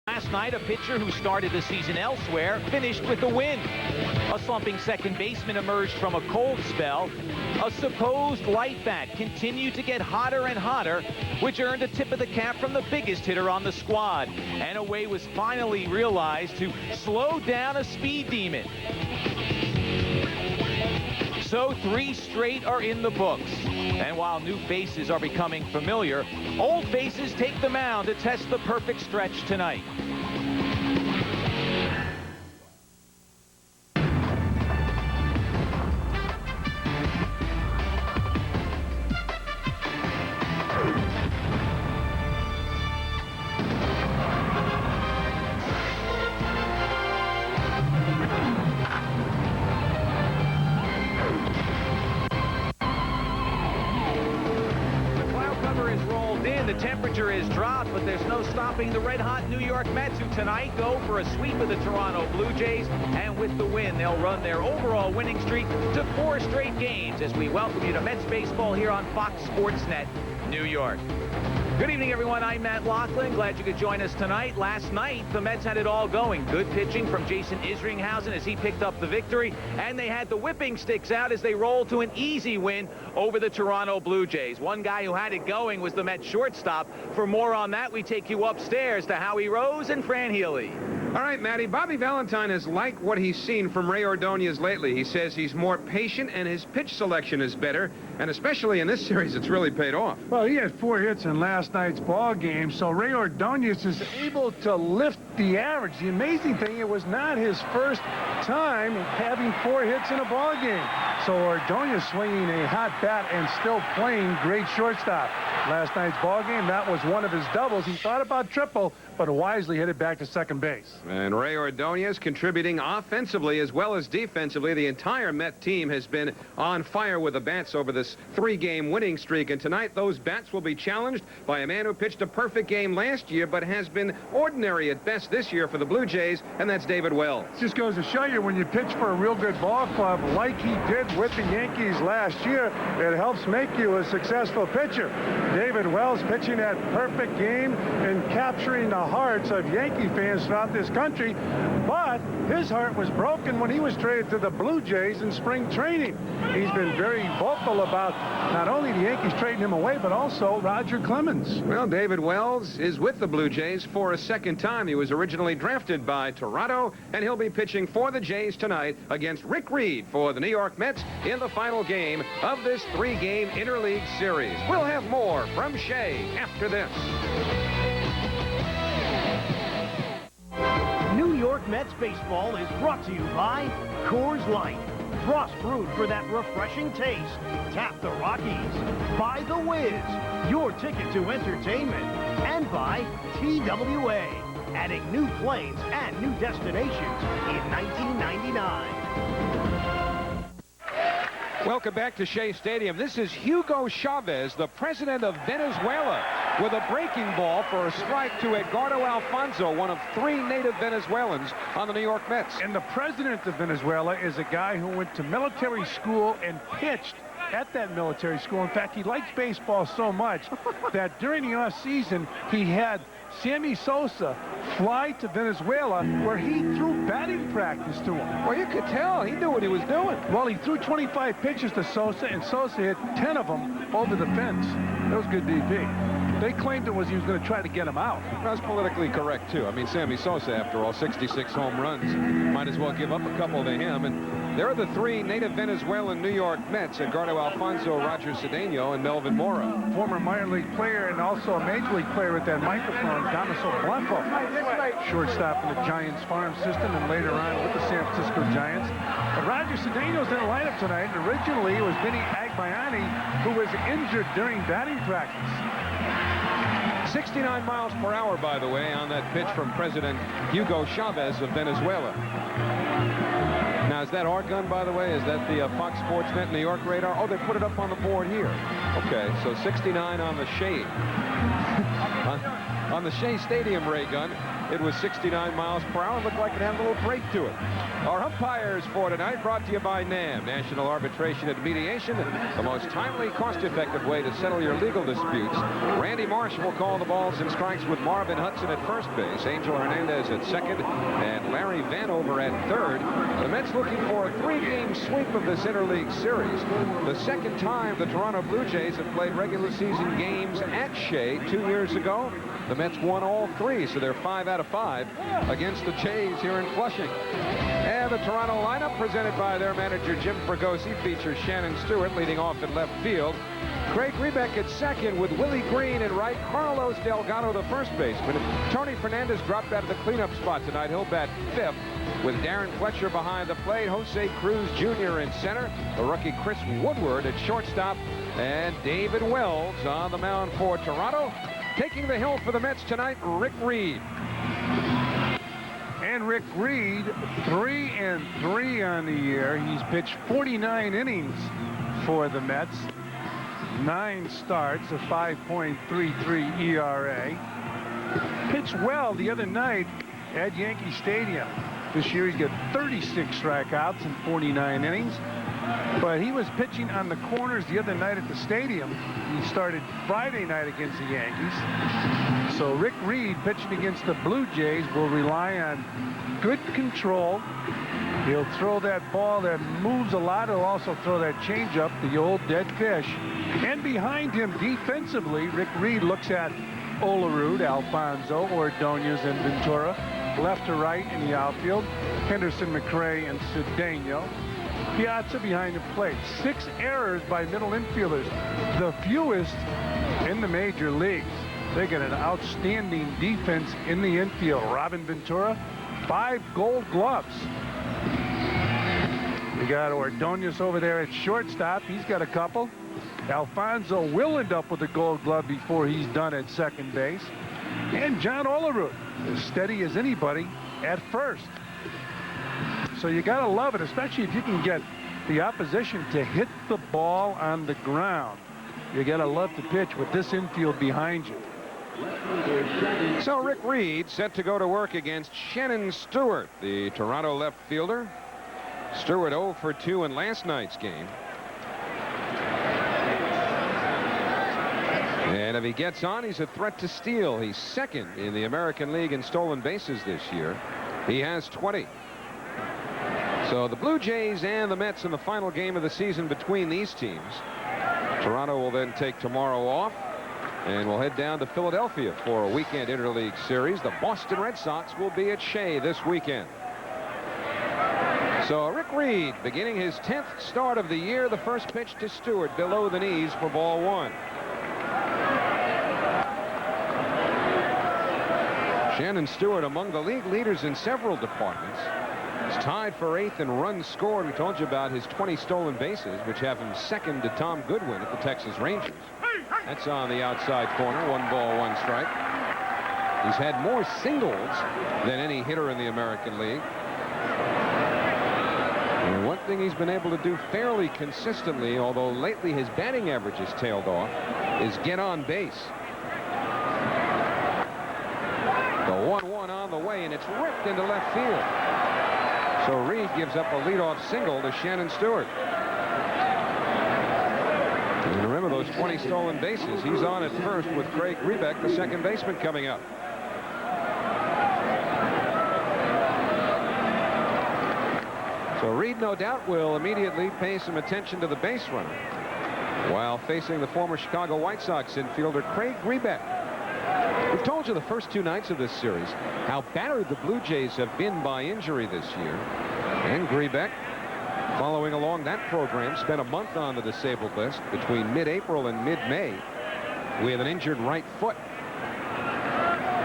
Last night, a pitcher who started the season elsewhere finished with a win. A slumping second baseman emerged from a cold spell. A supposed light bat continued to get hotter and hotter, which earned a tip of the cap from the biggest hitter on the squad. And a way was finally realized to slow down a speed demon. So 3 straight are in the books. And while new faces are becoming familiar, old faces take the mound to test the perfect stretch tonight. The temperature is dropped, but there's no stopping the red-hot New York Mets, who tonight go for a sweep of the Toronto Blue Jays. And with the win, they'll run their overall winning streak to 4 straight games as we welcome you to Mets baseball here on Fox Sports Net, New York. Good evening, everyone. I'm Matt Loughlin. Glad you could join us tonight. Last night, the Mets had it all going. Good pitching from Jason Isringhausen as he picked up the victory. And they had the whipping sticks out as they rolled to an easy win over the Toronto Blue Jays. One guy who had it going was the Mets shortstop. For more on that, we take you upstairs to Howie Rose and Fran Healy. All right, Matty. Bobby Valentine has liked what he's seen from Ray Ordonez lately. He says he's more patient and his pitch selection is better. And especially in this series, it's really paid off. Well, he had 4 hits in last night's ball game, so Ray Ordonez is able to lift the average. The amazing thing, it was not his first time having 4 hits in a ball game. So Ordonez swinging a hot bat and still playing great shortstop. Last night's ball game, that was one of his doubles. He thought about triple, but wisely hit it back to second base. And Ray Ordonez contributing offensively as well as defensively. The entire Met team has been on fire with the bats over this 3-game winning streak. And tonight, those bats will be challenged by a man who pitched a perfect game last year, but has been ordinary at best this year for the Blue Jays, and that's David Wells. Just goes to show you, when you pitch for a real good ball club like he did with the Yankees last year, it helps make you a successful pitcher. David Wells pitching that perfect game and capturing the hearts of Yankee fans throughout this country, but his heart was broken when he was traded to the Blue Jays in spring training. He's been very vocal about not only the Yankees trading him away, but also Roger Clemens. Well, David Wells is with the Blue Jays for a second time. He was originally drafted by Toronto, and he'll be pitching for the Jays tonight against Rick Reed for the New York Mets in the final game of this 3-game interleague series. We'll have more from Shea after this. New York Mets baseball is brought to you by Coors Light. Frost brewed for that refreshing taste. Tap the Rockies. By The Wiz, your ticket to entertainment. And by TWA, adding new planes and new destinations in 1999. Welcome back to Shea Stadium. This is Hugo Chavez, the president of Venezuela, with a breaking ball for a strike to Edgardo Alfonzo, one of 3 native Venezuelans on the New York Mets. And the president of Venezuela is a guy who went to military school and pitched at that military school. In fact, he likes baseball so much that during the off-season, he had Sammy Sosa fly to Venezuela, where he threw batting practice to him. Well, you could tell. He knew what he was doing. Well, he threw 25 pitches to Sosa, and Sosa hit 10 of them over the fence. That was good DP. They claimed it was he was going to try to get him out. That's politically correct, too. I mean, Sammy Sosa, after all, 66 home runs. Might as well give up a couple to him. And there are the 3 native Venezuelan New York Mets, Edgardo Alfonzo, Roger Cedeno, and Melvin Mora. Former minor league player and also a major league player with that microphone, Damaso Blanco. Shortstop in the Giants farm system and later on with the San Francisco Giants. But Roger Cedeno's in the lineup tonight. Originally, it was Vinny Agbayani, who was injured during batting practice. 69 miles per hour, by the way, on that pitch from President Hugo Chavez of Venezuela. Now, is that our gun, by the way? Is that the Fox Sports Net New York radar? Oh, they put it up on the board here. Okay, so 69 on the Shea. on the Shea Stadium ray gun. it was 69 miles per hour. It looked like it had a little break to it. Our umpires for tonight brought to you by NAM, National Arbitration and Mediation, the most timely, cost-effective way to settle your legal disputes. Randy Marsh will call the balls and strikes with Marvin Hudson at first base, Angel Hernandez at second, and Larry Vanover at third. The Mets looking for a 3-game sweep of this interleague series. The second time the Toronto Blue Jays have played regular season games at Shea 2 years ago. The Mets won all 3, so they're 5 out of 5 against the Jays here in Flushing. And the Toronto lineup, presented by their manager Jim Fregosi, features Shannon Stewart leading off in left field, Craig Rebeck at second with Willie Green in right, Carlos Delgado the first baseman. Tony Fernandez dropped out of the cleanup spot tonight. He'll bat fifth with Darren Fletcher behind the plate, Jose Cruz Jr. in center, the rookie Chris Woodward at shortstop, and David Wells on the mound for Toronto. Taking the hill for the Mets tonight, Rick Reed. And Rick Reed, 3-3 on the year. He's pitched 49 innings for the Mets. 9 starts, a 5.33 ERA. Pitched well the other night at Yankee Stadium. This year he's got 36 strikeouts in 49 innings. But he was pitching on the corners the other night at the stadium. He started Friday night against the Yankees. So Rick Reed pitching against the Blue Jays will rely on good control. He'll throw that ball that moves a lot. He'll also throw that changeup, the old dead fish. And behind him defensively, Rick Reed looks at Olerud, Alfonso, Ordonez, and Ventura. Left to right in the outfield, Henderson, McRae, and Cedeno. Piazza behind the plate. 6 errors by middle infielders, the fewest in the major leagues. They got an outstanding defense in the infield. Robin Ventura, 5 Gold Gloves. We got Ordonez over there at shortstop. He's got a couple. Alfonso will end up with a Gold Glove before he's done at second base. And John Olerud, as steady as anybody at first. So you got to love it, especially if you can get the opposition to hit the ball on the ground. You got to love to pitch with this infield behind you. So Rick Reed set to go to work against Shannon Stewart, the Toronto left fielder. Stewart 0 for 2 in last night's game. And if he gets on, he's a threat to steal. He's second in the American League in stolen bases this year. He has 20. So the Blue Jays and the Mets in the final game of the season between these teams. Toronto will then take tomorrow off and will head down to Philadelphia for a weekend interleague series. The Boston Red Sox will be at Shea this weekend. So Rick Reed beginning his 10th start of the year. The first pitch to Stewart below the knees for ball 1. Shannon Stewart among the league leaders in several departments. He's tied for 8th in runs scored. We told you about his 20 stolen bases, which have him second to Tom Goodwin at the Texas Rangers. That's on the outside corner. 1 ball, 1 strike. He's had more singles than any hitter in the American League. And one thing he's been able to do fairly consistently, although lately his batting average has tailed off, is get on base. The 1-1 on the way, and it's ripped into left field. So Reed gives up a leadoff single to Shannon Stewart. And remember those 20 stolen bases. He's on at first with Craig Rebeck, the second baseman, coming up. So Reed, no doubt, will immediately pay some attention to the base runner while facing the former Chicago White Sox infielder Craig Rebeck. We've told you the first 2 nights of this series how battered the Blue Jays have been by injury this year. And Rebeck, following along that program, spent a month on the disabled list between mid-April and mid-May with an injured right foot.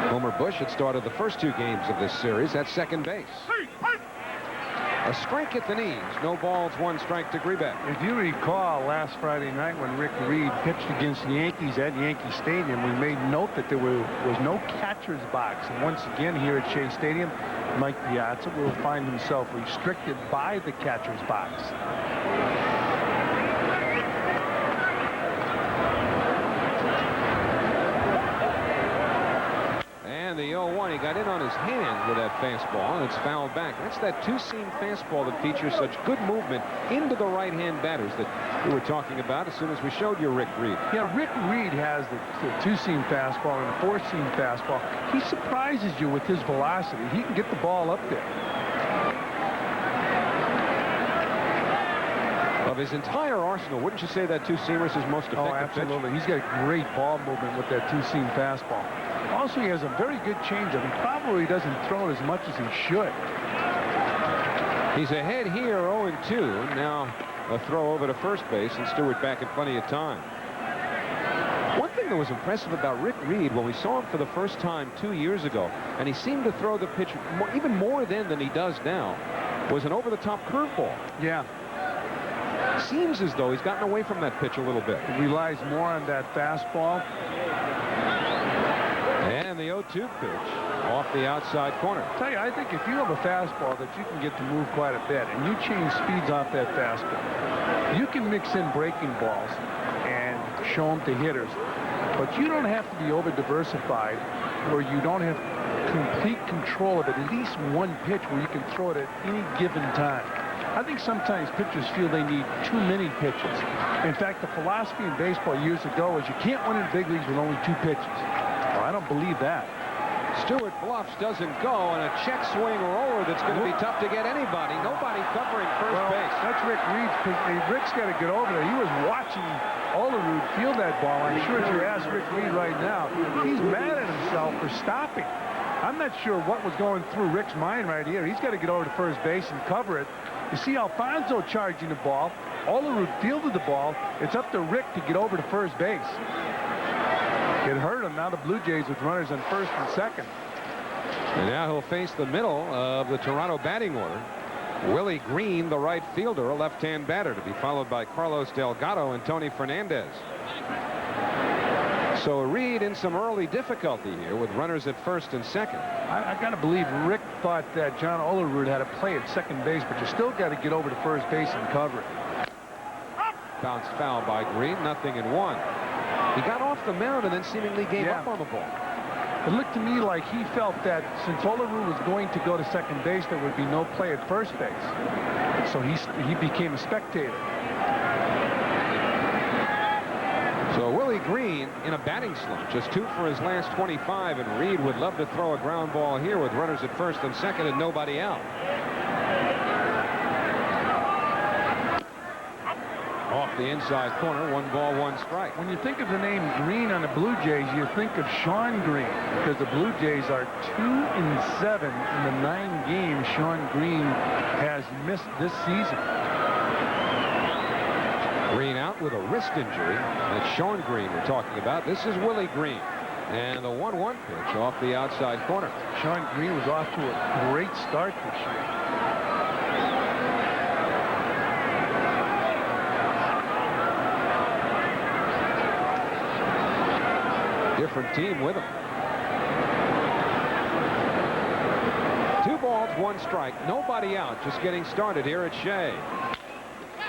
Homer Bush had started the first 2 games of this series at second base. A strike at the knees. No balls, 1 strike to Rebeck. If you recall last Friday night when Rick Reed pitched against the Yankees at Yankee Stadium, we made note that there was no catcher's box. And once again here at Shea Stadium, Mike Piazza will find himself restricted by the catcher's box. the 0-1. He got in on his hand with that fastball, and it's fouled back. That's that two-seam fastball that features such good movement into the right-hand batters that we were talking about as soon as we showed you Rick Reed. Yeah, Rick Reed has the two-seam fastball and the four-seam fastball. He surprises you with his velocity. He can get the ball up there. Of his entire arsenal, wouldn't you say that two-seamer is his most effective absolutely. He's got great ball movement with that two-seam fastball. Also, he has a very good changeup. He probably doesn't throw it as much as he should. He's ahead here, 0-2. Now a throw over to first base, and Stewart back in plenty of time. One thing that was impressive about Rick Reed when we saw him for the first time 2 years ago, and he seemed to throw the pitch even more then than he does now, was an over-the-top curveball. Yeah. Seems as though he's gotten away from that pitch a little bit. He relies more on that fastball. And the 0-2 pitch off the outside corner. I tell you, I think if you have a fastball that you can get to move quite a bit, and you change speeds off that fastball, you can mix in breaking balls and show them to hitters. But you don't have to be over-diversified where you don't have complete control of it. At least one pitch where you can throw it at any given time. I think sometimes pitchers feel they need too many pitches. In fact, the philosophy in baseball years ago was you can't win in the big leagues with only 2 pitches. Well, I don't believe that. Stewart bluffs, doesn't go, and a check swing roller that's going to be tough to get anybody. Nobody covering first base. That's Rick Reed's. Rick's got to get over there. He was watching Olerud field that ball. I'm sure if you ask Rick Reed right now, he's mad at himself for stopping. I'm not sure what was going through Rick's mind right here. He's got to get over to first base and cover it. You see Alfonso charging the ball. Olerud fielded the ball. It's up to Rick to get over to first base. It hurt him. Now the Blue Jays with runners on first and second. And now he'll face the middle of the Toronto batting order. Willie Green, the right fielder, a left-hand batter, to be followed by Carlos Delgado and Tony Fernandez. So Reed in some early difficulty here with runners at first and second. I got to believe Rick thought that John Olerud had to play at second base, but you still got to get over to first base and cover it. Bounced foul by Green, 0-1. He got off the mound and then seemingly gave up on the ball. It looked to me like he felt that since Olerud was going to go to second base, there would be no play at first base. So he became a spectator. So Willie Green in a batting slump, just 2 for his last 25, and Reed would love to throw a ground ball here with runners at first and second and nobody out. Off the inside corner, 1 ball, 1 strike. When you think of the name Green on the Blue Jays, you think of Shawn Green, because the Blue Jays are 2-7 in the 9 games Shawn Green has missed this season. Green out with a wrist injury. That's Shawn Green we're talking about. This is Willie Green. And the 1-1 pitch off the outside corner. Shawn Green was off to a great start this year. Different team with him. 2 balls, 1 strike. Nobody out. Just getting started here at Shea.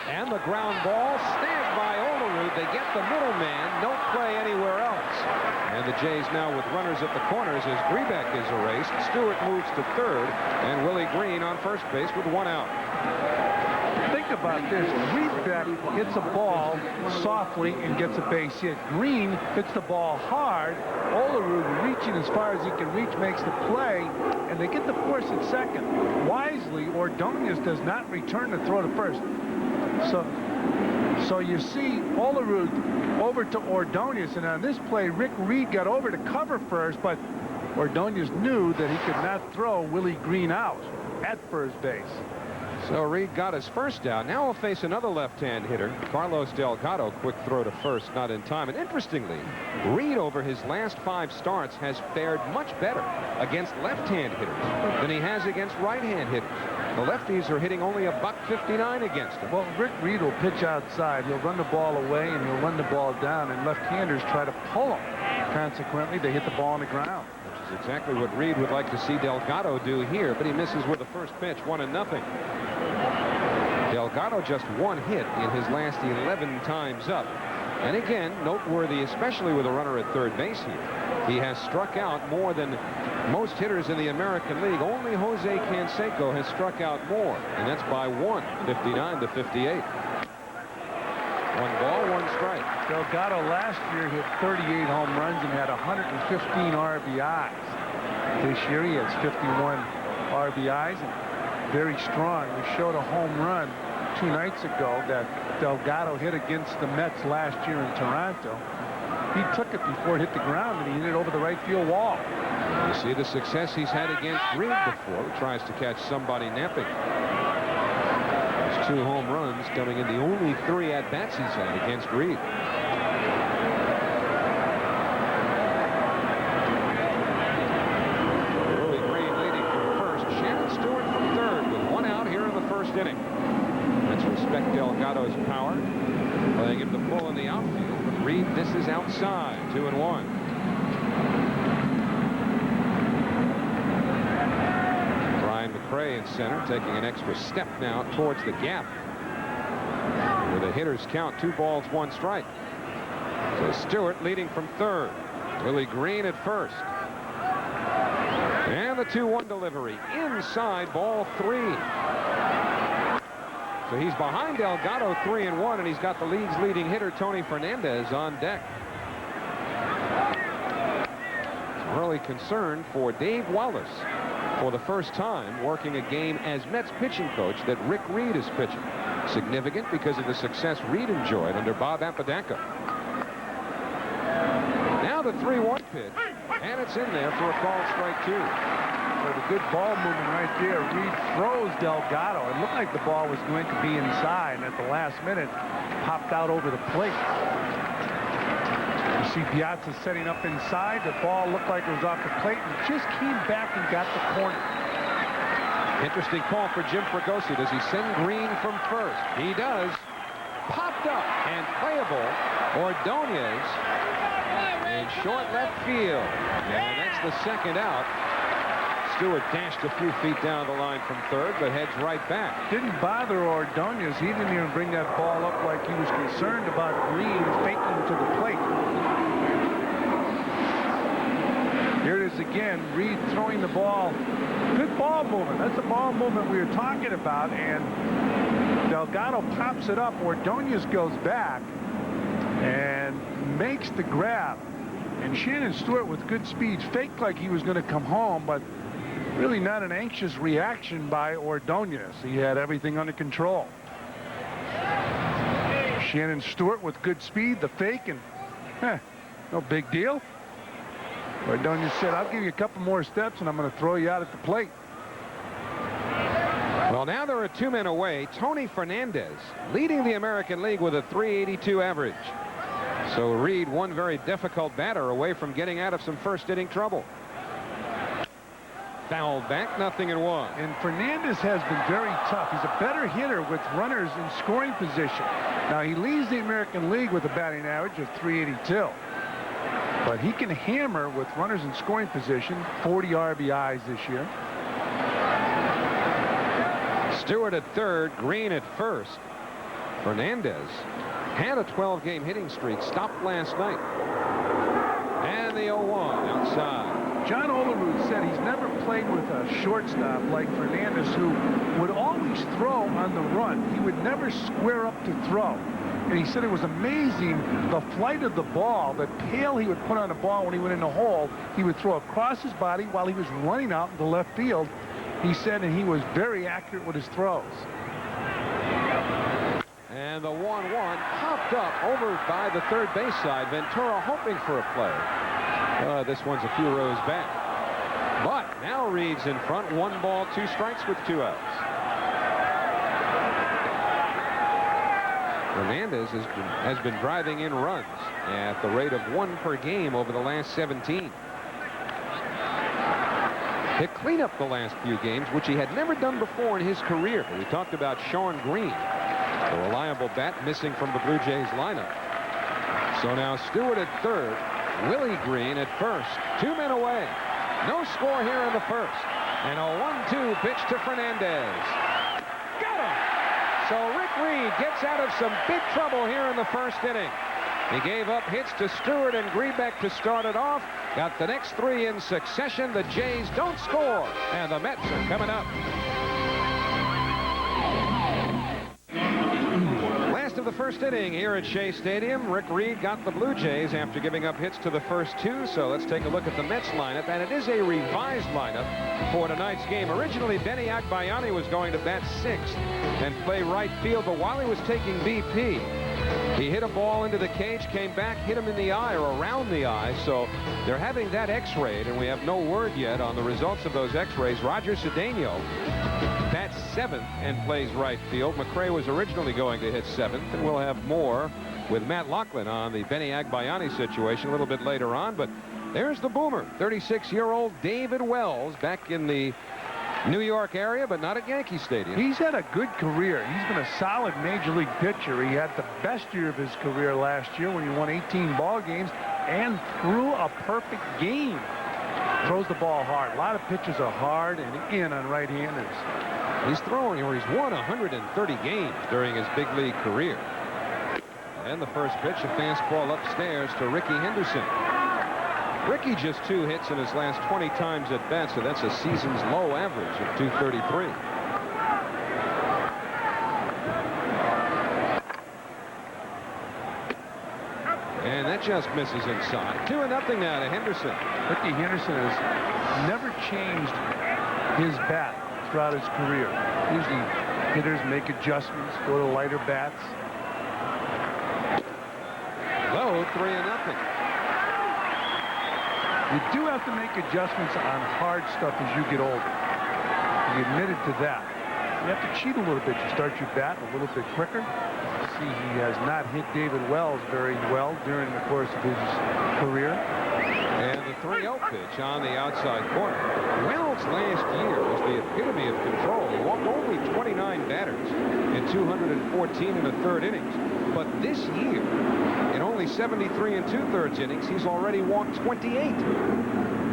And the ground ball snagged by Olerud. They get the middleman. No play anywhere else. And the Jays now with runners at the corners as Grebeck is erased. Stewart moves to third. And Willie Green on first base with 1 out. Think about this. Grebeck hits a ball softly and gets a base hit. Green hits the ball hard. Olerud reaching as far as he can reach makes the play, and they get the force at second. Wisely, Ordonez does not return the throw to first. So you see Olerud over to Ordonez, and on this play, Rick Reed got over to cover first, but Ordonez knew that he could not throw Willie Green out at first base. So Reed got his first out. Now he'll face another left-hand hitter, Carlos Delgado. Quick throw to first, not in time. And interestingly, Reed over his last 5 starts has fared much better against left-hand hitters than he has against right-hand hitters. The lefties are hitting only $1.59 against him. Well, Rick Reed will pitch outside. He'll run the ball away and he'll run the ball down, and left-handers try to pull him. Consequently, they hit the ball on the ground. Which is exactly what Reed would like to see Delgado do here, but he misses with the first pitch, 1-0. Delgado just 1 hit in his last 11 times up. And again, noteworthy, especially with a runner at third base here, He has struck out more than most hitters in the American League. Only Jose Canseco has struck out more, and that's by 1, 59 to 58. 1 ball, 1 strike. Delgado last year hit 38 home runs and had 115 RBIs. This year he has 51 RBIs and very strong. We showed a home run 2 nights ago that Delgado hit against the Mets last year in Toronto. He took it before it hit the ground, and he hit it over the right field wall. You see the success he's had against Reed before. He tries to catch somebody napping. There's 2 home runs coming in the only 3 at-bats he's had against Reed. Willie Green leading from first. Shannon Stewart from third with 1 out here in the first inning. Let's respect Delgado's power. Playing him to pull in the outfield. Reed disses outside. 2-1. Brian McRae in center, taking an extra step now towards the gap. With a hitter's count, 2 balls, 1 strike. So Stewart leading from third. Willie Green at first. And the 2-1 delivery. Inside, ball 3. So he's behind Delgado 3-1, and he's got the league's leading hitter Tony Fernandez on deck. Early concern for Dave Wallace, for the first time working a game as Mets pitching coach, that Rick Reed is pitching. Significant because of the success Reed enjoyed under Bob Apodaca. Now the 3-1 pitch, and it's in there for a called strike 2. So the good ball movement right there. Reed throws Delgado. It looked like the ball was going to be inside, and at the last minute popped out over the plate. You see Piazza setting up inside. The ball looked like it was off the plate and just came back and got the corner. Interesting call for Jim Fregosi. Does he send Green from first? He does. Popped up and playable. Ordonez in short left field. And that's the second out. Stewart dashed a few feet down the line from third, but heads right back. Didn't bother Ordonez. He didn't even bring that ball up like he was concerned about Green faking to the plate. Here it is again. Reed throwing the ball. Good ball movement. That's the ball movement we were talking about. And Delgado pops it up. Ordonez goes back and makes the grab. And Shannon Stewart with good speed faked like he was going to come home, but really not an anxious reaction by Ordonez. He had everything under control. Shannon Stewart with good speed, the fake, and no big deal. Ordonez said, I'll give you a couple more steps and I'm going to throw you out at the plate. Well, now there are 2 men away. Tony Fernandez leading the American League with a .382 average. So Reed, one very difficult batter away from getting out of some first inning trouble. Fouled back, 0-1. And Fernandez has been very tough. He's a better hitter with runners in scoring position. Now, he leads the American League with a batting average of .382. But he can hammer with runners in scoring position, 40 RBIs this year. Stewart at third, Green at first. Fernandez had a 12-game hitting streak, stopped last night. And the 0-1 outside. John Olerud said he's never played with a shortstop like Fernandez, who would always throw on the run. He would never square up to throw. And he said it was amazing the flight of the ball, the tail he would put on the ball when he went in the hole. He would throw across his body while he was running out into left field. He said, and he was very accurate with his throws. And the 1-1 popped up over by the third base side. Ventura hoping for a play. This one's a few rows back. But now Reed's in front. 1 ball, 2 strikes with 2 outs. Fernandez has been driving in runs at the rate of 1 per game over the last 17. To clean up the last few games, which he had never done before in his career. We talked about Sean Green, the reliable bat missing from the Blue Jays lineup. So now Stewart at third, Willie Green at first. 2 men away. No score here in the first. And a 1-2 pitch to Fernandez. Got him! So Rick Reed gets out of some big trouble here in the first inning. He gave up hits to Stewart and Greenbeck to start it off. got the next 3 in succession. The Jays don't score, and the Mets are coming up. Last of the first inning here at Shea Stadium. Rick Reed got the Blue Jays after giving up hits to the first 2. So let's take a look at the Mets lineup, and it is a revised lineup for tonight's game. Originally, Benny Agbayani was going to bat 6th and play right field, but while he was taking BP, he hit a ball into the cage, came back, hit him in the eye or around the eye. So they're having that x-rayed, and we have no word yet on the results of those x-rays. Roger Cedeno bats 7th and plays right field. McRae was originally going to hit 7th, and we'll have more with Matt Loughlin on the Benny Agbayani situation a little bit later on. But there's the boomer, 36-year-old David Wells, back in the New York area, but not at Yankee Stadium. He's had a good career. He's been a solid major league pitcher. He had the best year of his career last year when he won 18 ball games and threw a perfect game. Throws the ball hard. A lot of pitches are hard and in on right-handers. He's thrown, or he's won 130 games during his big league career. And the first pitch, a fastball upstairs to Ricky Henderson. Ricky just 2 hits in his last 20 times at bat, so that's a season's low average of 233. And that just misses inside. 2-0 now to Henderson. Ricky Henderson has never changed his bat throughout his career. Usually hitters make adjustments, go to lighter bats. Low, 3-0. You do have to make adjustments on hard stuff as you get older. He admitted to that. You have to cheat a little bit. You start your bat a little bit quicker. See, he has not hit David Wells very well during the course of his career. And the 3-0 pitch on the outside corner. Wells last year was the epitome of control. He walked only 29 batters in 214 1/3 innings. But this year, in only 73 2/3 innings, he's already walked 28.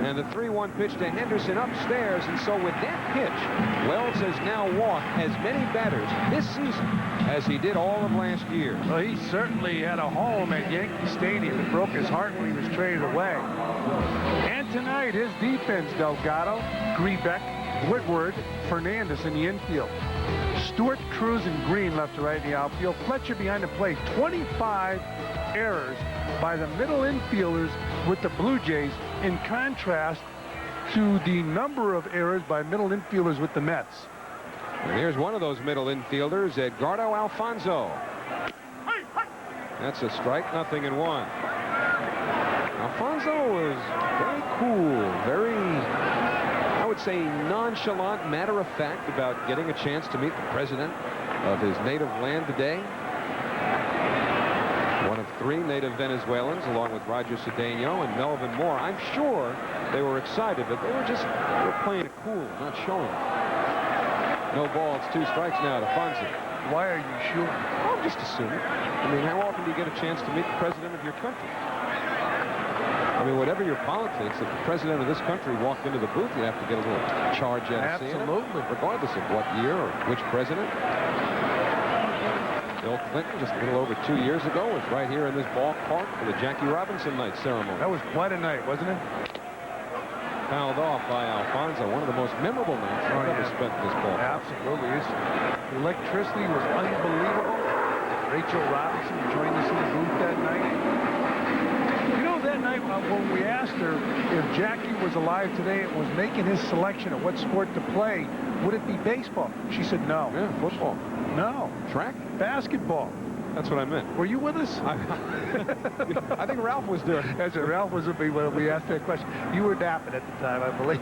And the 3-1 pitch to Henderson upstairs. And so with that pitch, Wells has now walked as many batters this season as he did all of last year. Well, he certainly had a home at Yankee Stadium. It broke his heart when he was traded away. And tonight, his defense, Delgado, Grebeck, Woodward, Fernandez in the infield. Stewart, Cruz, and Green left to right in the outfield. Fletcher behind the plate. 25 errors by the middle infielders with the Blue Jays, in contrast to the number of errors by middle infielders with the Mets. And here's one of those middle infielders, Edgardo Alfonzo. That's a strike, 0-1. Alfonzo was very cool, very, I would say, nonchalant, matter-of-fact about getting a chance to meet the president of his native land today. One of 3 native Venezuelans, along with Roger Cedeno and Melvin Moore. I'm sure they were excited, but they were playing it cool, not showing it. No balls, 2 strikes now to Fonzie. Why are you sure? I'm just assuming. I mean, how often do you get a chance to meet the president of your country? I mean, whatever your politics, if the president of this country walked into the booth, you'd have to get a little charge out of seeing him, regardless of what year or which president. Bill Clinton, just a little over 2 years ago, was right here in this ballpark for the Jackie Robinson night ceremony. That was quite a night, wasn't it? Fouled off by Alfonzo, one of the most memorable nights I've ever spent in this ballpark. Absolutely. His electricity was unbelievable. Rachel Robinson joined us in the booth that night. You know, that night when we asked her if Jackie was alive today and was making his selection of what sport to play, would it be baseball? She said no. Yeah, football. No. Track? Basketball. That's what I meant. Were you with us? I think Ralph was there. That's it. Ralph was with me when we asked that question. You were napping at the time, I believe.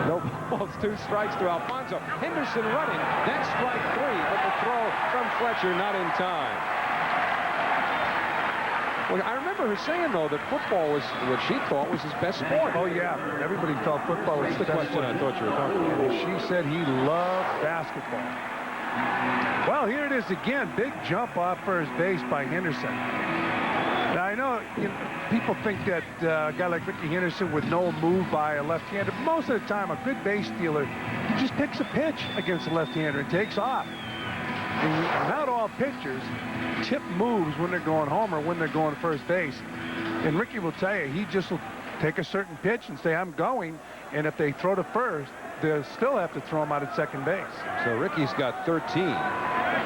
No balls, 2 strikes to Alfonzo. Henderson running. That's strike 3, but the throw from Fletcher not in time. Well, I remember her saying, though, that football was what she thought was his best sport. Oh, yeah. Everybody felt football was the question I thought you were talking about. And she said he loved basketball. Well, here it is again. Big jump off first base by Henderson. Now, I know, people think that a guy like Ricky Henderson with no move by a left-hander, most of the time, a good base stealer, he just picks a pitch against a left-hander and takes off. And not all pitchers tip moves when they're going home or when they're going first base. And Ricky will tell you, he just will take a certain pitch and say, I'm going. And if they throw to first, they'll still have to throw him out at second base. So Ricky's got 13.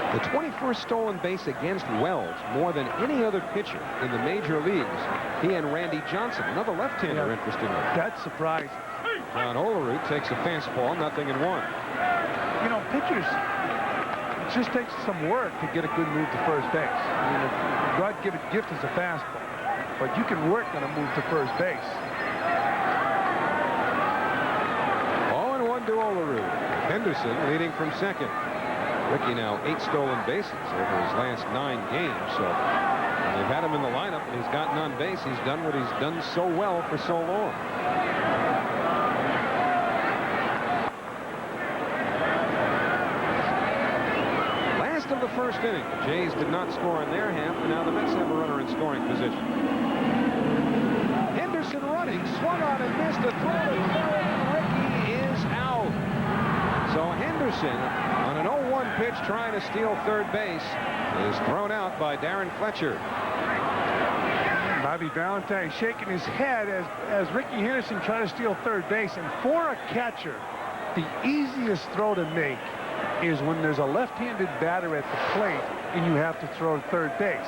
The 21st stolen base against Wells, more than any other pitcher in the major leagues. He and Randy Johnson, another left-hander, interestingly. That's surprising. John Olerud takes a fastball, 0-1. You know, pitchers, it just takes some work to get a good move to first base. I mean, a God-given gift is a fastball, but you can work on a move to first base. 0-1 to Olerud. Henderson leading from second. Ricky now 8 stolen bases over his last 9 games. So when they've had him in the lineup and he's gotten on base, he's done what he's done so well for so long. Last of the first inning. The Jays did not score in their half, and now the Mets have a runner in scoring position. Henderson running, swung on and missed a throw to third, and Ricky is out. So Henderson, on an 0-1 pitch trying to steal third base, is thrown out by Darren Fletcher. Bobby Valentine shaking his head as Ricky Henderson tried to steal third base. And for a catcher, the easiest throw to make is when there's a left-handed batter at the plate and you have to throw to third base.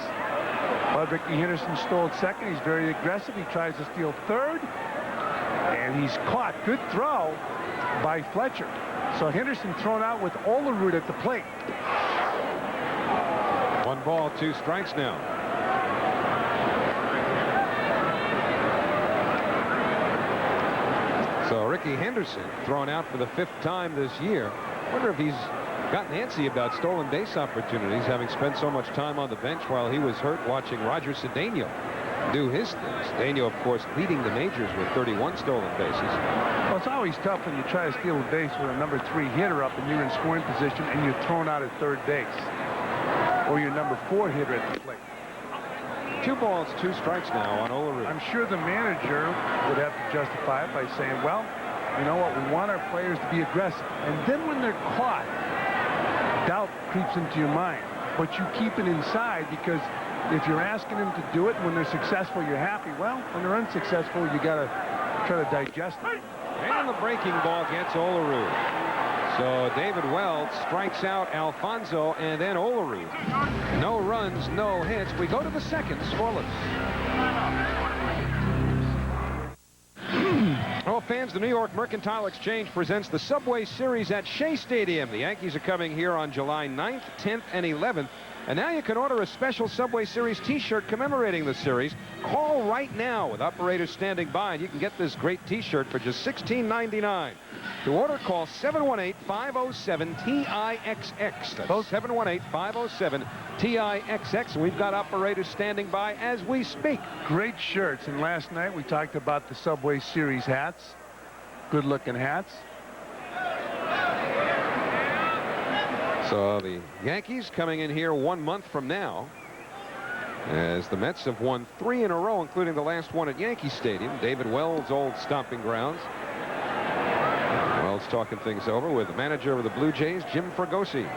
But Ricky Henderson stole second. He's very aggressive. He tries to steal third, and he's caught. Good throw by Fletcher. So Henderson thrown out with Olerud at the plate. 1 ball, 2 strikes now. So Ricky Henderson thrown out for the 5th time this year. Wonder if he's gotten antsy about stolen base opportunities, having spent so much time on the bench while he was hurt watching Roger Cedeno do his things. Cedeno, of course, leading the majors with 31 stolen bases. Well, it's always tough when you try to steal a base with a number 3 hitter up and you're in scoring position and you're thrown out at third base. Or your number 4 hitter at the plate. 2 balls, 2 strikes now on Olerud. I'm sure the manager would have to justify it by saying, well, you know what, we want our players to be aggressive. And then when they're caught, doubt creeps into your mind. But you keep it inside because if you're asking them to do it, when they're successful, you're happy. Well, when they're unsuccessful, you got to try to digest it. And the breaking ball gets Olerud. So David Wells strikes out Alfonso and then Olerud. No runs, no hits. We go to the second, scoreless. Well, fans, the New York Mercantile Exchange presents the Subway Series at Shea Stadium. The Yankees are coming here on July 9th, 10th, and 11th. And now you can order a special Subway Series t-shirt commemorating the series. Call right now with operators standing by, and you can get this great t-shirt for just $16.99. To order, call 718-507-TIXX. That's 718-507-TIXX. We've got operators standing by as we speak. Great shirts. And last night we talked about the Subway Series hats. Good-looking hats. So the Yankees coming in here 1 month from now, as the Mets have won 3 in a row, including the last one at Yankee Stadium, David Wells' old stomping grounds. Wells talking things over with the manager of the Blue Jays, Jim Fregosi.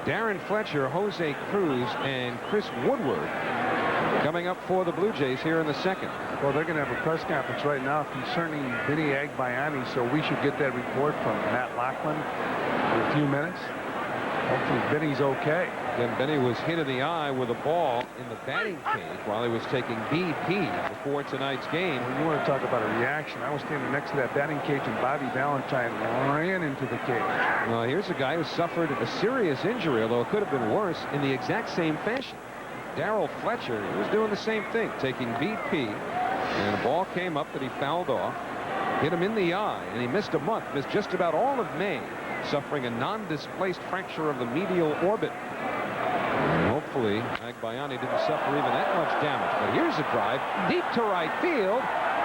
Darren Fletcher, Jose Cruz, and Chris Woodward coming up for the Blue Jays here in the second. Well, they're going to have a press conference right now concerning Vinny Agbayani, so we should get that report from Matt Loughlin in a few minutes. Hopefully Vinny's okay. Then Benny was hit in the eye with a ball in the batting cage while he was taking BP before tonight's game. When you want to talk about a reaction, I was standing next to that batting cage and Bobby Valentine ran into the cage. Well, here's a guy who suffered a serious injury, although it could have been worse, in the exact same fashion. Darryl Fletcher, he was doing the same thing, taking BP, and a ball came up that he fouled off, hit him in the eye, and he missed a month, missed just about all of May, suffering a non-displaced fracture of the medial orbit. And hopefully, Agbayani didn't suffer even that much damage. But here's a drive deep to right field,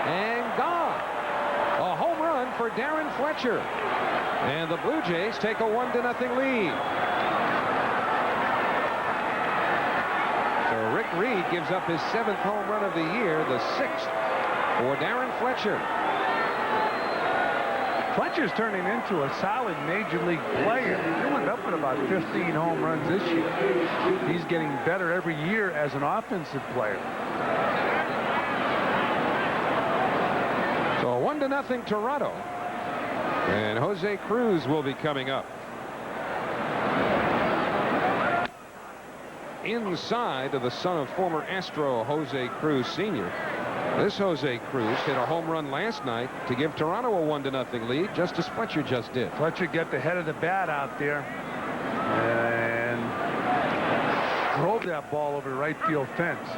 and gone. A home run for Darren Fletcher. And the Blue Jays take a 1-0 lead. So Rick Reed gives up his 7th home run of the year, the 6th for Darren Fletcher. Fletcher's turning into a solid major league player. He went up with about 15 home runs this year. He's getting better every year as an offensive player. So 1-0 Toronto. And Jose Cruz will be coming up. Inside of the son of former Astro Jose Cruz Sr. This Jose Cruz hit a home run last night to give Toronto a 1-0 lead, just as Fletcher just did. Fletcher got the head of the bat out there and drove that ball over the right field fence.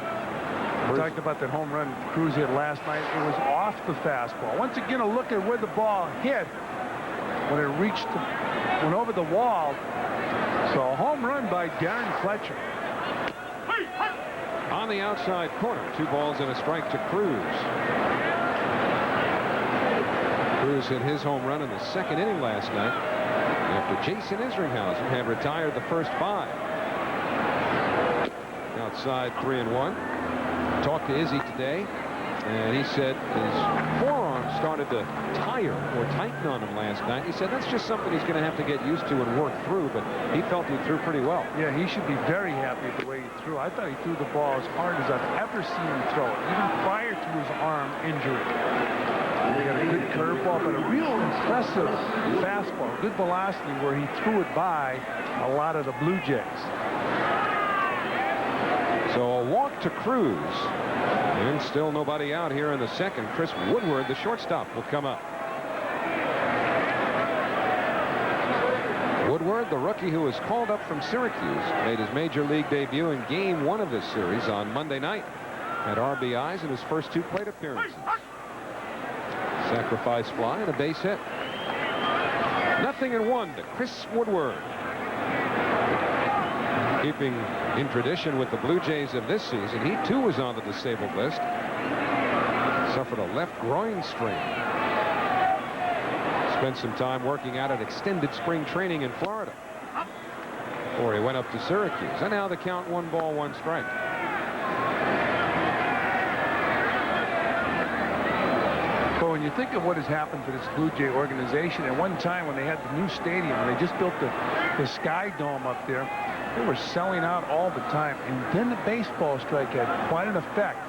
We talked about that home run Cruz hit last night. It was off the fastball. Once again, a look at where the ball hit when it went over the wall. So a home run by Darren Fletcher. On the outside corner, 2 balls and a strike to Cruz. Cruz hit his home run in the 2nd inning last night after Jason Isringhausen had retired the first 5. Outside 3-1. Talked to Izzy today, and he said his forearm started to tire or tighten on him last night. He said that's just something he's going to have to get used to and work through, but he felt he threw pretty well. Yeah, he should be very happy with the way he threw. I thought he threw the ball as hard as I've ever seen him throw it, even prior to his arm injury. He got a good curveball, but a real impressive fastball, good velocity where he threw it by a lot of the Blue Jays. So a walk to Cruz, and still nobody out here in the 2nd. Chris Woodward, the shortstop, will come up. Woodward, the rookie who was called up from Syracuse, made his major league debut in Game 1 of this series on Monday night. Had RBIs in his first 2 plate appearances. Sacrifice fly and a base hit. 0-1 to Chris Woodward. Keeping in tradition with the Blue Jays of this season, he too was on the disabled list. Suffered a left groin strain. Spent some time working out at extended spring training in Florida before he went up to Syracuse. And now the count, 1 ball, 1 strike. But when you think of what has happened to this Blue Jay organization, at one time when they had the new stadium, and they just built the Sky Dome up there, they were selling out all the time. And then the baseball strike had quite an effect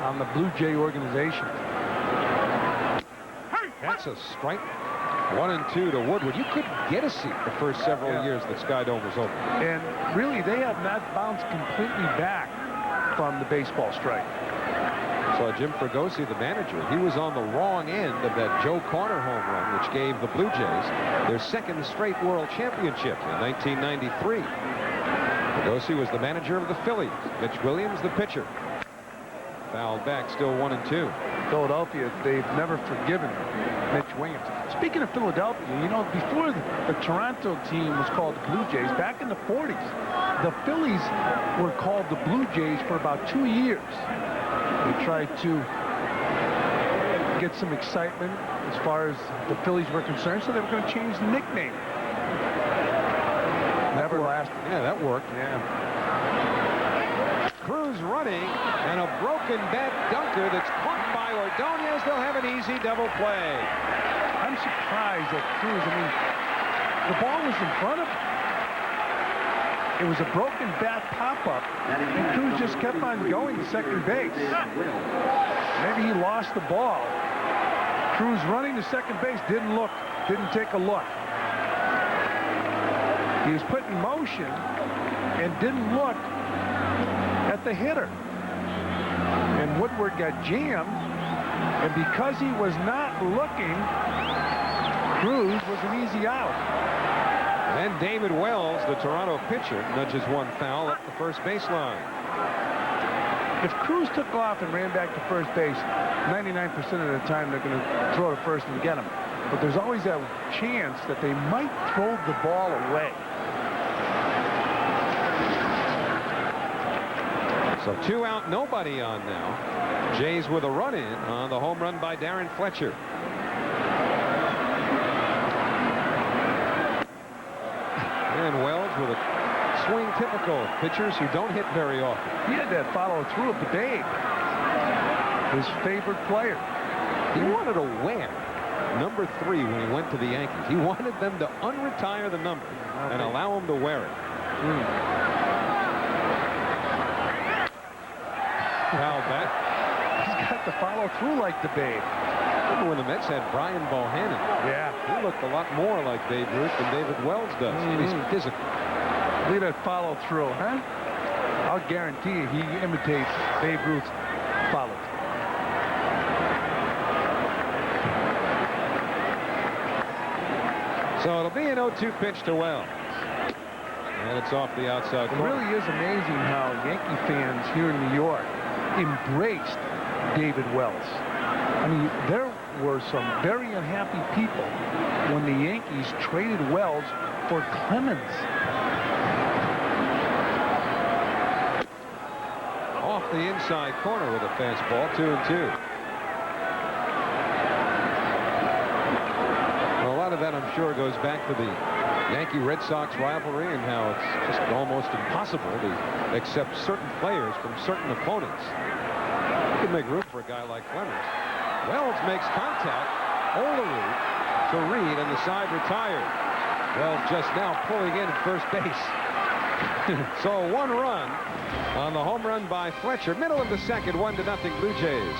on the Blue Jay organization. That's a strike. 1-2 to Woodward. You couldn't get a seat the first several years that Sky Dome was open. And really, they have not bounced completely back from the baseball strike. So Jim Fregosi, the manager, he was on the wrong end of that Joe Carter home run, which gave the Blue Jays their 2nd straight world championship in 1993. Fregosi was the manager of the Phillies. Mitch Williams, the pitcher. Fouled back, still 1-2. Philadelphia, they've never forgiven Mitch Williams. Speaking of Philadelphia, you know, before the Toronto team was called the Blue Jays, back in the 40s, the Phillies were called the Blue Jays for about 2 years. They tried to get some excitement as far as the Phillies were concerned, so they were going to change the nickname. Never lasted. Yeah, that worked. Yeah. Cruz running, and a broken bat dunker that's caught by Ordonez. They'll have an easy double play. I'm surprised at Cruz. I mean, the ball was in front of him. It was a broken bat pop-up, and Cruz just kept on going to second base. Maybe he lost the ball. Cruz running to second base, didn't take a look. He was put in motion and didn't look at the hitter. And Woodward got jammed, and because he was not looking, Cruz was an easy out. And David Wells, the Toronto pitcher, nudges 1 foul up the first baseline. If Cruz took off and ran back to first base, 99% of the time they're going to throw to first and get him. But there's always that chance that they might throw the ball away. So 2 out, nobody on now. Jays with a run in on the home run by Darren Fletcher. And Wells with a swing typical of pitchers who don't hit very often. He had that follow through of the Babe, his favorite player. He wanted a wham. number 3 when he went to the Yankees. He wanted them to unretire the number and allow him to wear it. Foul back. He's got to follow through like the Babe. Remember when the Mets had Brian Bohannon? Yeah. He looked a lot more like Babe Ruth than David Wells does. He's physical. Look at that follow through, huh? I'll guarantee you he imitates Babe Ruth's follow through. So it'll be an 0-2 pitch to Wells. And it's off the outside It corner. really is amazing how Yankee fans here in New York embraced David Wells. I mean, there were some very unhappy people when the Yankees traded Wells for Clemens. Off the inside corner with a fastball, 2-2. Well, a lot of that, I'm sure, goes back to the Yankee-Red Sox rivalry and how it's just almost impossible to accept certain players from certain opponents. You can make room for a guy like Clemens. Wells makes contact. Olerud to Reed, and the side retired. Wells just now pulling in at first base. So 1 run on the home run by Fletcher. Middle of the second, 1-0 Blue Jays.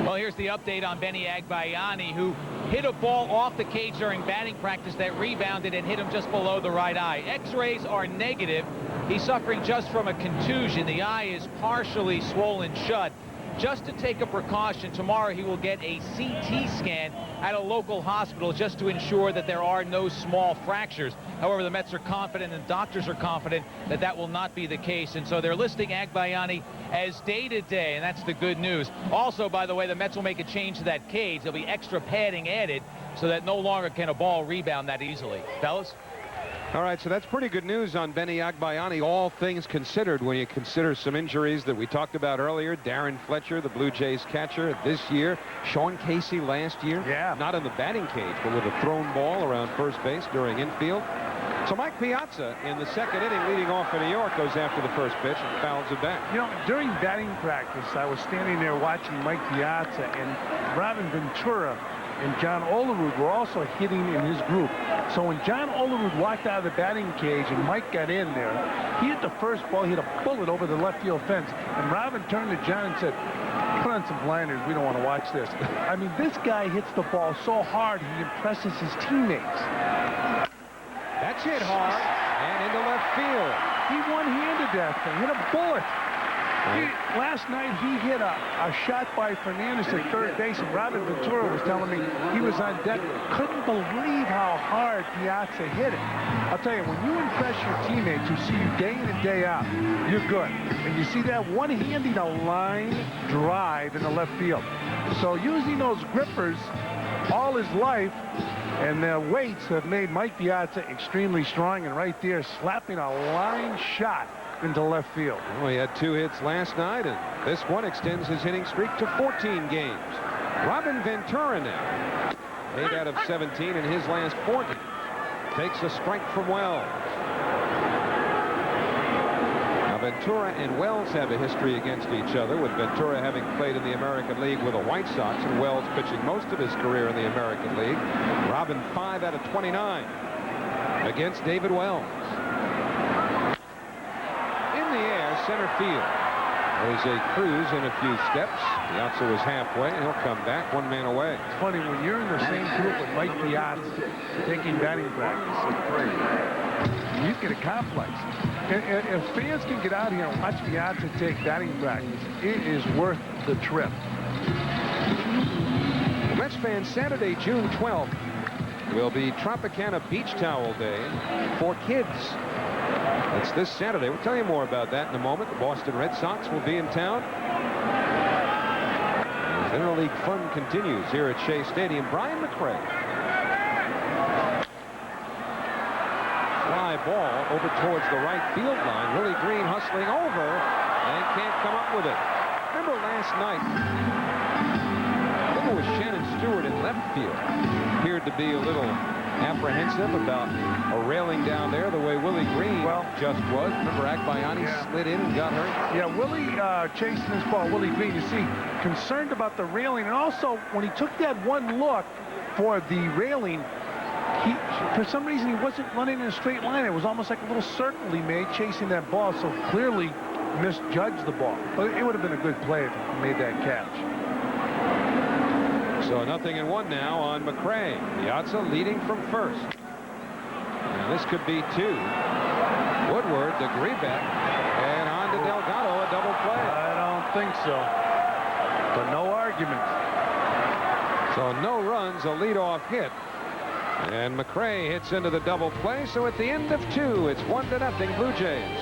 Well, here's the update on Benny Agbayani, who hit a ball off the cage during batting practice that rebounded and hit him just below the right eye. X-rays are negative. He's suffering just from a contusion. The eye is partially swollen shut. Just to take a precaution, tomorrow he will get a CT scan at a local hospital just to ensure that there are no small fractures. However, the Mets are confident and doctors are confident that that will not be the case. And so they're listing Agbayani as day-to-day, and that's the good news. Also, by the way, the Mets will make a change to that cage. There'll be extra padding added so that no longer can a ball rebound that easily. Fellas? All right, so that's pretty good news on Benny Agbayani, all things considered, when you consider some injuries that we talked about earlier. Darren Fletcher, the Blue Jays catcher this year. Sean Casey last year. Yeah. Not in the batting cage, but with a thrown ball around first base during infield. So Mike Piazza in the second inning leading off for New York goes after the first pitch and fouls it back. You know, during batting practice, I was standing there watching Mike Piazza, and Robin Ventura and John Olerud were also hitting in his group. So when John Olerud walked out of the batting cage and Mike got in there, he hit the first ball, hit a bullet over the left field fence, and Robin turned to John and said, "Put on some blinders, we don't want to watch this." I mean, this guy hits the ball so hard he impresses his teammates. That's hit hard and into left field. He one-handed that thing, hit a bullet. Last night he hit a shot by Fernandez at third base, and Robin Ventura was telling me he was on deck. Couldn't believe how hard Piazza hit it. I'll tell you, when you impress your teammates who see you day in and day out, you're good. And you see that one-handing a line drive in the left field. So using those grippers all his life, and their weights have made Mike Piazza extremely strong, and right there slapping a line shot into left field. Well, he had 2 hits last night, and this one extends his hitting streak to 14 games. Robin Ventura now, 8 out of 17 in his last 40. Takes a strike from Wells. Now, Ventura and Wells have a history against each other, with Ventura having played in the American League with the White Sox and Wells pitching most of his career in the American League. Robin 5 out of 29 against David Wells. Center field. Jose Cruz in a few steps. Piazza was halfway, and he'll come back 1 man away. It's funny, when you're in the same group with Mike Piazza taking batting practice, you get a complex. If fans can get out here and watch Piazza take batting practice, it is worth the trip. Well, Mets fans, Saturday, June 12th, will be Tropicana Beach Towel Day for kids. It's this Saturday. We'll tell you more about that in a moment. The Boston Red Sox will be in town. As interleague fun continues here at Shea Stadium. Brian McRae. Fly ball over towards the right field line. Willie Green hustling over and can't come up with it. Remember last night, I think it was Shannon Stewart in left field. Appeared to be a little apprehensive about a railing down there the way Willie Green just was. Remember, Agbayani slid in and got hurt? Yeah, Willie chasing this ball. Willie Green, you see, concerned about the railing. And also, when he took that one look for the railing, for some reason, he wasn't running in a straight line. It was almost like a little circle he made chasing that ball, so clearly misjudged the ball. But it would have been a good play if he made that catch. So 0-1 now on McRae. Piazza leading from first. Now this could be 2. Woodward to Grebeck, and on to Delgado, a double play. I don't think so. But no argument. So no runs, a leadoff hit. And McRae hits into the double play. So at the end of 2, it's 1-0 Blue Jays.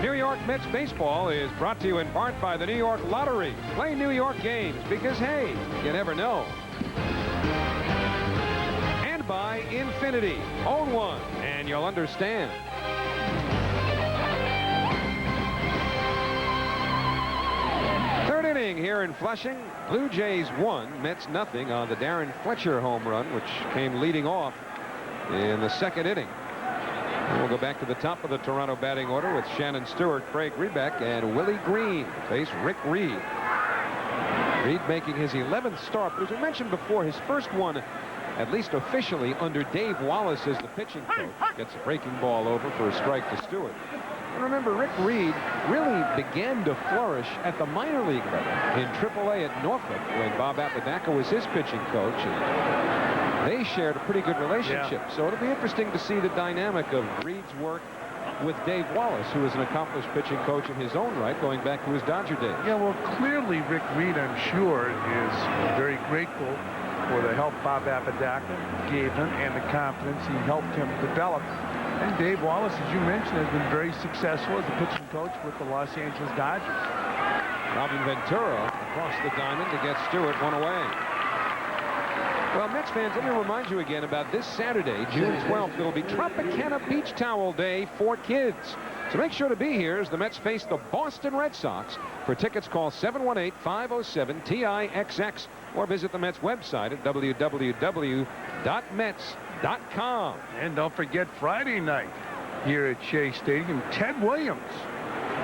New York Mets baseball is brought to you in part by the New York Lottery. Play New York games because, hey, you never know. And by Infinity. Own one and you'll understand. Third inning here in Flushing. Blue Jays 1, Mets nothing on the Darren Fletcher home run, which came leading off in the second inning. And we'll go back to the top of the Toronto batting order with Shannon Stewart, Craig Grebeck, and Willie Green face Rick Reed. Reed making his 11th start, but as we mentioned before, his first one, at least officially, under Dave Wallace as the pitching coach. Gets a breaking ball over for a strike to Stewart. And remember, Rick Reed really began to flourish at the minor league level in AAA at Norfolk when Bob Apodaca was his pitching coach. And they shared a pretty good relationship. Yeah. So it'll be interesting to see the dynamic of Reed's work with Dave Wallace, who is an accomplished pitching coach in his own right, going back to his Dodger days. Yeah, well, clearly Rick Reed, I'm sure, is very grateful for the help Bob Apodaca gave him and the confidence he helped him develop. And Dave Wallace, as you mentioned, has been very successful as a pitching coach with the Los Angeles Dodgers. Robin Ventura across the diamond to get Stewart one away. Well, Mets fans, let me remind you again about this Saturday, June 12th. It'll be Tropicana Beach Towel Day for kids. So make sure to be here as the Mets face the Boston Red Sox. For tickets, call 718-507-TIXX or visit the Mets website at www.mets.com. And don't forget Friday night here at Shea Stadium, Ted Williams,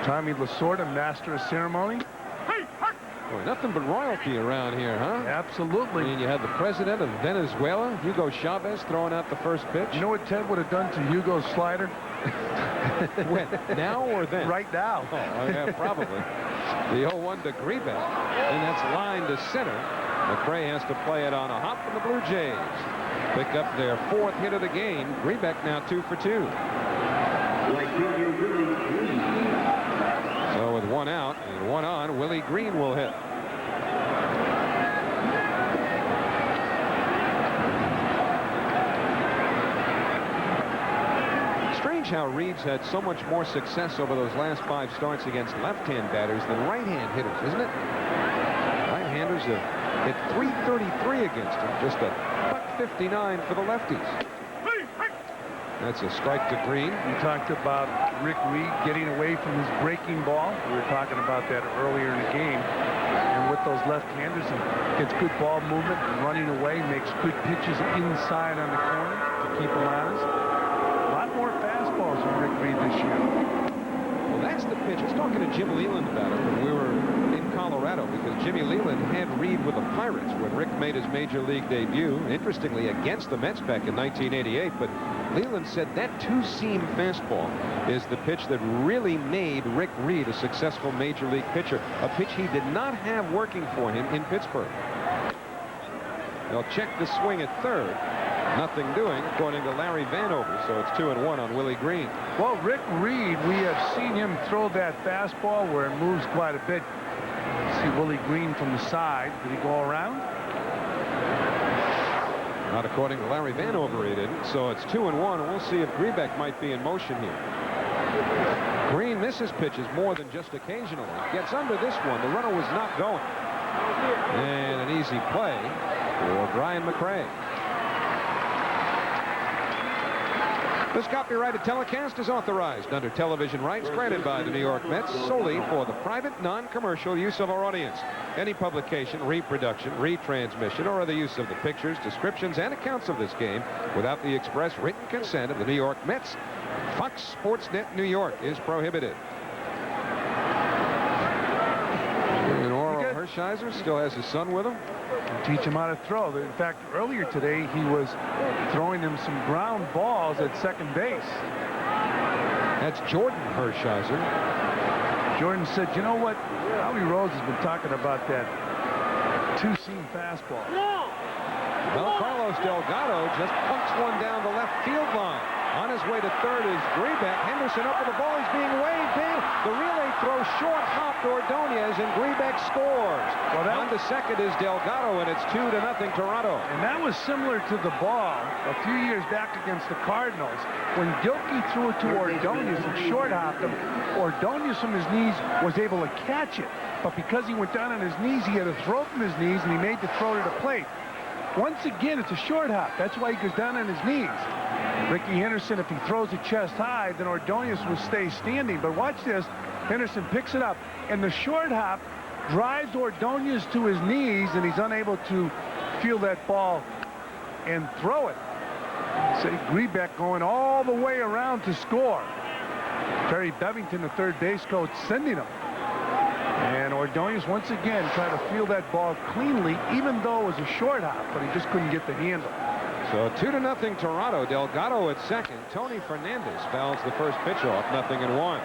Tommy Lasorda, master of ceremony. Boy, nothing but royalty around here, huh? Absolutely. I mean, you had the president of Venezuela, Hugo Chavez, throwing out the first pitch. You know what Ted would have done to Hugo's slider? When? Now or then? Right now. Oh, yeah, probably. The 0-1 to Grebeck, and that's line to center. McRae has to play it on a hop, and the Blue Jays pick up their 4th hit of the game. Grebeck now 2 for 2. So with 1 out and 1 on, Willie Green will hit. Strange how Reed's had so much more success over those last 5 starts against left-hand batters than right-hand hitters, isn't it? Right-handers have hit .333 against him, just a .59 for the lefties. That's a strike to Green. We talked about Rick Reed getting away from his breaking ball. We were talking about that earlier in the game. And with those left-handers, he gets good ball movement and running away, makes good pitches inside on the corner to keep him honest. A lot more fastballs from Rick Reed this year. Well, that's the pitch. I was talking to Jim Leland about it when we were in Colorado, because Jimmy Leland had Reed with the Pirates when Rick made his major league debut, interestingly against the Mets back in 1988. But Leland said that two-seam fastball is the pitch that really made Rick Reed a successful major league pitcher, a pitch he did not have working for him in Pittsburgh. They'll check the swing at third. Nothing doing, according to Larry Vanover, so it's 2-1 on Willie Green. Well, Rick Reed, we have seen him throw that fastball where it moves quite a bit. See Willie Green from the side. Did he go around? Not according to Larry Vanover, he didn't. So it's 2-1, and we'll see if Grebeck might be in motion here. Green misses pitches more than just occasionally. Gets under this one. The runner was not going. And an easy play for Brian McRae. This copyrighted telecast is authorized under television rights granted by the New York Mets solely for the private, non-commercial use of our audience. Any publication, reproduction, retransmission, or other use of the pictures, descriptions, and accounts of this game without the express written consent of the New York Mets, Fox Sportsnet New York, is prohibited. And Orel Hershiser still has his son with him. Teach him how to throw. In fact, earlier today, he was throwing him some ground balls at second base. That's Jordan Hershiser. Jordan said, you know what? Howie Rose has been talking about that two-seam fastball. Well, Carlos Delgado just punks one down the left field line. On his way to third is Grebeck. Henderson up with the ball. He's being waved in. The relay throw short hopped Ordonez, and Grebeck scores. Well, on to second is Delgado, and it's 2-0 Toronto. And that was similar to the ball a few years back against the Cardinals when Gilkey threw it to Ordonez and short hopped him. Ordonez from his knees was able to catch it, but because he went down on his knees, he had to throw from his knees, and he made the throw to the plate. Once again, it's a short hop. That's why he goes down on his knees. Ricky Henderson, if he throws it chest high, then Ordonez will stay standing. But watch this. Henderson picks it up, and the short hop drives Ordonez to his knees, and he's unable to feel that ball and throw it. Say Grebeck going all the way around to score. Terry Bevington, the third base coach, sending him. And Ordonez once again tried to feel that ball cleanly, even though it was a short hop, but he just couldn't get the handle. So 2-0 Toronto. Delgado at second. Tony Fernandez fouls the first pitch off, 0-1.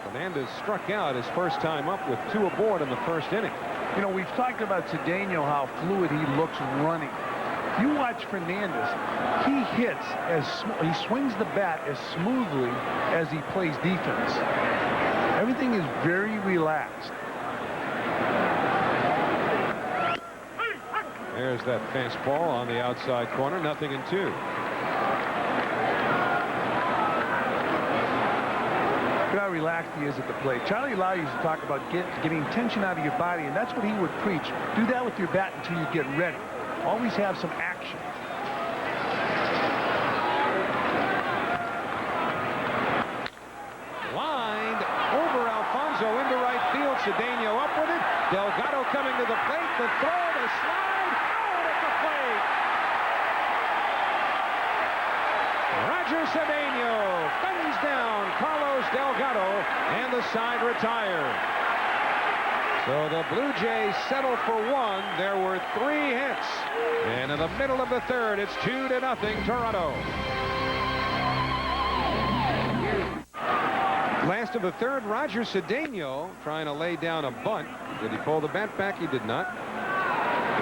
Fernandez struck out his first time up with 2 aboard in the first inning. You know, we've talked about Cedeno, how fluid he looks running. You watch Fernandez, he hits he swings the bat as smoothly as he plays defense. Everything is very relaxed. There's that fastball on the outside corner, 0-2. Look how relaxed he is at the plate. Charlie Lau used to talk about getting tension out of your body, and that's what he would preach. Do that with your bat until you get ready. Always have some action. Lined over Alfonso into right field. Cedeno up with it. Delgado coming to the plate. The throw, the slide. Out at the plate. Roger Cedeno guns down Carlos Delgado, and the side retired. So the Blue Jays settle for 1. There were 3 hits. And in the middle of the third, it's 2-0 Toronto. Last of the third, Roger Cedeno trying to lay down a bunt. Did he pull the bat back? He did not.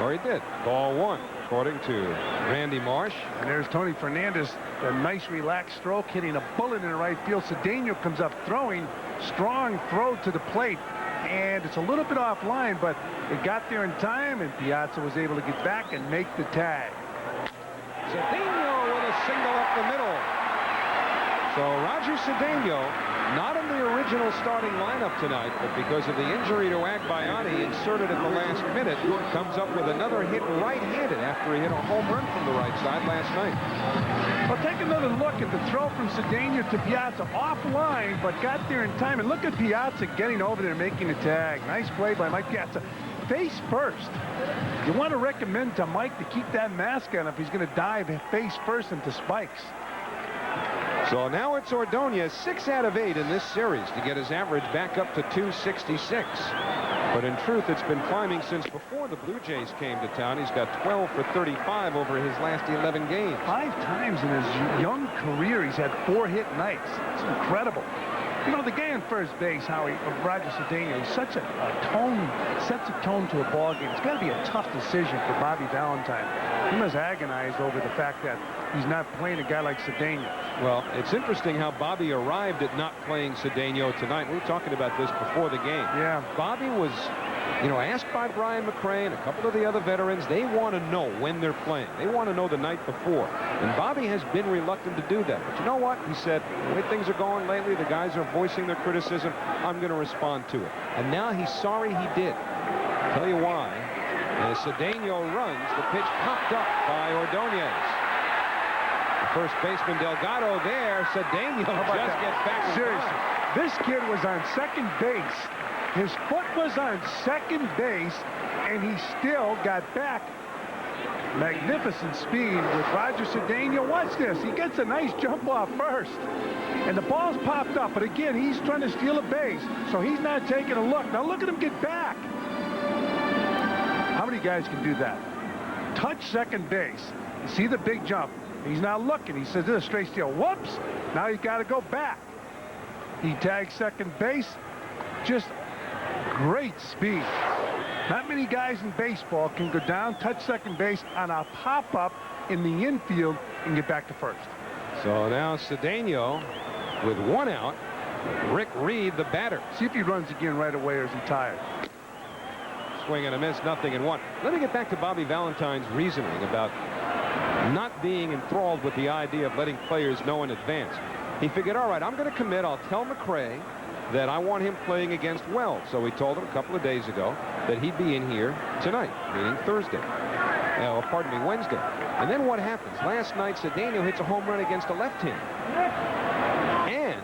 Or he did. Ball 1, according to Randy Marsh. And there's Tony Fernandez, a nice relaxed stroke, hitting a bullet in the right field. Cedeno comes up throwing, strong throw to the plate. And it's a little bit offline, but it got there in time, and Piazza was able to get back and make the tag. Cedeno with a single up the middle. So Roger Cedeno, not in the original starting lineup tonight, but because of the injury to Agbayani, inserted at the last minute, comes up with another hit right-handed after he hit a home run from the right side last night. Well, take another look at the throw from Cedeno to Piazza, offline, but got there in time. And look at Piazza getting over there and making the tag. Nice play by Mike Piazza. Face first. You want to recommend to Mike to keep that mask on if he's going to dive face first into spikes. So now it's Ordonez, 6 out of 8 in this series to get his average back up to 266. But in truth, it's been climbing since before the Blue Jays came to town. He's got 12 for 35 over his last 11 games. 5 times in his young career, he's had 4 hit nights. It's incredible. You know, the guy on first base, Roger Cedeno, is such a tone, sets a tone to a ball game. It's got to be a tough decision for Bobby Valentine. He must agonize over the fact that he's not playing a guy like Cedeno. Well, it's interesting how Bobby arrived at not playing Cedeno tonight. We were talking about this before the game. Yeah. Bobby was, asked by Brian McRae and a couple of the other veterans. They want to know when they're playing. They want to know the night before. And Bobby has been reluctant to do that. But you know what? He said, the way things are going lately, the guys are voicing their criticism. I'm going to respond to it. And now he's sorry he did. I'll tell you why. As Cedeno runs, the pitch popped up by Ordonez. The First baseman Delgado there. Cedeno just gets back. Seriously, this kid was on second base. His foot was on second base, and he still got back. Magnificent speed with Roger Cedeno. Watch this. He gets a nice jump off first. And the ball's popped up. But again, he's trying to steal a base, so he's not taking a look. Now look at him get back. How many guys can do that? Touch second base. You see the big jump. He's not looking. He says, this is a straight steal. Whoops. Now he's got to go back. He tags second base. Just great speed. Not many guys in baseball can go down, touch second base on a pop-up in the infield and get back to first. So now Cedeno with one out. Rick Reed, the batter. See if he runs again right away or is he tired? Swing and a miss, 0-1. Let me get back to Bobby Valentine's reasoning about not being enthralled with the idea of letting players know in advance. He figured, all right, I'm going to commit. I'll tell McRae that I want him playing against Wells. So he told him a couple of days ago that he'd be in here tonight, meaning Thursday. Wednesday. And then what happens? Last night, Cedeno hits a home run against a left-hand. And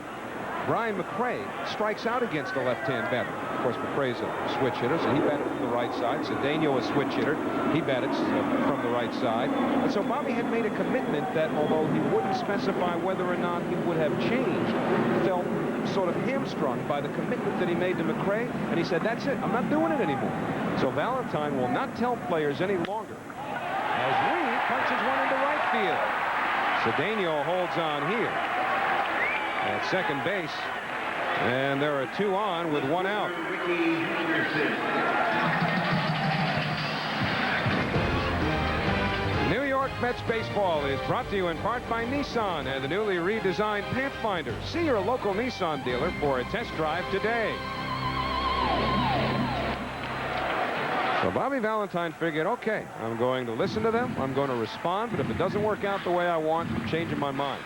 Brian McRae strikes out against a left-hand batter. Of course, McRae's a switch hitter, so he batted from the right side. Cedeno, a switch hitter, he batted from the right side. And so Bobby had made a commitment that although he wouldn't specify whether or not he would have changed, felt sort of hamstrung by the commitment that he made to McRae, and he said, that's it, I'm not doing it anymore. So Valentine will not tell players any longer. As Reed punches one into right field. Cedeno holds on here at second base, and there are two on with one out. New York Mets baseball is brought to you in part by Nissan and the newly redesigned Pathfinder. See your local Nissan dealer for a test drive today. So Bobby Valentine figured, okay, I'm going to listen to them, I'm going to respond, but if it doesn't work out the way I want, I'm changing my mind.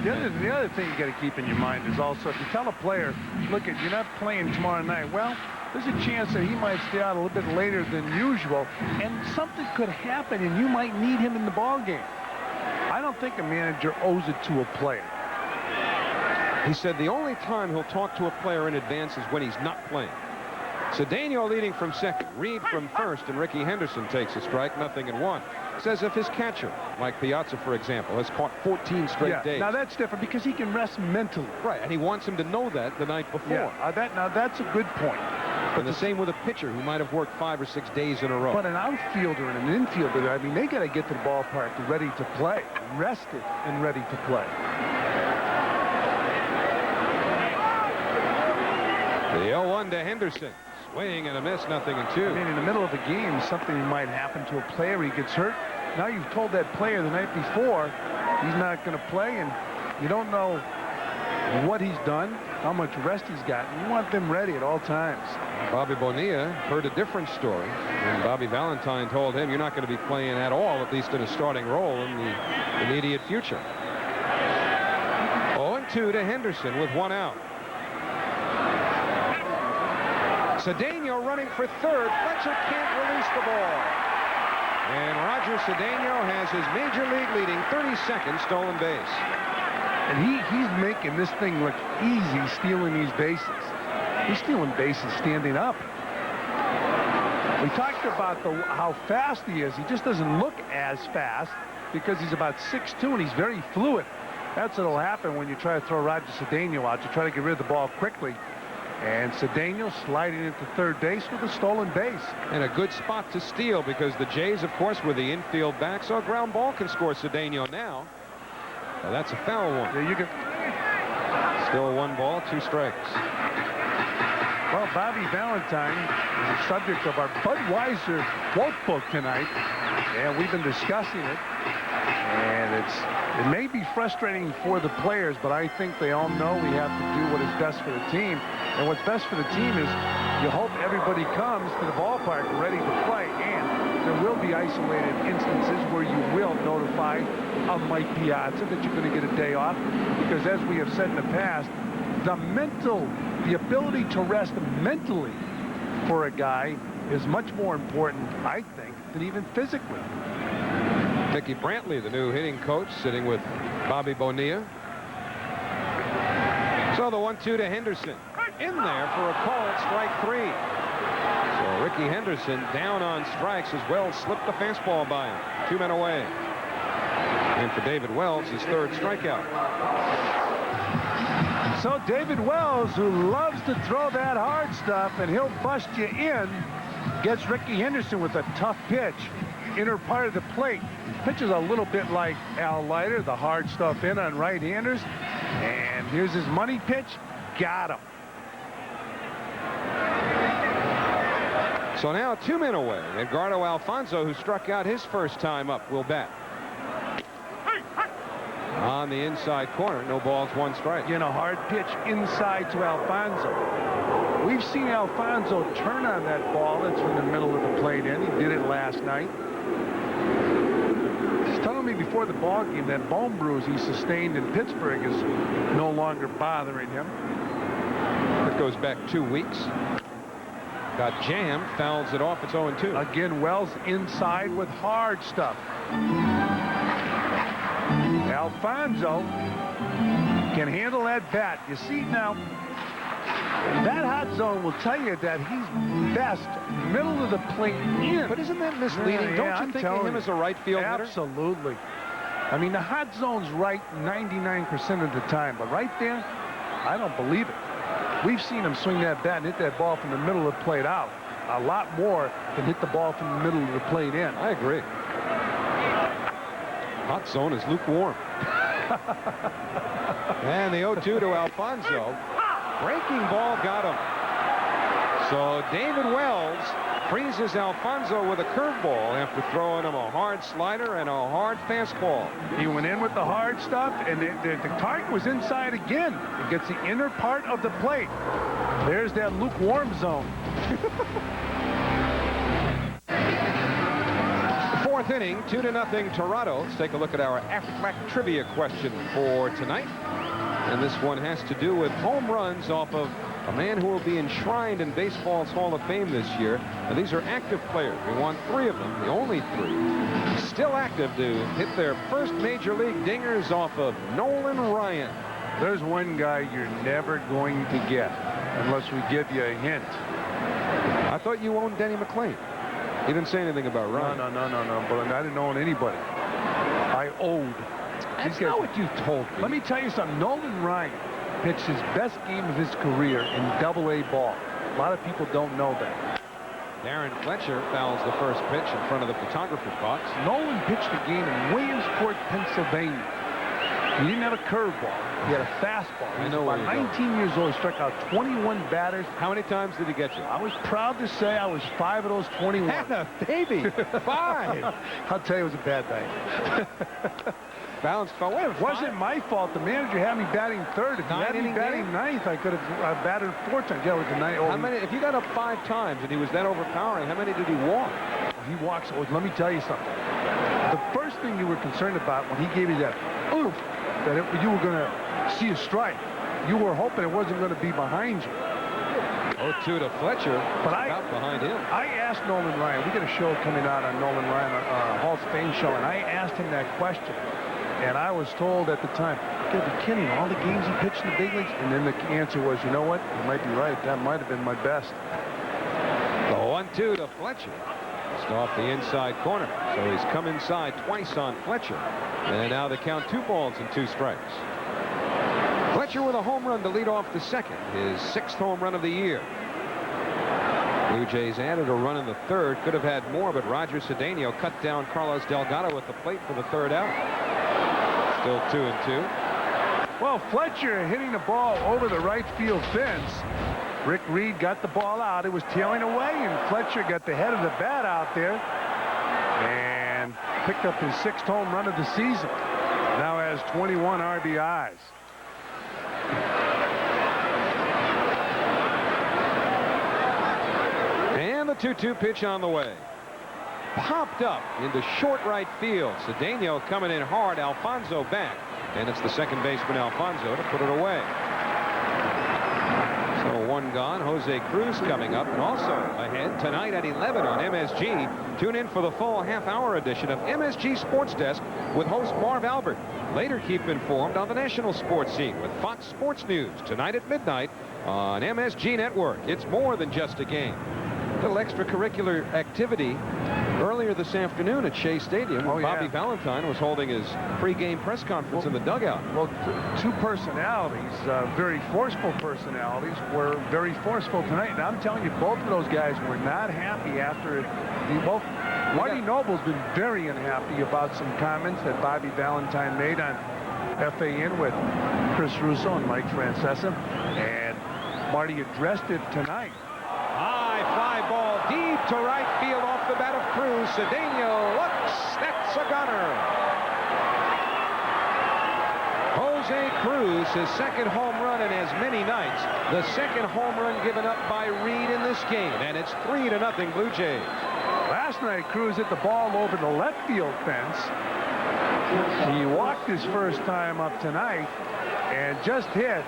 The other thing you got to keep in your mind is also, if you tell a player, look, you're not playing tomorrow night, well, there's a chance that he might stay out a little bit later than usual, and something could happen, and you might need him in the ball game. I don't think a manager owes it to a player. He said the only time he'll talk to a player in advance is when he's not playing. Cedeno leading from second, Reed from first, and Ricky Henderson takes a strike, 0-1. Says if his catcher, like Piazza, for example, has caught 14 straight days. Now that's different because he can rest mentally. Right, and he wants him to know that the night before. Yeah, now that's a good point. And the same with a pitcher who might have worked 5 or 6 days in a row. But an outfielder and an infielder, I mean, they got to get to the ballpark ready to play, rested and ready to play. The 0-1 to Henderson. Swing and a miss, 0-2. I mean, in the middle of a game, something might happen to a player. He gets hurt. Now you've told that player the night before he's not going to play, and you don't know what he's done, how much rest he's gotten. You want them ready at all times. Bobby Bonilla heard a different story, and Bobby Valentine told him, you're not going to be playing at all, at least in a starting role in the immediate future. 0-2 to Henderson with one out. Cedeno running for third. Fletcher can't release the ball. And Roger Cedeno has his major league leading 32nd stolen base. And he's making this thing look easy, stealing these bases. He's stealing bases standing up. We talked about how fast he is. He just doesn't look as fast because he's about 6'2", and he's very fluid. That's what'll happen when you try to throw Roger Cedeno out. You try to get rid of the ball quickly. And Cedeno sliding into third base with a stolen base. And a good spot to steal because the Jays, of course, with the infield back, so a ground ball can score Cedeno now. Well, that's a foul one. Yeah, you can. Still 1 ball, 2 strikes. Well, Bobby Valentine is the subject of our Budweiser quote book tonight. And we've been discussing it. And it may be frustrating for the players, but I think they all know we have to do what is best for the team. And what's best for the team is you hope everybody comes to the ballpark ready to play. And there will be isolated instances where you will notify a Mike Piazza that you're going to get a day off. Because as we have said in the past, the ability to rest mentally for a guy is much more important, I think, than even physically. Mickey Brantley, the new hitting coach, sitting with Bobby Bonilla. So the 1-2 to Henderson. In there for a call at strike 3. So Ricky Henderson down on strikes as Wells slipped the fastball by him. 2 men away. And for David Wells, his 3rd strikeout. So David Wells, who loves to throw that hard stuff, and he'll bust you in, gets Ricky Henderson with a tough pitch. Inner part of the plate. Pitches a little bit like Al Leiter, the hard stuff in on right-handers. And here's his money pitch. Got him. So now 2 men away. Edgardo Alfonzo, who struck out his first time up, will bat. On the inside corner, no balls, 1 strike. Again, a hard pitch inside to Alfonzo. We've seen Alfonso turn on that ball that's from the middle of the plate in. He did it last night. He's telling me before the ball game that bone bruise he sustained in Pittsburgh is no longer bothering him. It goes back 2 weeks. Got jammed, fouls it off. It's 0-2. Again, Wells inside with hard stuff. Alfonzo can handle that bat. You see now, that hot zone will tell you that he's best middle of the plate in. But isn't that misleading? Don't you think of him as a right field hitter? Absolutely. I mean, the hot zone's right 99% of the time, but right there, I don't believe it. We've seen him swing that bat and hit that ball from the middle of the plate out a lot more than hit the ball from the middle of the plate in. I agree. Hot zone is lukewarm. And the 0-2 to Alfonzo. Breaking ball got him. So David Wells freezes Alfonzo with a curveball after throwing him a hard slider and a hard fastball. He went in with the hard stuff, and the target was inside again. It gets the inner part of the plate. There's that lukewarm zone. 4th inning, 2-0 Toronto. Let's take a look at our Aflac trivia question for tonight. And this one has to do with home runs off of a man who will be enshrined in baseball's Hall of Fame this year. And these are active players. We want 3 of them, the only 3, still active to hit their first major league dingers off of Nolan Ryan. There's one guy you're never going to get unless we give you a hint. I thought you owned Denny McLain. He didn't say anything about Ryan. No. But I didn't own anybody. I owed. That's not what you told me. Let me tell you something. Nolan Ryan pitched his best game of his career in Double-A ball. A lot of people don't know that. Darren Fletcher fouls the first pitch in front of the photographer box. Nolan pitched a game in Williamsport, Pennsylvania. He didn't have a curveball. He had a fastball. He was about 19 years old. He struck out 21 batters. How many times did he get you? I was proud to say I was 5 of those 21. Hannah, baby, 5. I'll tell you, it was a bad night. Balanced foul. It wasn't my fault. The manager had me batting 3rd. If he had me batting 9th, I could have batted 4 times. Yeah, it was the night. How many? If you got up 5 times and he was that overpowering, how many did he walk? He walks. Let me tell you something. The first thing you were concerned about when he gave you that oof, that you were going to see a strike. You were hoping it wasn't going to be behind you. 0-2 to Fletcher. But out behind him. I asked Nolan Ryan. We got a show coming out on Nolan Ryan, Hall of Fame show, and I asked him that question. And I was told at the time, you gotta be kidding, all the games he pitched in the big leagues? And then the answer was, you know what? You might be right. That might have been my best. The 1-2 to Fletcher. Just off the inside corner. So he's come inside twice on Fletcher. And now they count 2 balls and 2 strikes. Fletcher with a home run to lead off the second. His 6th home run of the year. Blue Jays added a run in the 3rd. Could have had more, but Roger Cedeno cut down Carlos Delgado at the plate for the 3rd out. Still 2-2. Well, Fletcher hitting the ball over the right field fence. Rick Reed got the ball out. It was tailing away, and Fletcher got the head of the bat out there and picked up his 6th home run of the season. Now has 21 RBIs. And the 2-2 pitch on the way. Popped up into short right field. Cedeno coming in hard. Alfonzo back. And it's the second baseman, Alfonzo, to put it away. So 1 gone. Jose Cruz coming up. And also ahead tonight at 11 on MSG. Tune in for the full half-hour edition of MSG Sports Desk with host Marv Albert. Later, keep informed on the national sports scene with Fox Sports News tonight at midnight on MSG Network. It's more than just a game. A little extracurricular activity earlier this afternoon at Shea Stadium when Bobby Valentine was holding his pregame press conference in the dugout. Well, two personalities, very forceful personalities, were very forceful tonight. And I'm telling you, both of those guys were not happy after it. Marty Noble's been very unhappy about some comments that Bobby Valentine made on FAN with Chris Russo and Mike Francesa. And Marty addressed it tonight. High fly ball deep to right field off the bat of Cruz. Cedeno looks. That's a gunner. Jose Cruz, his second home run in as many nights. The second home run given up by Reed in this game. And it's 3-0 Blue Jays. Last night, Cruz hit the ball over the left field fence. He walked his first time up tonight and just hit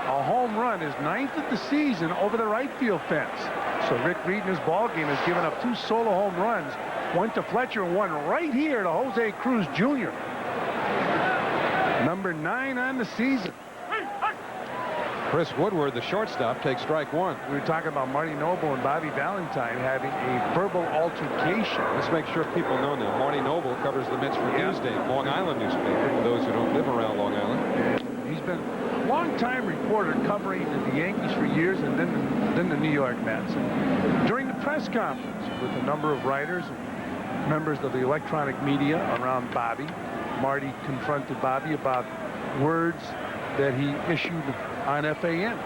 a home run, his 9th of the season, over the right field fence. So Rick Reed in his ball game has given up 2 solo home runs. One to Fletcher and one right here to Jose Cruz Jr. Number 9 on the season. Chris Woodward, the shortstop, takes strike 1. We were talking about Marty Noble and Bobby Valentine having a verbal altercation. Let's make sure people know now. Marty Noble covers the Mets for Newsday, Long Island newspaper, for those who don't live around Long Island. He's been a long-time reporter covering the Yankees for years and then the New York Mets. And during the press conference with a number of writers and members of the electronic media around Bobby, Marty confronted Bobby about words that he issued on FAN.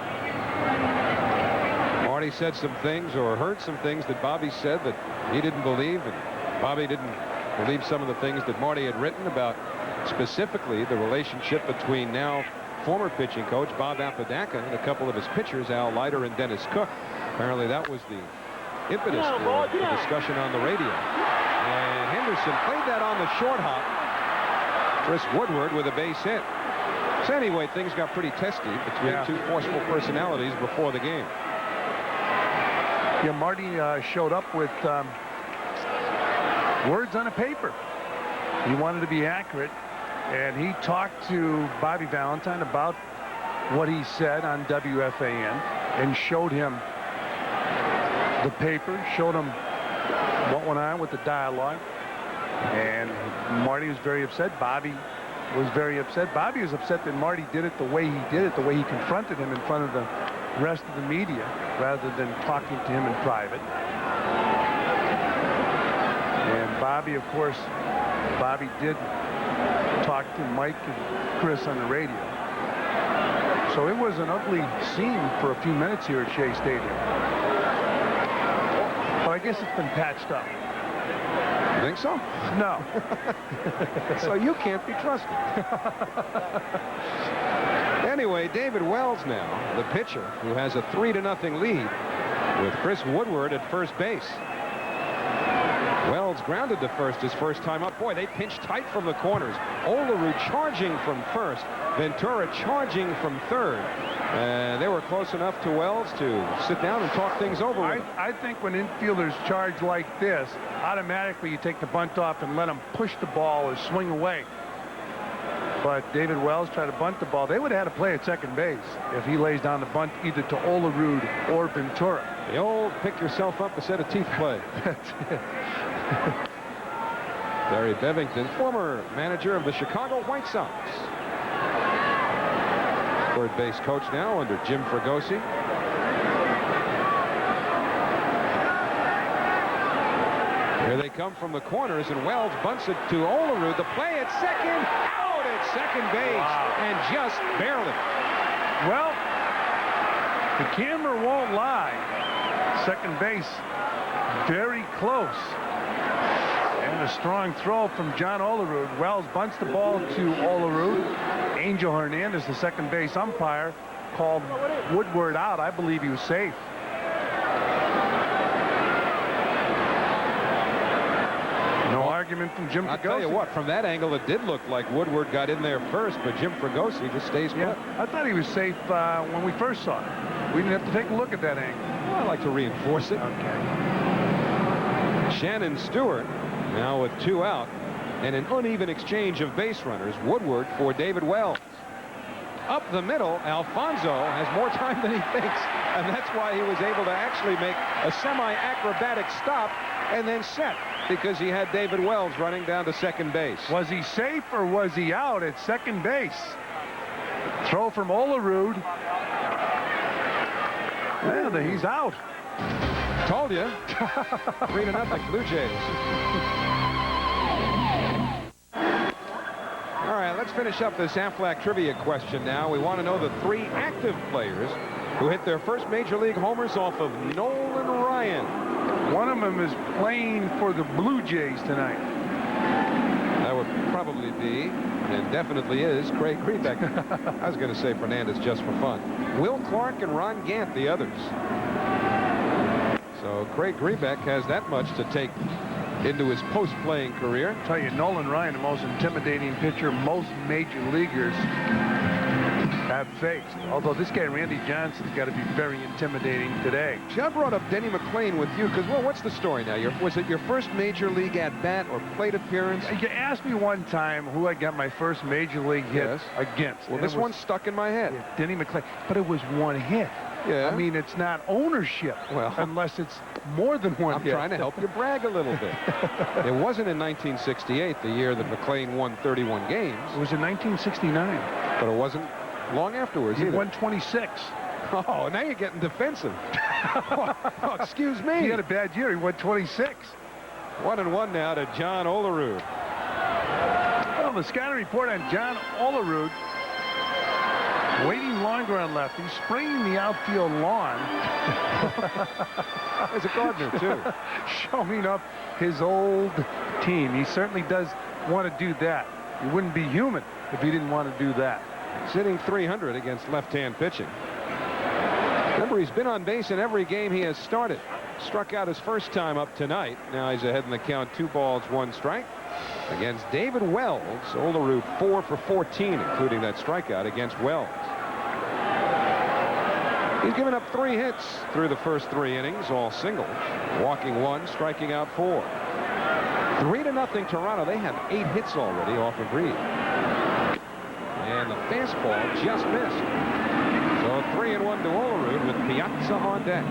Marty said some things or heard some things that Bobby said that he didn't believe, and Bobby didn't believe some of the things that Marty had written about specifically the relationship between now former pitching coach Bob Apodaca and a couple of his pitchers, Al Leiter and Dennis Cook. Apparently that was the impetus for the discussion on the radio. And Henderson played that on the short hop. Chris Woodward with a base hit. So anyway, things got pretty testy between two forceful personalities before the game. Yeah, Marty showed up with words on a paper. He wanted to be accurate, and he talked to Bobby Valentine about what he said on WFAN and showed him the paper, showed him what went on with the dialogue. And Marty was very upset. Bobby was very upset. Bobby was upset that Marty did it the way he did it, the way he confronted him in front of the rest of the media rather than talking to him in private. And Bobby, of course, Bobby did talk to Mike and Chris on the radio. So it was an ugly scene for a few minutes here at Shea Stadium. But I guess it's been patched up. You think so? No. So you can't be trusted. Anyway, David Wells now, the pitcher, who has a 3-0 lead with Chris Woodward at first base. Wells grounded to first his first time up. Boy, they pinched tight from the corners. Olerud charging from first. Ventura charging from third. They were close enough to Wells to sit down and talk things over with him. I think when infielders charge like this, automatically you take the bunt off and let them push the ball or swing away. But David Wells tried to bunt the ball. They would have had to play at second base if he lays down the bunt either to Olerud or Ventura. The old pick yourself up a set of teeth play. That's it. Barry Bevington, former manager of the Chicago White Sox. Third base coach now under Jim Fregosi. Here they come from the corners, and Wells bunts it to Olerud. The play at second, out at second base, and just barely. Well, the camera won't lie. Second base, very close. And a strong throw from John Olerud. Wells bunts the ball to Olerud. Angel Hernandez, the second base umpire, called Woodward out. I believe he was safe. No argument from Jim Fregosi. I'll tell you what, from that angle, it did look like Woodward got in there first, but Jim Fregosi just stays put. Yeah, I thought he was safe when we first saw it. We didn't have to take a look at that angle. Well, I like to reinforce it. Okay. Shannon Stewart now with 2 out. and an uneven exchange of base runners. Woodward for David Wells. Up the middle, Alfonso has more time than he thinks, and that's why he was able to actually make a semi-acrobatic stop and then set, because he had David Wells running down to second base. Was he safe or was he out at second base? Throw from Olerud. And he's out. Told you. 3-0 Blue Jays. All right, let's finish up this Aflac trivia question now. We want to know the 3 active players who hit their first major league homers off of Nolan Ryan. One of them is playing for the Blue Jays tonight. That would probably be, and definitely is, Craig Grebeck. I was going to say Fernandez just for fun. Will Clark and Ron Gant, the others. So Craig Grebeck has that much to take into his post-playing career. I'll tell you, Nolan Ryan, the most intimidating pitcher most major leaguers have faced. Although this guy, Randy Johnson's got to be very intimidating today. I brought up Denny McLain with you because, well, what's the story now? Was it your first major league at-bat or plate appearance? You asked me one time who I got my first major league hit against. Well, this one's stuck in my head. Yeah, Denny McLain. But it was one hit. Yeah. I mean, it's not ownership. Well, unless it's more than one hit. I'm trying to help you brag a little bit. It wasn't in 1968, the year that McLain won 31 games. It was in 1969. But it wasn't long afterwards He either. won 26. Oh, now you're getting defensive. Oh, excuse me. He had a bad year. He won 26. 1-1 now to John Olerud. Well, the scouting report on John Olerud. Waiting longer on left. He's spraying the outfield lawn. As a gardener, too. Showing up his old team. He certainly does want to do that. He wouldn't be human if he didn't want to do that. Sitting 300 against left-hand pitching. Remember, he's been on base in every game he has started. Struck out his first time up tonight. Now he's ahead in the count, 2 balls, 1 strike. Against David Wells, Olerud 4 for 14, including that strikeout against Wells. He's given up 3 hits through the first 3 innings, all singles. Walking 1, striking out 4. 3-0 Toronto. They have 8 hits already off of Reed. And the fastball just missed. So 3-1 to Olerud with Piazza on deck.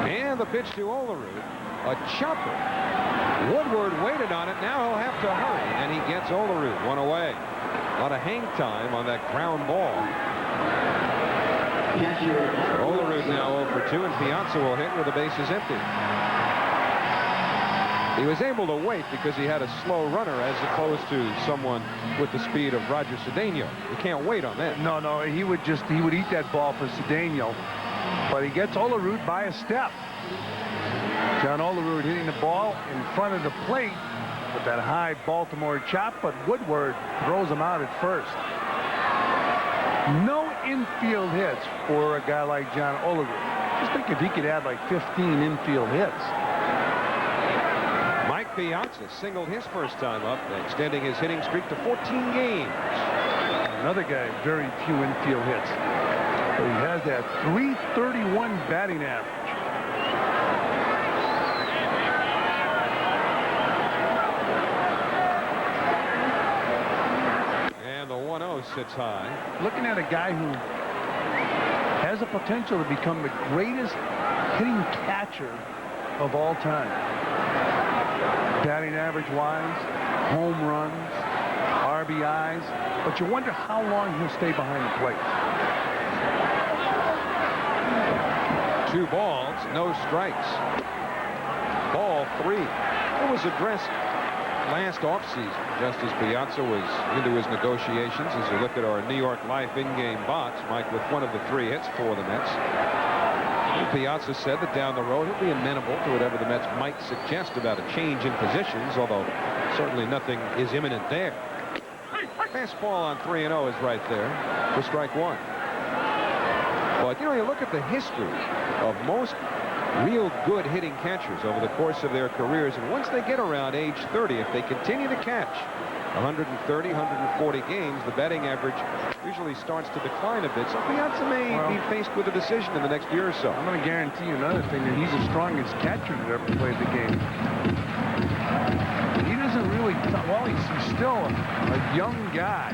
And the pitch to Olerud, a chopper. Woodward waited on it. Now he'll have to hurry, and he gets Olerud 1 away. A lot of hang time on that ground ball. Olerud now 0 for 2, and Piazza will hit with the bases empty. He was able to wait because he had a slow runner as opposed to someone with the speed of Roger Cedeno. You can't wait on that. No, he would eat that ball for Cedeno. But he gets Olerud by a step. John Olerud hitting the ball in front of the plate with that high Baltimore chop, but Woodward throws him out at first. No infield hits for a guy like John Olerud. Just think if he could add like 15 infield hits. Mike Piazza singled his first time up, extending his hitting streak to 14 games. Another guy, very few infield hits. But he has that .331 batting average. And the 1-0 sits high. Looking at a guy who has the potential to become the greatest hitting catcher of all time. Batting average wise, home runs, RBIs, but you wonder how long he'll stay behind the plate. 2 balls, no strikes. Ball 3. It was addressed last offseason, just as Piazza was into his negotiations. As you look at our New York Life in-game box, Mike with one of the 3 hits for the Mets. And Piazza said that down the road he'll be amenable to whatever the Mets might suggest about a change in positions, although certainly nothing is imminent there. Fastball on 3-0 is right there for strike 1. But, you know, you look at the history of most real good hitting catchers over the course of their careers, and once they get around age 30, if they continue to catch, 130, 140 games, the batting average usually starts to decline a bit. So Piazza may be faced with a decision in the next year or so. I'm going to guarantee you another thing, that he's the strongest catcher that ever played the game. He doesn't really, well, he's still a young guy.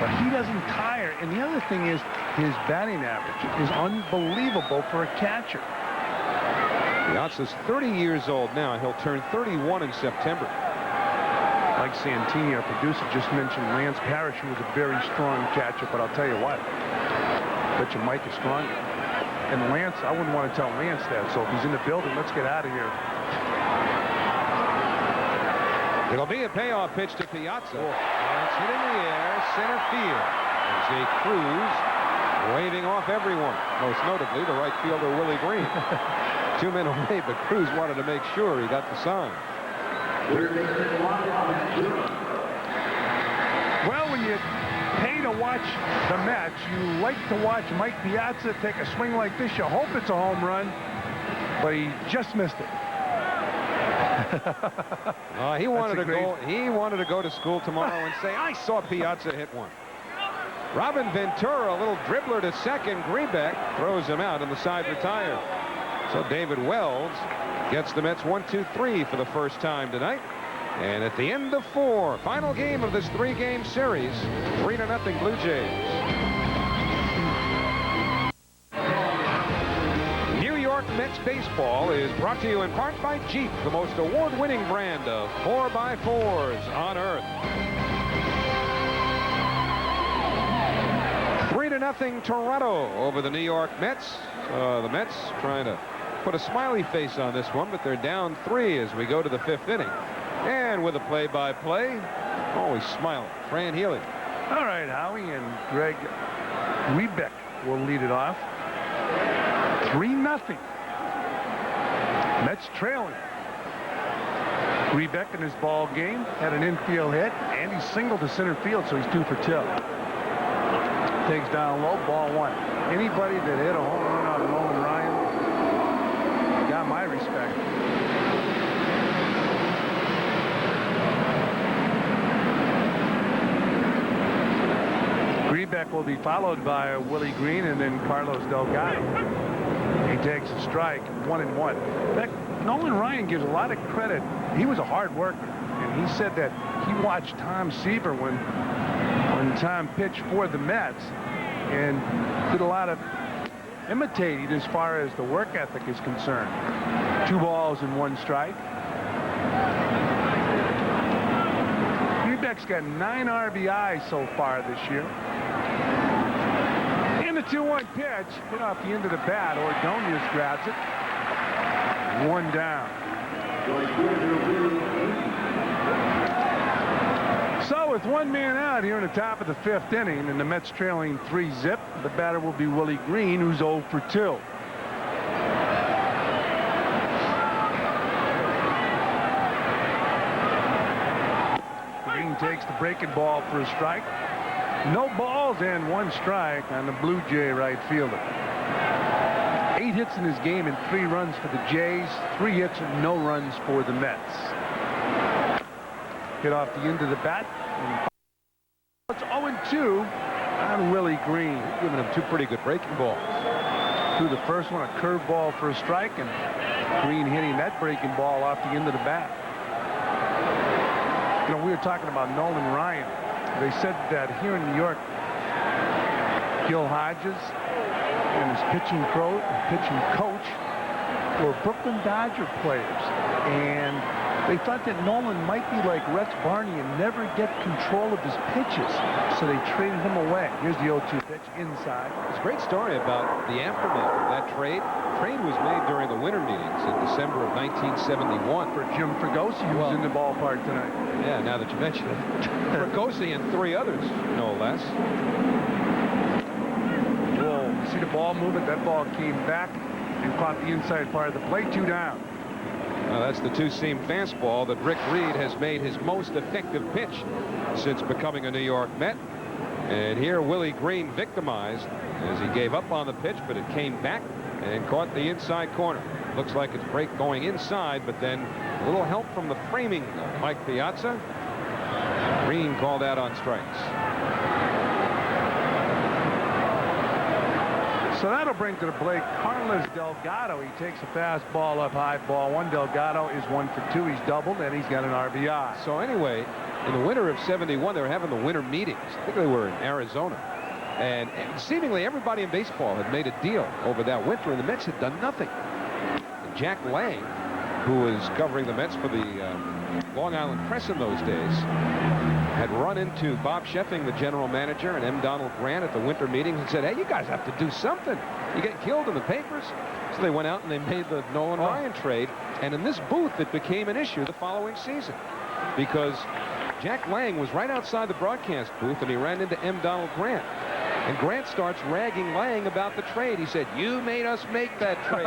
But he doesn't tire. And the other thing is, his batting average is unbelievable for a catcher. Piazza's 30 years old now. He'll turn 31 in September. Like Santini, our producer, just mentioned Lance Parrish, who was a very strong catcher. But I'll tell you what, I bet you Mike is stronger. And Lance, I wouldn't want to tell Lance that. So if he's in the building, let's get out of here. It'll be a payoff pitch to Piazza. It's hit in the air, center field. There's a Cruz waving off everyone, most notably the right fielder Willie Green. 2 men away, but Cruz wanted to make sure he got the sign. Well, when you pay to watch the Mets, you like to watch Mike Piazza take a swing like this. You hope it's a home run, but he just missed it. He wanted to go to school tomorrow and say, I saw Piazza hit one. Robin Ventura, a little dribbler to second. Greenback throws him out, and the side retired. So David Wells gets the Mets 1-2-3 for the first time tonight. And at the end of 4, final game of this 3-game series, 3-0 Blue Jays. Mets baseball is brought to you in part by Jeep, the most award-winning brand of 4x4s on earth. 3-0 Toronto over the New York Mets. The Mets trying to put a smiley face on this one, but they're down 3 as we go to the 5th inning. And with a play-by-play, always smiling, Fran Healy. All right, Howie, and Greg Rebeck will lead it off. 3-0. Mets trailing. Rebeck in his ball game had an infield hit, and he singled to center field, so he's 2 for 2. Takes down low, ball 1. Anybody that hit a home run out of Nolan Ryan got my respect. Rebeck will be followed by Willie Green and then Carlos Delgado. He takes a strike, 1-1. In fact, Nolan Ryan gives a lot of credit. He was a hard worker, and he said that he watched Tom Seaver when Tom pitched for the Mets and did a lot of imitating as far as the work ethic is concerned. 2 balls and 1 strike. Rebeck's got 9 RBIs so far this year. And the 2-1 pitch hit off the end of the bat. Ordonez grabs it. 1 down. So with 1 man out here in the top of the 5th inning and the Mets trailing 3-0, the batter will be Willie Green, who's 0 for 2. Green takes the breaking ball for a strike. No balls and 1 strike on the Blue Jay right fielder. 8 hits in his game and 3 runs for the Jays. 3 hits and no runs for the Mets. Hit off the end of the bat. It's 0-2 on Willie Green. Giving him 2 pretty good breaking balls. Threw the first one, a curveball for a strike, and Green hitting that breaking ball off the end of the bat. You know, we were talking about Nolan Ryan. They said that here in New York, Gil Hodges and his pitching coach were Brooklyn Dodger players, and they thought that Nolan might be like Rex Barney and never get control of his pitches, so they traded him away. Here's the 0-2 pitch inside. It's a great story about the aftermath of that trade. The trade was made during the winter meetings in December of 1971. For Jim Fregosi, who's in the ballpark tonight. Yeah, now that you mention it. Fregosi and 3 others, no less. Whoa, you see the ball movement? That ball came back and caught the inside part of the plate. 2 down. That's the 2-seam fastball that Rick Reed has made his most effective pitch since becoming a New York Met. And here Willie Green victimized as he gave up on the pitch, but it came back and caught the inside corner. Looks like it's break going inside, but then A little help from the framing Mike Piazza. Green called out on strikes. So that'll bring to the plate Carlos Delgado. He takes a fastball up high, ball one. Delgado is 1 for 2. He's doubled, and he's got an RBI. So anyway, in the winter of '71, they were having the winter meetings. I think they were in Arizona. And seemingly everybody in baseball had made a deal over that winter, and the Mets had done nothing. And Jack Lang, who was covering the Mets for the Long Island Press in those days, had run into Bob Sheffing, the general manager, and M. Donald Grant at the winter meetings and said, hey, you guys have to do something. You get killed in the papers. So they went out and they made the Nolan Ryan trade. And in this booth, it became an issue the following season because Jack Lang was right outside the broadcast booth, and he ran into M. Donald Grant. And Grant starts ragging Lang about the trade. He said, you made us make that trade.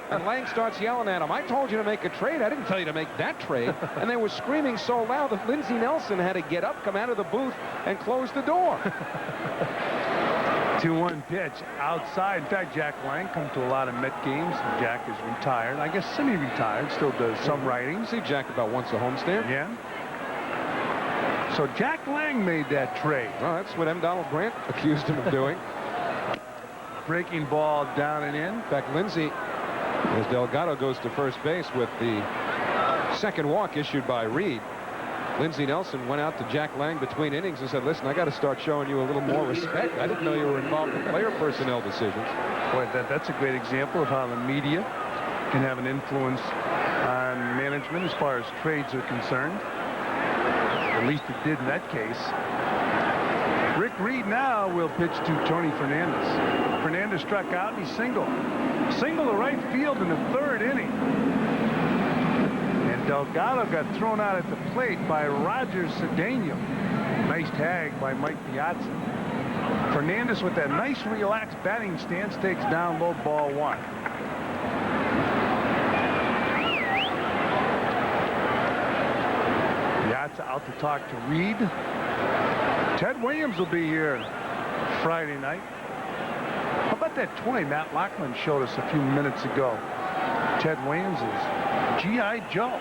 And Lang starts yelling at him, I told you to make a trade. I didn't tell you to make that trade. And they were screaming so loud that Lindsey Nelson had to get up, come out of the booth, and close the door. 2-1 pitch outside. In fact, Jack Lang comes to a lot of Met games. Jack is retired. I guess semi-retired. Still does some writing. You see Jack about once a homestand. Yeah. So Jack Lang made that trade. Well, that's what M. Donald Grant accused him of doing. Breaking ball down and in. In fact, Lindsey, as Delgado goes to first base with the second walk issued by Reed, Lindsey Nelson went out to Jack Lang between innings and said, listen, I got to start showing you a little more respect. I didn't know you were involved in player personnel decisions. Boy, that's a great example of how the media can have an influence on management as far as trades are concerned. At least it did in that case. Rick Reed now will pitch to Tony Fernandez. Fernandez struck out and he singled. Single to right field in the third inning. And Delgado got thrown out at the plate by Roger Cedeno. Nice tag by Mike Piazza. Fernandez with that nice relaxed batting stance takes down low ball one. Piazza out to talk to Reed. Ted Williams will be here Friday night. How about that toy Matt Loughlin showed us a few minutes ago? Ted Williams is G.I. Joe.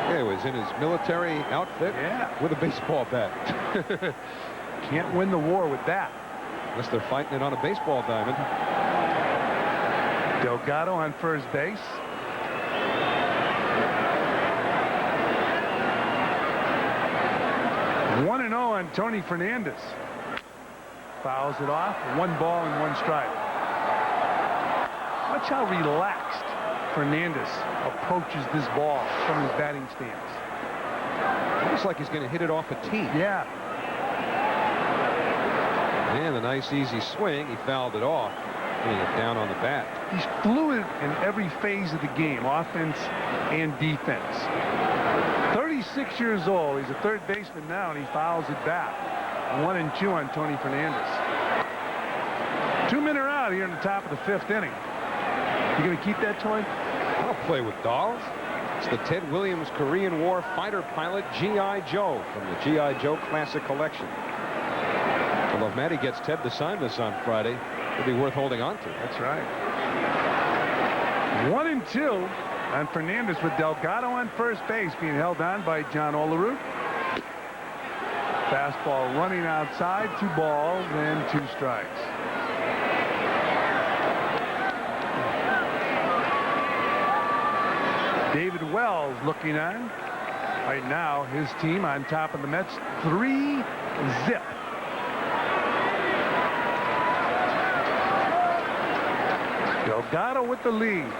Yeah, he was in his military outfit with a baseball bat. Can't win the war with that. Unless they're fighting it on a baseball diamond. Delgado on first base. 1-0 on Tony Fernandez. Fouls it off. 1 ball and 1 strike. Watch how relaxed Fernandez approaches this ball from his batting stance. Looks like he's going to hit it off a tee. Yeah. And a nice easy swing. He fouled it off. Getting it down on the bat. He's fluid in every phase of the game, offense and defense. 36 years old. He's a third baseman now, and he fouls it back. 1-2 on Tony Fernandez. 2 men are out here in the top of the 5th inning. You going to keep that toy? I'll play with dolls. It's the Ted Williams Korean War fighter pilot G.I. Joe from the G.I. Joe Classic Collection. Although if Matty gets Ted to sign this on Friday, it'll be worth holding on to. That's right. 1-2 on Fernandez with Delgado on first base, being held on by John Olerud. Fastball running outside. 2 balls and 2 strikes. David Wells looking on. Right now, his team on top of the Mets, 3-0. Delgado with the lead.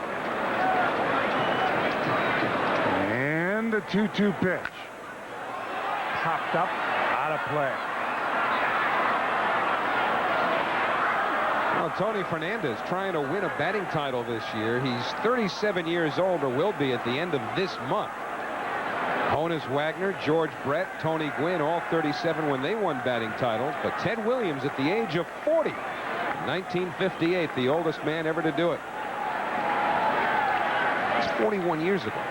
And the 2-2 pitch. Popped up, out of play. Well, Tony Fernandez trying to win a batting title this year. He's 37 years old, or will be at the end of this month. Honus Wagner, George Brett, Tony Gwynn, all 37 when they won batting titles. But Ted Williams at the age of 40. 1958, the oldest man ever to do it. It's 41 years ago.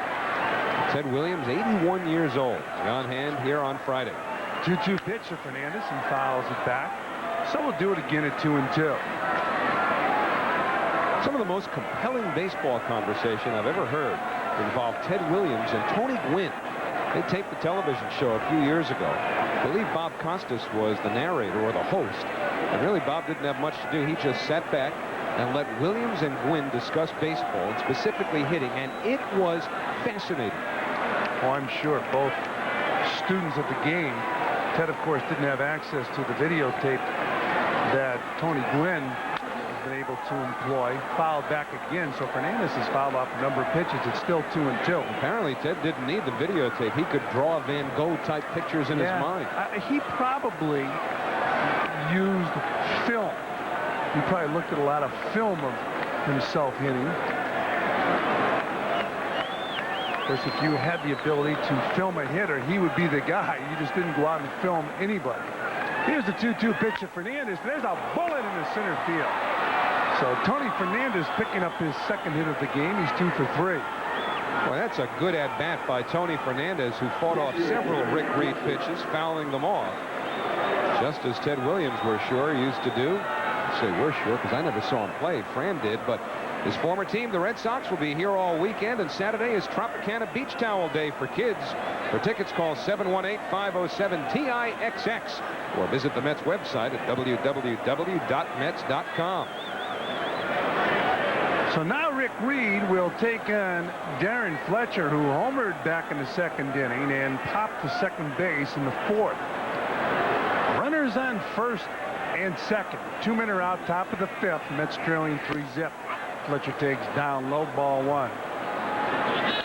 Ted Williams, 81 years old. On hand here on Friday. 2-2 pitch to Fernandez. He fouls it back. So we'll do it again at 2-2. Some of the most compelling baseball conversation I've ever heard involved Ted Williams and Tony Gwynn. They taped the television show a few years ago. I believe Bob Costas was the narrator or the host. And really, Bob didn't have much to do. He just sat back and let Williams and Gwynn discuss baseball, and specifically hitting. And it was fascinating. Oh, I'm sure both students of the game. Ted, of course, didn't have access to the videotape that Tony Gwynn has been able to employ. Fouled back again, so Fernandez has fouled off a number of pitches. It's still 2-2. Apparently, Ted didn't need the videotape. He could draw Van Gogh-type pictures in his mind. He probably used film. He probably looked at a lot of film of himself hitting. Of course, if you had the ability to film a hitter, he would be the guy. You just didn't go out and film anybody. Here's the 2-2 pitch to Fernandez. There's a bullet in the center field. So Tony Fernandez picking up his second hit of the game. He's 2 for 3. Well, that's a good at-bat by Tony Fernandez, who fought off several Rick Reed pitches, fouling them off. Just as Ted Williams, we're sure, used to do. I say we're sure because I never saw him play. Fran did, but his former team, the Red Sox, will be here all weekend, and Saturday is Tropicana Beach Towel Day for kids. For tickets, call 718-507-TIXX or visit the Mets website at www.mets.com. So now Rick Reed will take on Darren Fletcher, who homered back in the second inning and popped to second base in the fourth. Runners on first and second. 2 men are out, top of the fifth. Mets trailing 3-zip. Fletcher takes down low, ball 1.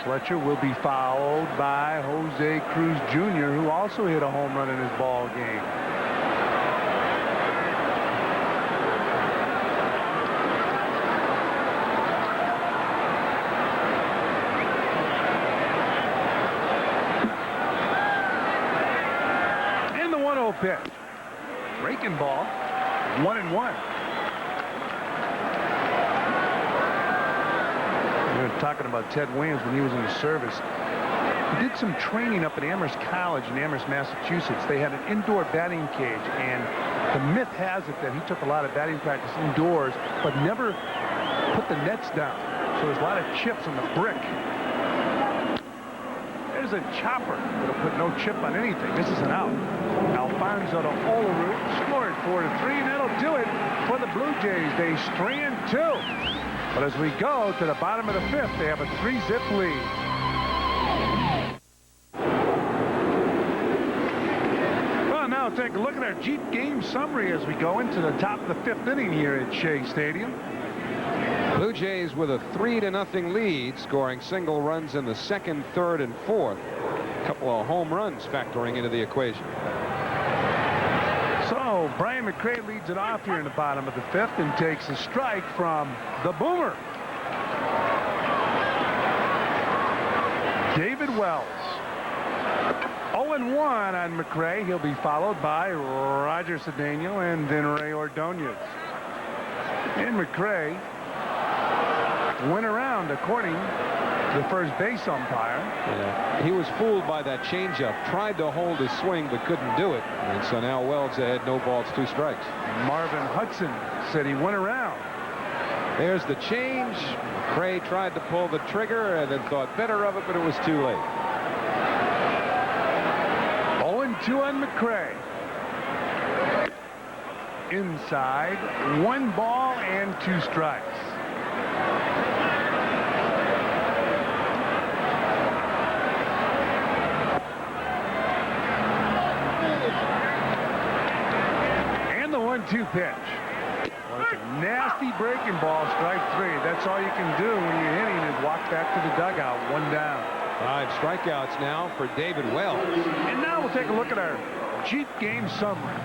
Fletcher will be fouled by Jose Cruz Jr., who also hit a home run in his ball game. And the 1-0 pitch. Breaking ball. 1-1. Talking about Ted Williams when he was in the service. He did some training up at Amherst College in Amherst, Massachusetts. They had an indoor batting cage, and the myth has it that he took a lot of batting practice indoors, but never put the nets down. So there's a lot of chips on the brick. There's a chopper that'll put no chip on anything. This is an out. Alfonso to Olerud scored 4-3, and that'll do it for the Blue Jays. They strand 2. But as we go to the bottom of the fifth, they have a 3-zip lead. Well, now take a look at our Jeep game summary as we go into the top of the fifth inning here at Shea Stadium. Blue Jays with a 3-0 lead, scoring single runs in the second, third, and fourth. A couple of home runs factoring into the equation. So Brian McRae leads it off here in the bottom of the fifth and takes a strike from the Boomer. David Wells. 0-1 on McRae. He'll be followed by Roger Cedeno and then Ray Ordonez. And McRae went around according to the first base umpire. Yeah, he was fooled by that changeup. Tried to hold his swing but couldn't do it. And so now Wells ahead, no balls, 2 strikes. Marvin Hudson said he went around. There's the change. McRae tried to pull the trigger and then thought better of it, but it was too late. 0-2 on McRae. Inside, 1 ball and 2 strikes. And the 1-2 pitch. Well, it's a nasty breaking ball, strike 3. That's all you can do when you're hitting is walk back to the dugout, 1 down. 5 strikeouts now for David Wells. And now we'll take a look at our Jeep game summary.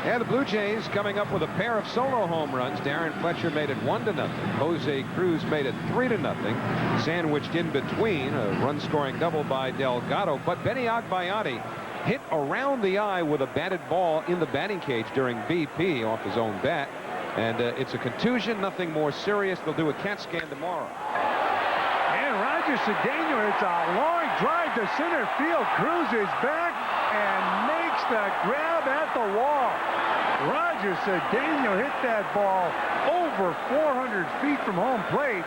And the Blue Jays coming up with a pair of solo home runs. Darren Fletcher made it 1-0. Jose Cruz made it 3-0. Sandwiched in between, a run-scoring double by Delgado. But Benny Agbayani hit around the eye with a batted ball in the batting cage during BP off his own bat. And it's a contusion, nothing more serious. They'll do a CAT scan tomorrow. And Roger Cedeno hits a long drive to center field. Cruz is back and makes the grab at the wall. Roger Cedeno hit that ball over 400 feet from home plate.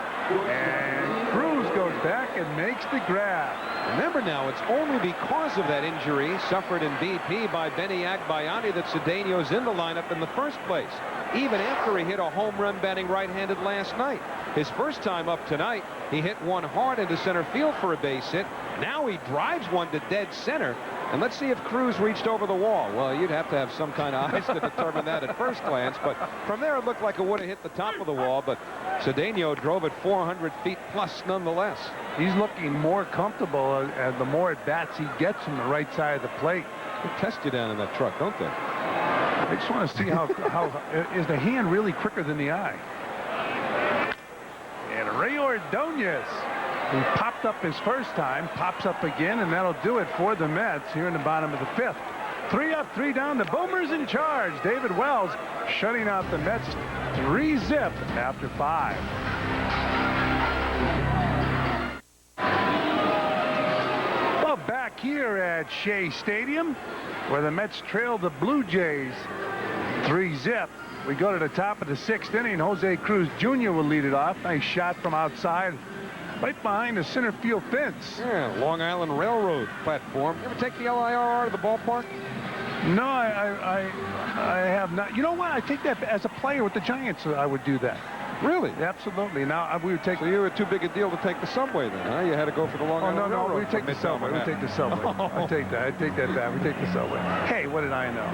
And Cruz goes back and makes the grab. Remember now, it's only because of that injury suffered in BP by Benny Agbayani that Cedeno's in the lineup in the first place, even after he hit a home run batting right-handed last night. His first time up tonight, he hit one hard into center field for a base hit. Now he drives one to dead center. And let's see if Cruz reached over the wall. Well, you'd have to have some kind of eyes to determine that at first glance. But from there, it looked like it would have hit the top of the wall. But Cedeno drove it 400 feet plus nonetheless. He's looking more comfortable as the more at-bats he gets from the right side of the plate. They test you down in that truck, don't they? I just want to see how is the hand really quicker than the eye. And Ray Ordonez, who popped up his first time, pops up again, and that'll do it for the Mets here in the bottom of the 5th. 3 up, 3 down. The Boomers in charge. David Wells shutting out the Mets 3-zip after 5. Well, back here at Shea Stadium, where the Mets trail the Blue Jays 3-zip. We go to the top of the 6th inning. Jose Cruz Jr. will lead it off. Nice shot from outside, right behind the center field fence. Yeah, Long Island Railroad platform. You ever take the LIRR to the ballpark? No, I have not. You know what? I think that as a player with the Giants, I would do that. Really? Absolutely. Now we would take. So you were too big a deal to take the subway then, huh? You had to go for the Long Island Railroad. No, we take the subway. We take the subway. I take that back. We take the subway. Hey, what did I know?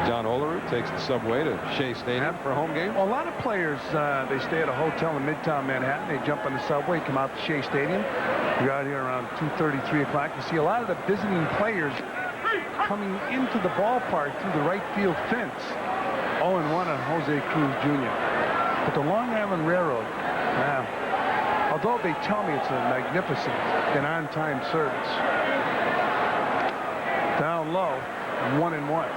John Olerud takes the subway to Shea Stadium for a home game. Well, a lot of players, they stay at a hotel in Midtown Manhattan. They jump on the subway, come out to Shea Stadium. You're out here around 2:30, 3 o'clock. You see a lot of the visiting players coming into the ballpark through the right field fence. 0-1 on Jose Cruz Jr. But the Long Island Railroad, although they tell me it's a magnificent and on-time service, down low, 1-1.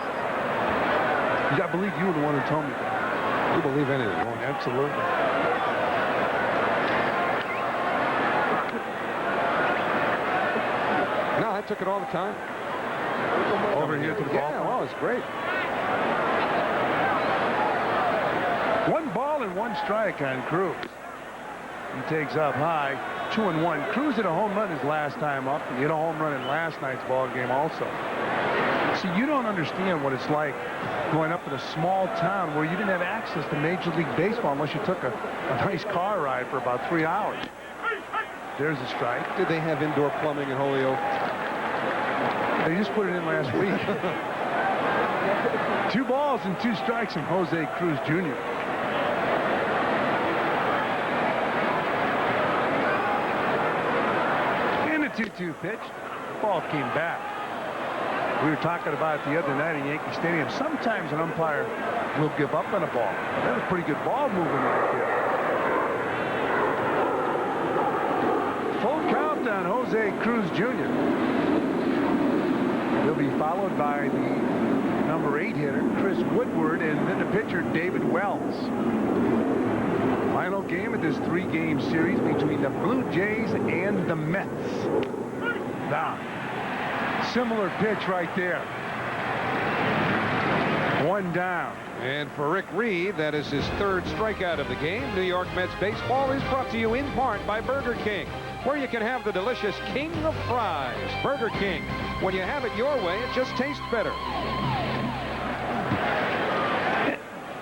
I believe you were the one who told me that. You believe anything? Absolutely. No, I took it all the time. Over here to the ball. Yeah, well, it's great. 1 ball and 1 strike on Cruz. He takes up high, 2-1. Cruz hit a home run his last time up, and he hit a home run in last night's ball game also. See, you don't understand what it's like growing up in a small town where you didn't have access to Major League Baseball unless you took a nice car ride for about 3 hours. There's a strike. Did they have indoor plumbing in Holyoke? They just put it in last week. 2 balls and 2 strikes from Jose Cruz Jr. And the 2-2 pitch. Ball came back. We were talking about it the other night in Yankee Stadium. Sometimes an umpire will give up on a ball. That was pretty good ball movement right there. Full count on Jose Cruz Jr. He'll be followed by the number 8 hitter, Chris Woodward, and then the pitcher, David Wells. Final game of this 3-game series between the Blue Jays and the Mets. Now, similar pitch right there. 1 down. And for Rick Reed, that is his 3rd strikeout of the game. New York Mets baseball is brought to you in part by Burger King, where you can have the delicious king of fries. Burger King. When you have it your way, it just tastes better.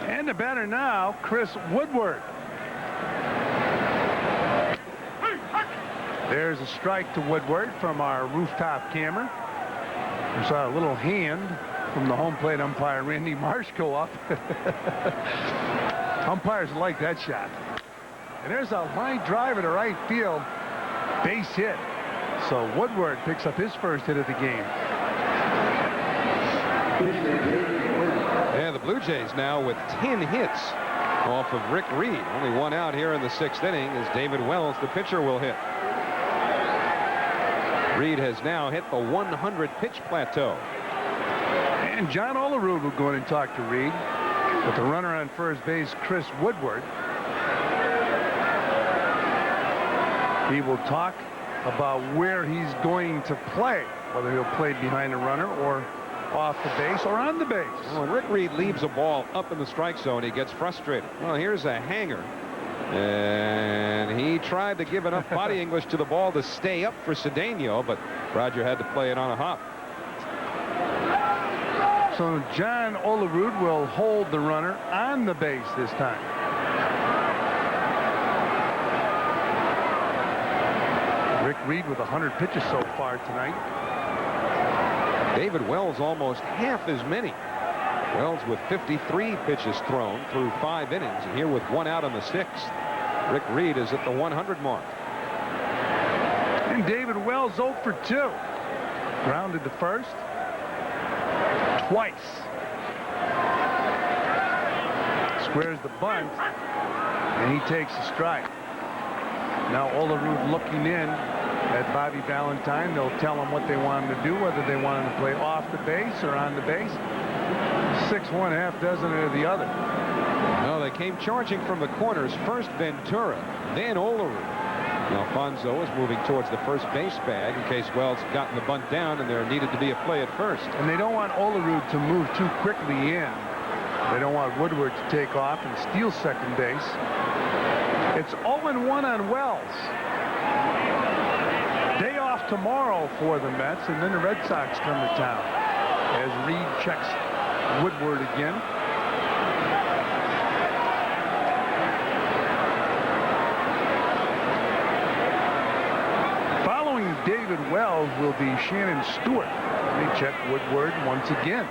And the batter now, Chris Woodward. There's a strike to Woodward from our rooftop camera. We saw a little hand from the home plate umpire, Randy Marsh, go up. Umpires like that shot. And there's a line drive to right field. Base hit. So Woodward picks up his first hit of the game. Yeah, the Blue Jays now with 10 hits off of Rick Reed. Only 1 out here in the 6th inning as David Wells, the pitcher, will hit. Reed has now hit the 100-pitch plateau. And John Olerud will go in and talk to Reed. With the runner on first base, Chris Woodward. He will talk about where he's going to play, whether he'll play behind the runner or off the base or on the base. When Rick Reed leaves a ball up in the strike zone, he gets frustrated. Well, here's a hanger And he tried to give enough body English to the ball to stay up for Cedeno, but Roger had to play it on a hop. So John Olerud will hold the runner on the base this time. Rick Reed with 100 pitches so far tonight. David Wells almost half as many. Wells with 53 pitches thrown through 5 innings, and here with 1 out on the 6th. Rick Reed is at the 100 mark. And David Wells 0 for 2. Grounded to first twice. Squares the bunt, and he takes a strike. Now Olerud looking in at Bobby Valentine. They'll tell him what they want him to do, whether they want him to play off the base or on the base. 6-1, half dozen or the other. No, they came charging from the corners. First Ventura, then Olerud. Alfonso is moving towards the first base bag in case Wells had gotten the bunt down and there needed to be a play at first. And they don't want Olerud to move too quickly in. They don't want Woodward to take off and steal second base. It's 0-1 on Wells. Day off tomorrow for the Mets, and then the Red Sox come to town as Reed checks Woodward again. Following David Wells will be Shannon Stewart. They check Woodward once again.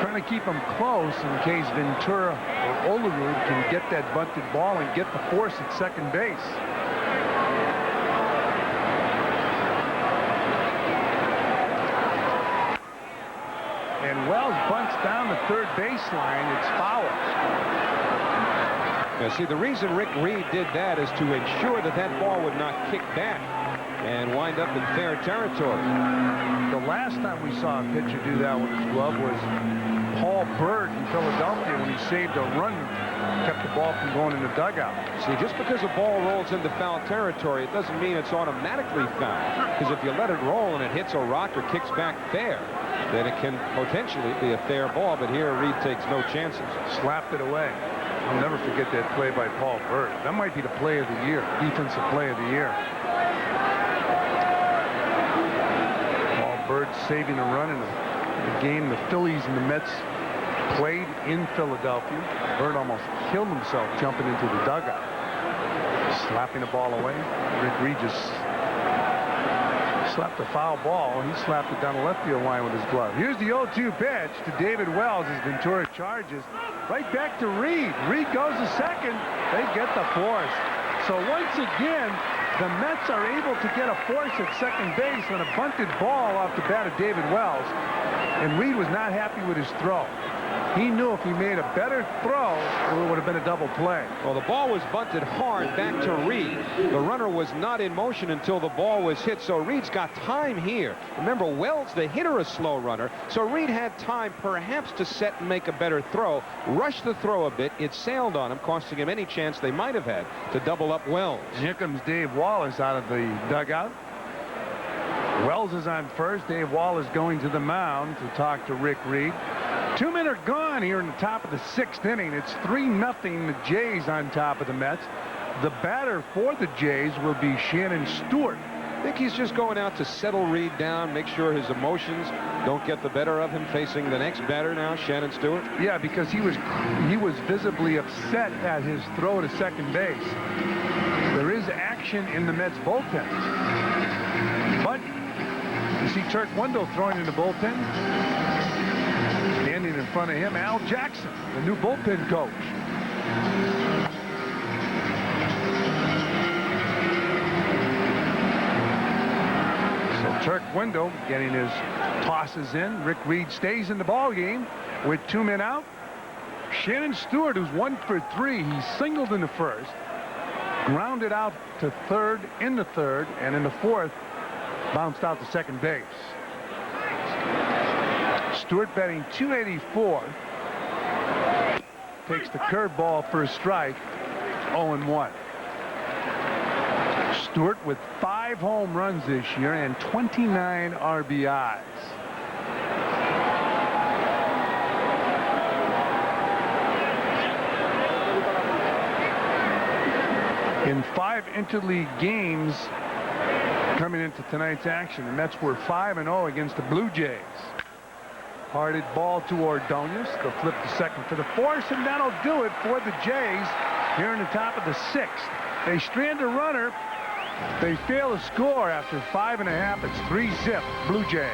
Trying to keep him close in case Ventura or Olerud can get that bunted ball and get the force at second base. And Wells bunts down the third baseline. It's foul. Now, see, the reason Rick Reed did that is to ensure that that ball would not kick back and wind up in fair territory. The last time we saw a pitcher do that with his glove was Paul Byrd in Philadelphia when he saved a run, kept the ball from going in the dugout. See, just because a ball rolls into foul territory, it doesn't mean it's automatically foul. Because if you let it roll and it hits a rock or kicks back fair, then it can potentially be a fair ball. But here, Reed takes no chances. Slapped it away. I'll never forget that play by Paul Byrd. That might be the play of the year, defensive play of the year. Paul Byrd saving a run in the game the Phillies and the Mets played in Philadelphia. Byrd almost killed himself jumping into the dugout. Slapping the ball away. Rick Reed just slapped a foul ball. He slapped it down the left field line with his glove. Here's the 0-2 pitch to David Wells as Ventura charges. Right back to Reed. Reed goes to second. They get the force. So once again, the Mets are able to get a force at second base on a bunted ball off the bat of David Wells. And Reed was not happy with his throw. He knew if he made a better throw, it would have been a double play. Well, the ball was bunted hard back to Reed. The runner was not in motion until the ball was hit, so Reed's got time here. Remember, Wells, the hitter, a slow runner, so Reed had time perhaps to set and make a better throw. Rushed the throw a bit. It sailed on him, costing him any chance they might have had to double up Wells. And here comes Dave Wallace out of the dugout. Wells is on first. Dave Wallace going to the mound to talk to Rick Reed. 2 men are gone here in the top of the 6th inning. It's 3-0 the Jays on top of the Mets. The batter for the Jays will be Shannon Stewart. I think he's just going out to settle Reed down, make sure his emotions don't get the better of him facing the next batter now, Shannon Stewart. Yeah, because he was visibly upset at his throw to second base. There is action in the Mets bullpen. But you see Turk Wendell throwing in the bullpen. Standing in front of him, Al Jackson, the new bullpen coach. So Turk Wendell getting his tosses in. Rick Reed stays in the ball game with 2 men out. Shannon Stewart, who's 1 for 3, he singled in the first, grounded out to third in the third, and in the fourth, bounced out to second base. Stewart batting .284. Takes the curveball for a strike. 0-1. Stewart with 5 home runs this year and 29 RBIs. In 5 interleague games coming into tonight's action, the Mets were 5-0 against the Blue Jays. Hearted ball to Ordonez. They'll flip the second for the force, and that'll do it for the Jays here in the top of the 6th. They strand a runner. They fail to score after 5.5. It's 3-zip Blue Jays.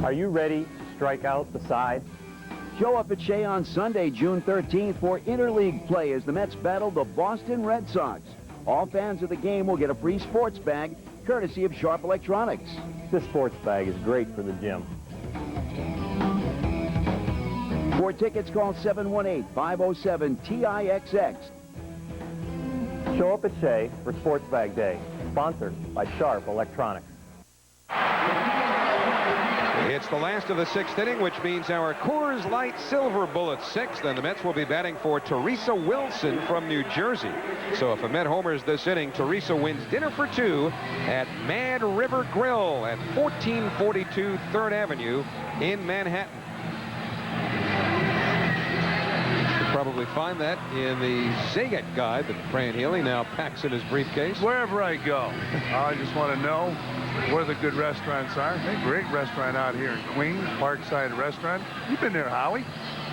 Are you ready to strike out the side? Show up at Shea on Sunday, June 13th for interleague play as the Mets battle the Boston Red Sox. All fans of the game will get a free sports bag courtesy of Sharp Electronics. This sports bag is great for the gym. For tickets, call 718-507-TIXX. Show up at Shea for Sports Bag Day, sponsored by Sharp Electronics. It's the last of the 6th inning, which means our Coors Light Silver Bullet 6th, and the Mets will be batting for Teresa Wilson from New Jersey. So if a Met homers this inning, Teresa wins dinner for 2 at Mad River Grill at 1442 3rd Avenue in Manhattan. You'll probably find that in the Zagat guide that Fran Healy now packs in his briefcase. Wherever I go, I just want to know where the good restaurants are. Hey, great restaurant out here in Queens, Parkside Restaurant. You've been there, Howie?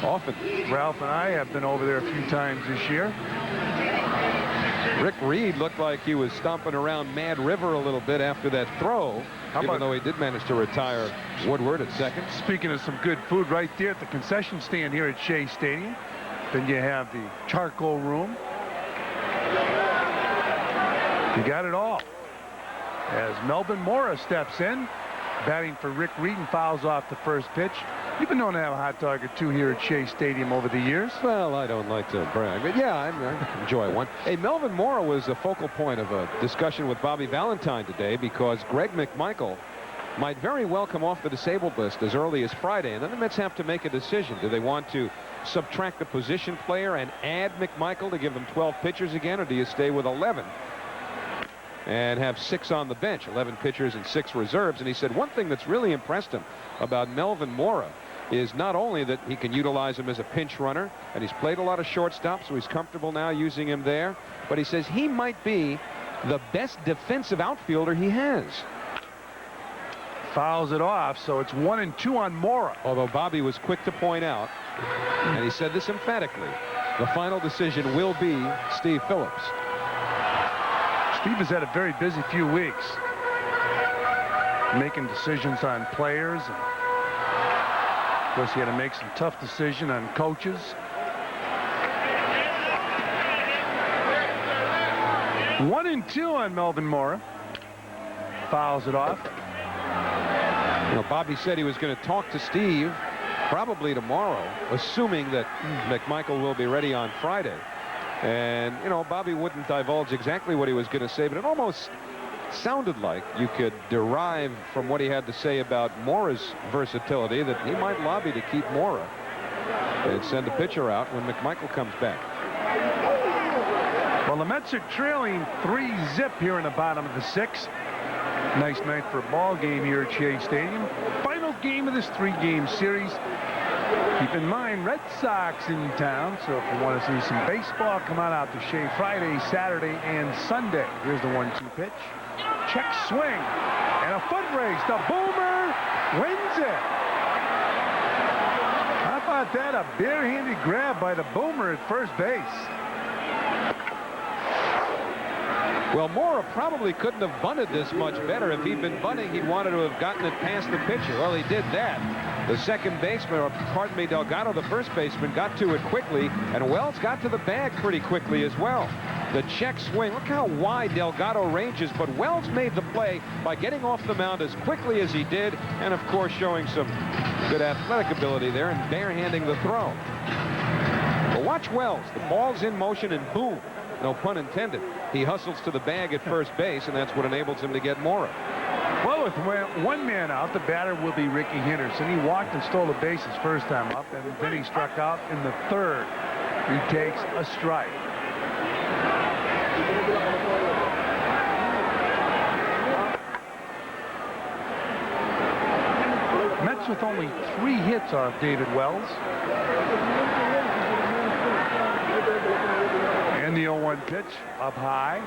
Often. Ralph and I have been over there a few times this year. Rick Reed looked like he was stomping around Mad River a little bit after that throw, even though he did manage to retire Woodward at second. Speaking of some good food right there at the concession stand here at Shea Stadium, then you have the charcoal room. You got it all. As Melvin Mora steps in, batting for Rick Reed and fouls off the first pitch. You've been known to have a hot dog or two here at Shea Stadium over the years. Well, I don't like to brag, but yeah, I enjoy one. Hey, Melvin Mora was a focal point of a discussion with Bobby Valentine today because Greg McMichael might very well come off the disabled list as early as Friday, and then the Mets have to make a decision. Do they want to subtract a position player and add McMichael to give them 12 pitchers again, or do you stay with 11? And have 6 on the bench, 11 pitchers and 6 reserves. And he said one thing that's really impressed him about Melvin Mora is not only that he can utilize him as a pinch runner, and he's played a lot of shortstop, so he's comfortable now using him there, but he says he might be the best defensive outfielder he has. Fouls it off, so it's 1-2 on Mora. Although Bobby was quick to point out, and he said this emphatically, the final decision will be Steve Phillips. Steve has had a very busy few weeks, making decisions on players. And of course, he had to make some tough decisions on coaches. One and two on Melvin Mora. Fouls it off. You know, Bobby said he was going to talk to Steve probably tomorrow, assuming that McMichael will be ready on Friday. And, you know, Bobby wouldn't divulge exactly what he was going to say, but it almost sounded like you could derive from what he had to say about Mora's versatility that he might lobby to keep Mora and send a pitcher out when McMichael comes back. Well, the Mets are trailing 3-zip here in the bottom of the 6th. Nice night for a ball game here at Shea Stadium. Final game of this 3-game series. Keep in mind, Red Sox in town, so if you want to see some baseball, come on out to Shea Friday, Saturday, and Sunday. Here's the 1-2 pitch. Check swing, and a foot race. The Boomer wins it. How about that? A barehanded grab by the Boomer at first base. Well, Mora probably couldn't have bunted this much better. If he'd been bunting, he wanted to have gotten it past the pitcher. Well, he did that. The second baseman, or pardon me, Delgado, the first baseman, got to it quickly, and Wells got to the bag pretty quickly as well. The check swing, look how wide Delgado ranges, but Wells made the play by getting off the mound as quickly as he did, and of course showing some good athletic ability there and barehanding the throw. But watch Wells. The ball's in motion, and boom, no pun intended, he hustles to the bag at first base, and that's what enables him to get Mora. Well, with one man out, the batter will be Ricky Henderson. He walked and stole a base his first time up, and then he struck out in the third. He takes a strike. Mets with only 3 hits off David Wells. 1-1 pitch up high.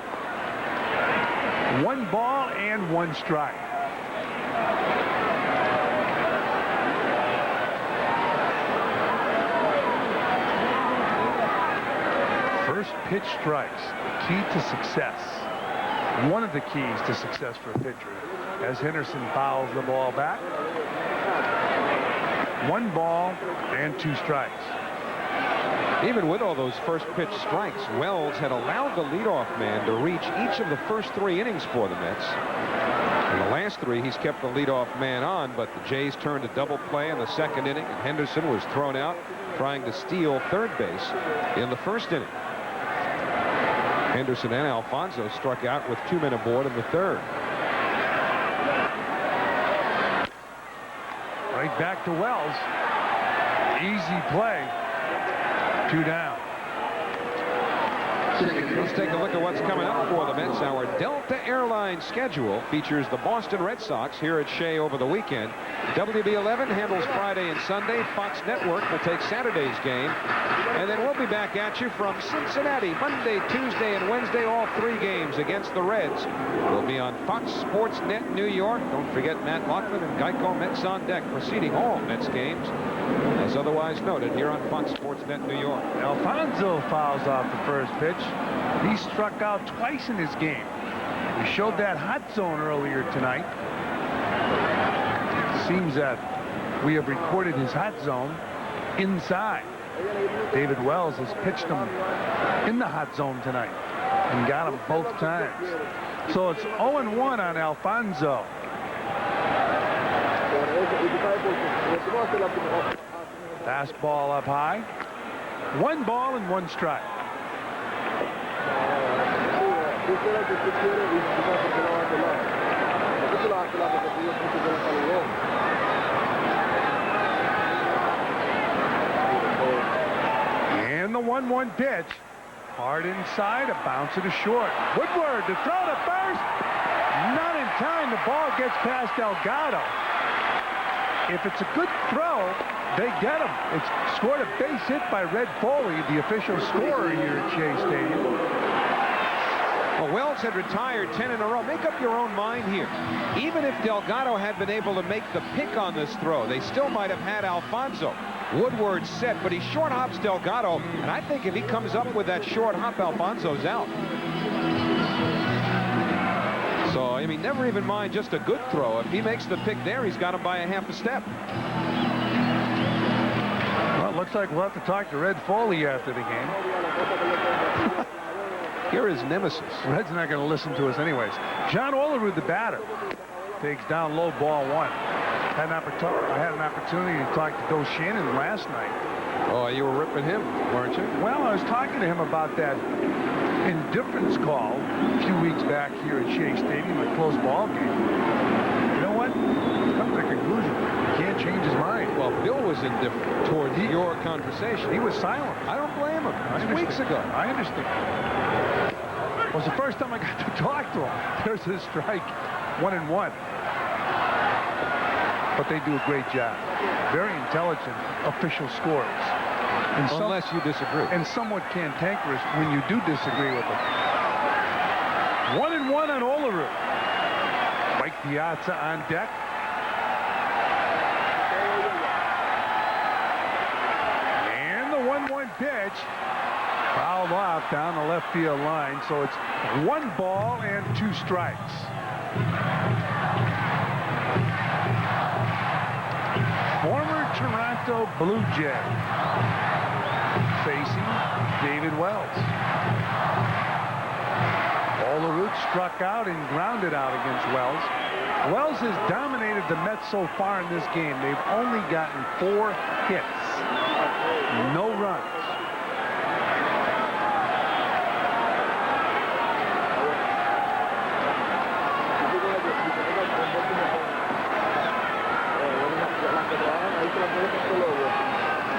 1 ball and 1 strike. First pitch strikes, the key to success. One of the keys to success for a pitcher, as Henderson fouls the ball back. 1 ball and 2 strikes. Even with all those first pitch strikes, Wells had allowed the leadoff man to reach each of the first 3 innings for the Mets. In the last 3, he's kept the leadoff man on, but the Jays turned a double play in the 2nd inning, and Henderson was thrown out trying to steal third base in the 1st inning. Henderson and Alfonso struck out with 2 men aboard in the 3rd. Right back to Wells. Easy play. 2 down. Let's take a look at what's coming up for the Mets. Our Delta Airlines schedule features the Boston Red Sox here at Shea over the weekend. WB11 handles Friday and Sunday. Fox Network will take Saturday's game. And then we'll be back at you from Cincinnati Monday, Tuesday, and Wednesday. All 3 games against the Reds will be on Fox Sports Net New York. Don't forget Matt Loughlin and Geico Mets on deck preceding all Mets games, as otherwise noted here on Fox Sports Net New York. Alfonso fouls off the first pitch. He struck out twice in his game. We showed that hot zone earlier tonight. Seems that we have recorded his hot zone inside. David Wells has pitched him in the hot zone tonight and got him both times. So it's 0-1 on Alfonso. Fastball up high. 1 ball and 1 strike. And the 1-1 pitch. Hard inside, a bounce to short. Woodward to throw to first. Not in time. The ball gets past Delgado. If it's a good throw, they get him. It's scored a base hit by Red Foley, the official scorer here at Shea Stadium. Well, Wells had retired 10 in a row. Make up your own mind here. Even if Delgado had been able to make the pick on this throw, they still might have had Alfonso. Woodward set, but he short hops Delgado, and I think if he comes up with that short hop, Alfonso's out. So, I mean, never even mind just a good throw. If he makes the pick there, he's got him by a half a step. Well, it looks like we'll have to talk to Red Foley after the game. Here is nemesis. Red's not going to listen to us anyways. John Olerud, the batter, takes down low ball 1. I had an opportunity to talk to Joe Shannon last night. Oh, you were ripping him, weren't you? Well, I was talking to him about that indifference call a few weeks back here at Shea Stadium, a close ball game. You know what? Come to the conclusion. He can't change his mind. Well, Bill was indifferent towards your conversation. He was silent. I don't blame him. It was weeks ago. I understand. It was the first time I got to talk to him. There's his strike. 1-1. But they do a great job. Very intelligent official scorers. And unless you disagree. And somewhat cantankerous when you do disagree with them. 1-1 on Olerud. Mike Piazza on deck. And the 1-1 pitch. Fouled off down the left field line. So it's 1 ball and 2 strikes. Former Toronto Blue Jay facing David Wells. Olerud struck out and grounded out against Wells. Wells has dominated the Mets so far in this game. They've only gotten 4 hits. No runs.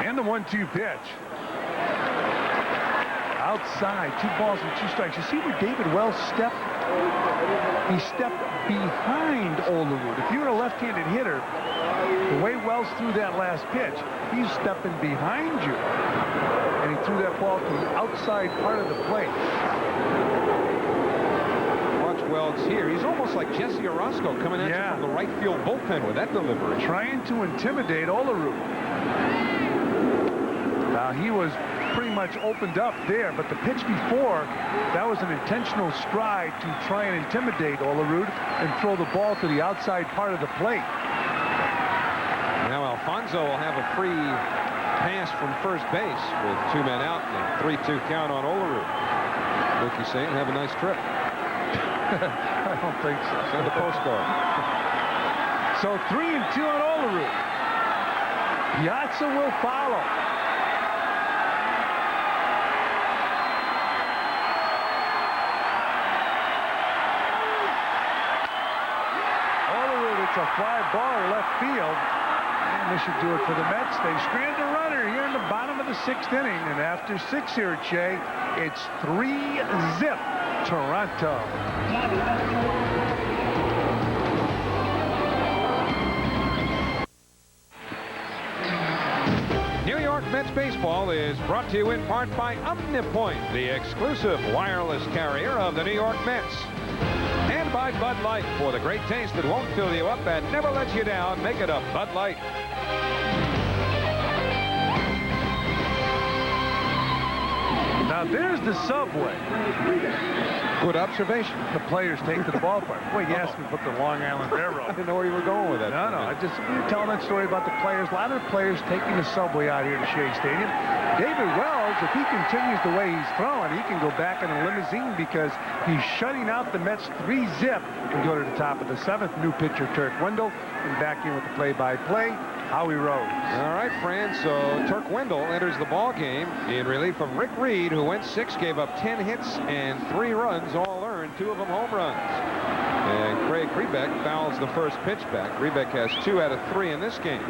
And the 1-2 pitch. outside. 2 balls and 2 strikes. You see where David Wells stepped? He stepped behind Olerud. If you're a left-handed hitter, the way Wells threw that last pitch, he's stepping behind you. And he threw that ball to the outside part of the plate. Watch Wells here. He's almost like Jesse Orozco coming at you from the right field bullpen with that delivery. Trying to intimidate Olerud. Now, he was pretty much opened up there, but the pitch before, that was an intentional stride to try and intimidate Olerud and throw the ball to the outside part of the plate. Now Alfonso will have a free pass from first base with 2 men out and a 3-2 count on Olerud. Mookie saying, have a nice trip. I don't think so. Send a postcard. So 3-2 on Olerud. Piazza will follow. A fly ball left field, and this should do it for the Mets. They strand a runner here in the bottom of the 6th inning, and after 6 here at Shea, it's 3-zip Toronto. New York Mets baseball is brought to you in part by Omnipoint, the exclusive wireless carrier of the New York Mets. And by Bud Light, for the great taste that won't fill you up and never lets you down. Make it a Bud Light. Now there's the subway. Good observation. The players take to the ballpark. Wait, you asked me about the Long Island Railroad. I didn't know where you were going with that. No, I just telling that story about the players. A lot of the players taking the subway out here to Shea Stadium. David Wells, if he continues the way he's throwing, he can go back in a limousine because he's shutting out the Mets 3-zip and go to the top of the 7th. New pitcher Turk Wendell, and back in with the play-by-play, Howie Rose. All right, Fran, so Turk Wendell enters the ball game in relief of Rick Reed, who went 6, gave up 10 hits and 3 runs, all earned, 2 of them home runs. And Craig Rebeck fouls the first pitch back. Rebeck has 2 out of 3 in this game.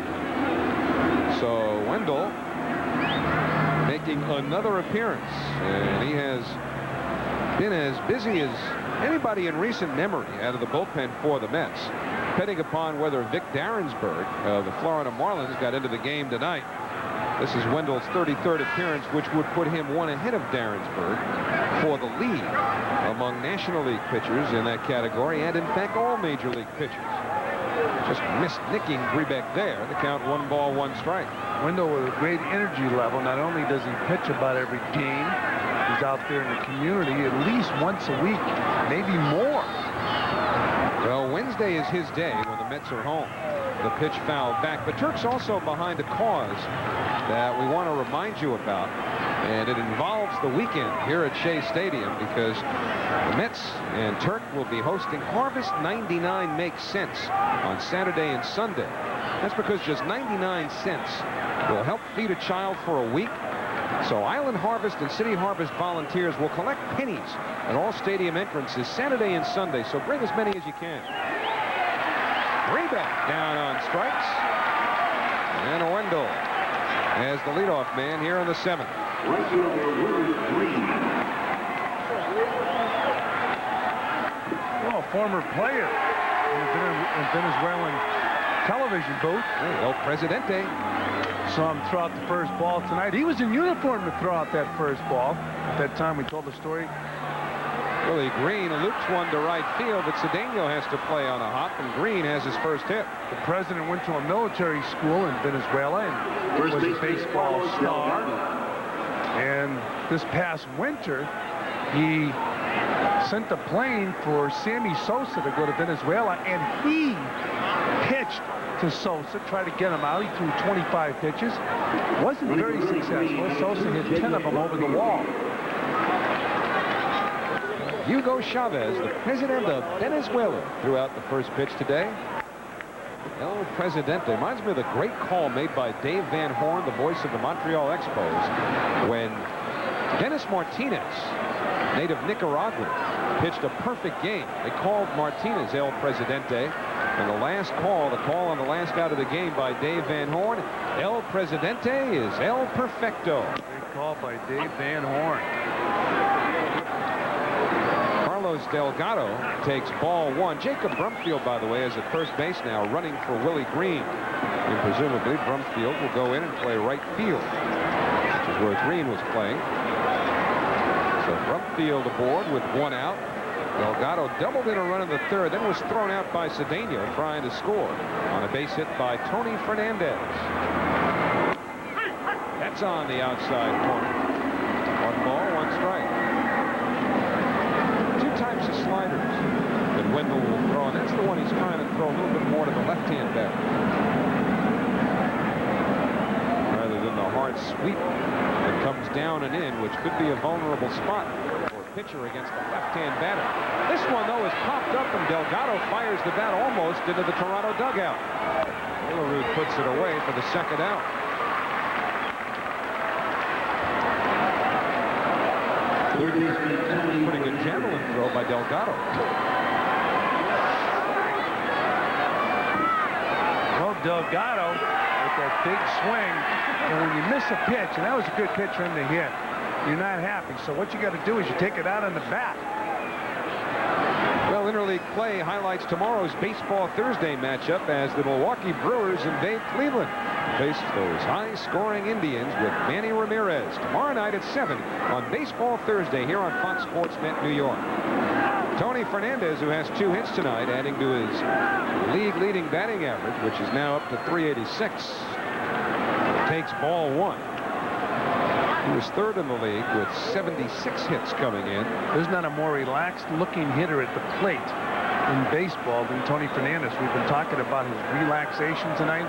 So Wendell making another appearance, and he has been as busy as anybody in recent memory out of the bullpen for the Mets, depending upon whether Vic Darrensburg of the Florida Marlins got into the game tonight. This is Wendell's 33rd appearance, which would put him 1 ahead of Darrensburg for the lead among National League pitchers in that category, and in fact all Major League pitchers. Just missed nicking Rebeck there. The count 1 ball, 1 strike. Wendell with a great energy level. Not only does he pitch about every game, he's out there in the community at least once a week, maybe more. Well, Wednesday is his day when the Mets are home. The pitch fouled back, but Turk's also behind a cause that we want to remind you about, and it involves the weekend here at Shea Stadium, because the Mets and Turk will be hosting Harvest 99 Makes Sense on Saturday and Sunday. That's because just 99 cents will help feed a child for a week. So Island Harvest and City Harvest volunteers will collect pennies at all stadium entrances Saturday and Sunday, so bring as many as you can. Rebeck down on strikes, and Wendell as the leadoff man here in the 7th. Well, former player in Venezuelan television booth. El Presidente. Saw him throw out the first ball tonight. He was in uniform to throw out that first ball. At that time, we told the story. Willie Green loops one to right field, but Cedeno has to play on a hop, and Green has his first hit. The president went to a military school in Venezuela and was a baseball star. And this past winter, he sent a plane for Sammy Sosa to go to Venezuela, and he pitched to Sosa, tried to get him out. He threw 25 pitches. Wasn't very successful. Sosa hit 10 of them over the wall. Hugo Chavez, the president of Venezuela, threw out the first pitch today. El Presidente reminds me of the great call made by Dave Van Horn, the voice of the Montreal Expos, when Dennis Martinez, native Nicaraguan, pitched a perfect game. They called Martinez El Presidente, And the last call, the call on the last out of the game by Dave Van Horn, El Presidente is El Perfecto. Great call by Dave Van Horn. Carlos Delgado takes ball 1. Jacob Brumfield, by the way, is at first base now, running for Willie Green. And presumably Brumfield will go in and play right field, which is where Green was playing. So Brumfield aboard with 1 out. Delgado doubled in a run in the 3rd, then was thrown out by Cedeno trying to score on a base hit by Tony Fernandez. That's on the outside corner. 1 ball, 1 strike. 2 types of sliders that Wendell will throw, and that's the one he's trying to throw a little bit more to the left-hand batter rather than the hard sweep that comes down and in, which could be a vulnerable spot for a pitcher against the left-hand batter. This one, though, is popped up, and Delgado fires the bat almost into the Toronto dugout. Olerud puts it away for the 2nd out. Putting a javelin throw by Delgado. Well, Delgado with that big swing, and when you miss a pitch, and that was a good pitch for him to hit, you're not happy. So what you got to do is you take it out on the bat. Well, interleague play highlights tomorrow's Baseball Thursday matchup as the Milwaukee Brewers invade Cleveland. Face those high-scoring Indians with Manny Ramirez tomorrow night at 7 on Baseball Thursday here on Fox Sports Net New York. Tony Fernandez, who has 2 hits tonight, adding to his league-leading batting average, which is now up to .386, takes ball 1. He was 3rd in the league with 76 hits coming in. There's not a more relaxed-looking hitter at the plate in baseball than Tony Fernandez. We've been talking about his relaxation tonight.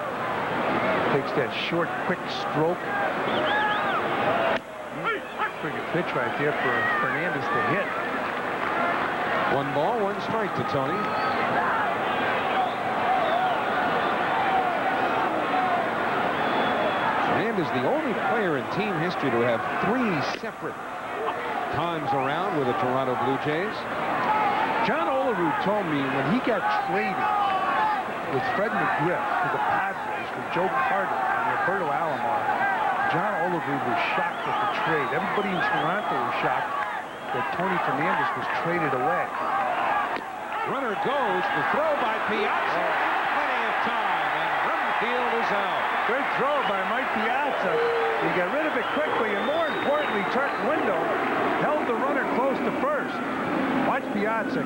Takes that short, quick stroke. Pretty good pitch right there for Fernandez to hit. 1 ball, 1 strike to Tony. Fernandez is the only player in team history to have 3 separate times around with the Toronto Blue Jays. John Olerud told me when he got traded with Fred McGriff to the Padres with Joe Carter and Roberto Alomar, John Olerud was shocked at the trade. Everybody in Toronto was shocked that Tony Fernandez was traded away. Runner goes, the throw by Piazza. Plenty of time, and Brumfield is out. Good throw by Mike Piazza. He got rid of it quickly, and more importantly, Turk Window held the runner close to first. Watch Piazza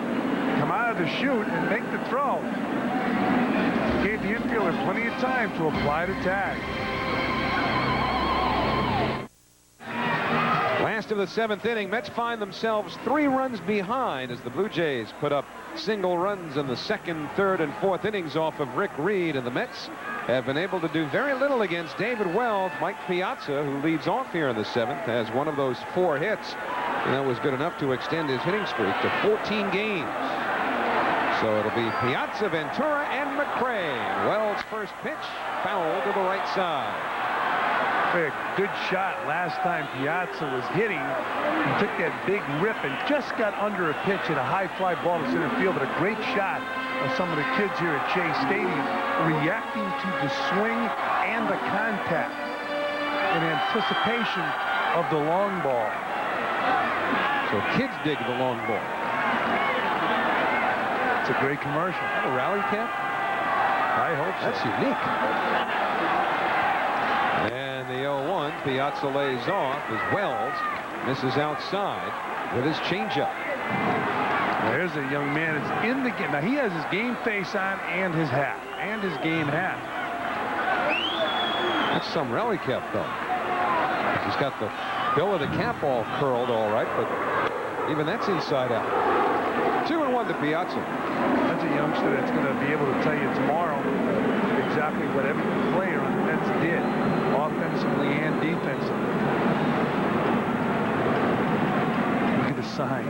come out of the chute and make the throw. Gave the infielder plenty of time to apply the tag. Last of the 7th inning, Mets find themselves 3 runs behind as the Blue Jays put up single runs in the 2nd, 3rd, and 4th innings off of Rick Reed, and the Mets have been able to do very little against David Wells. Mike Piazza, who leads off here in the 7th, has one of those 4 hits, and that was good enough to extend his hitting streak to 14 games. So it'll be Piazza, Ventura, and McRae. Wells' first pitch, foul to the right side. Good shot last time Piazza was hitting. He took that big rip and just got under a pitch at a high fly ball to center field, but a great shot of some of the kids here at Shea Stadium reacting to the swing and the contact in anticipation of the long ball. So kids dig the long ball. It's a great commercial. A rally cap? I hope so. That's unique. And the 0-1, Piazza lays off as Wells misses outside with his changeup. There's a young man that's in the game. Now, he has his game face on and his hat. And his game hat. That's some rally cap, though. He's got the bill of the cap all curled all right, but even that's inside out. 2-1 to Piazza. That's a youngster that's going to be able to tell you tomorrow exactly what every player on the Mets did, offensively and defensively. Look at the sign.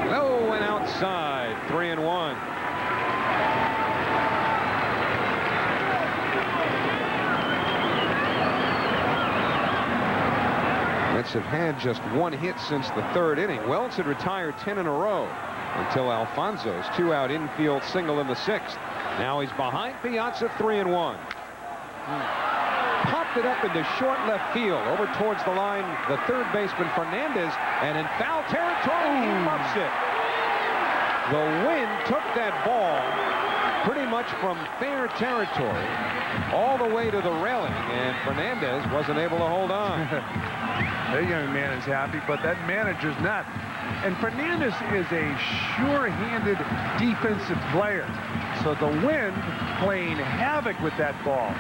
Low and outside, 3-1. Mets have had just one hit since the third inning. Wells had retired 10 in a row until Alfonso's 2-out infield single in the 6th. Now he's behind Piazza, 3-1. Popped it up into short left field, over towards the line, the third baseman Fernandez, and in foul territory, he muffs it. The wind took that ball pretty much from fair territory all the way to the railing, and Fernandez wasn't able to hold on. That young man is happy, but that manager's not. And Fernandez is a sure-handed defensive player. So the wind playing havoc with that ball.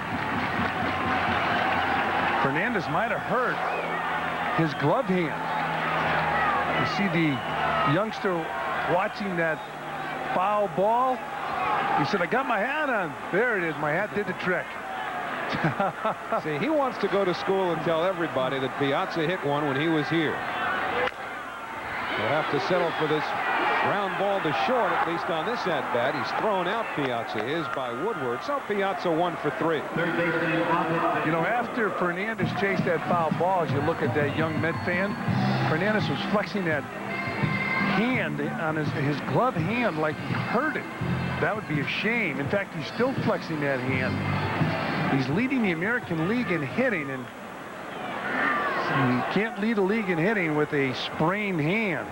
Fernandez might have hurt his glove hand. You see the youngster watching that foul ball. He said, I got my hat on. There it is. My hat did the trick. See, he wants to go to school and tell everybody that Piazza hit one when he was here. He'll have to settle for this ground ball to short, at least on this at-bat. He's thrown out, Piazza is, by Woodward. So Piazza 1 for 3. You know, after Fernandez chased that foul ball, as you look at that young Met fan, Fernandez was flexing that hand on his glove hand like he hurt it. That would be a shame. In fact, he's still flexing that hand. He's leading the American League in hitting, and you can't lead a league in hitting with a sprained hand.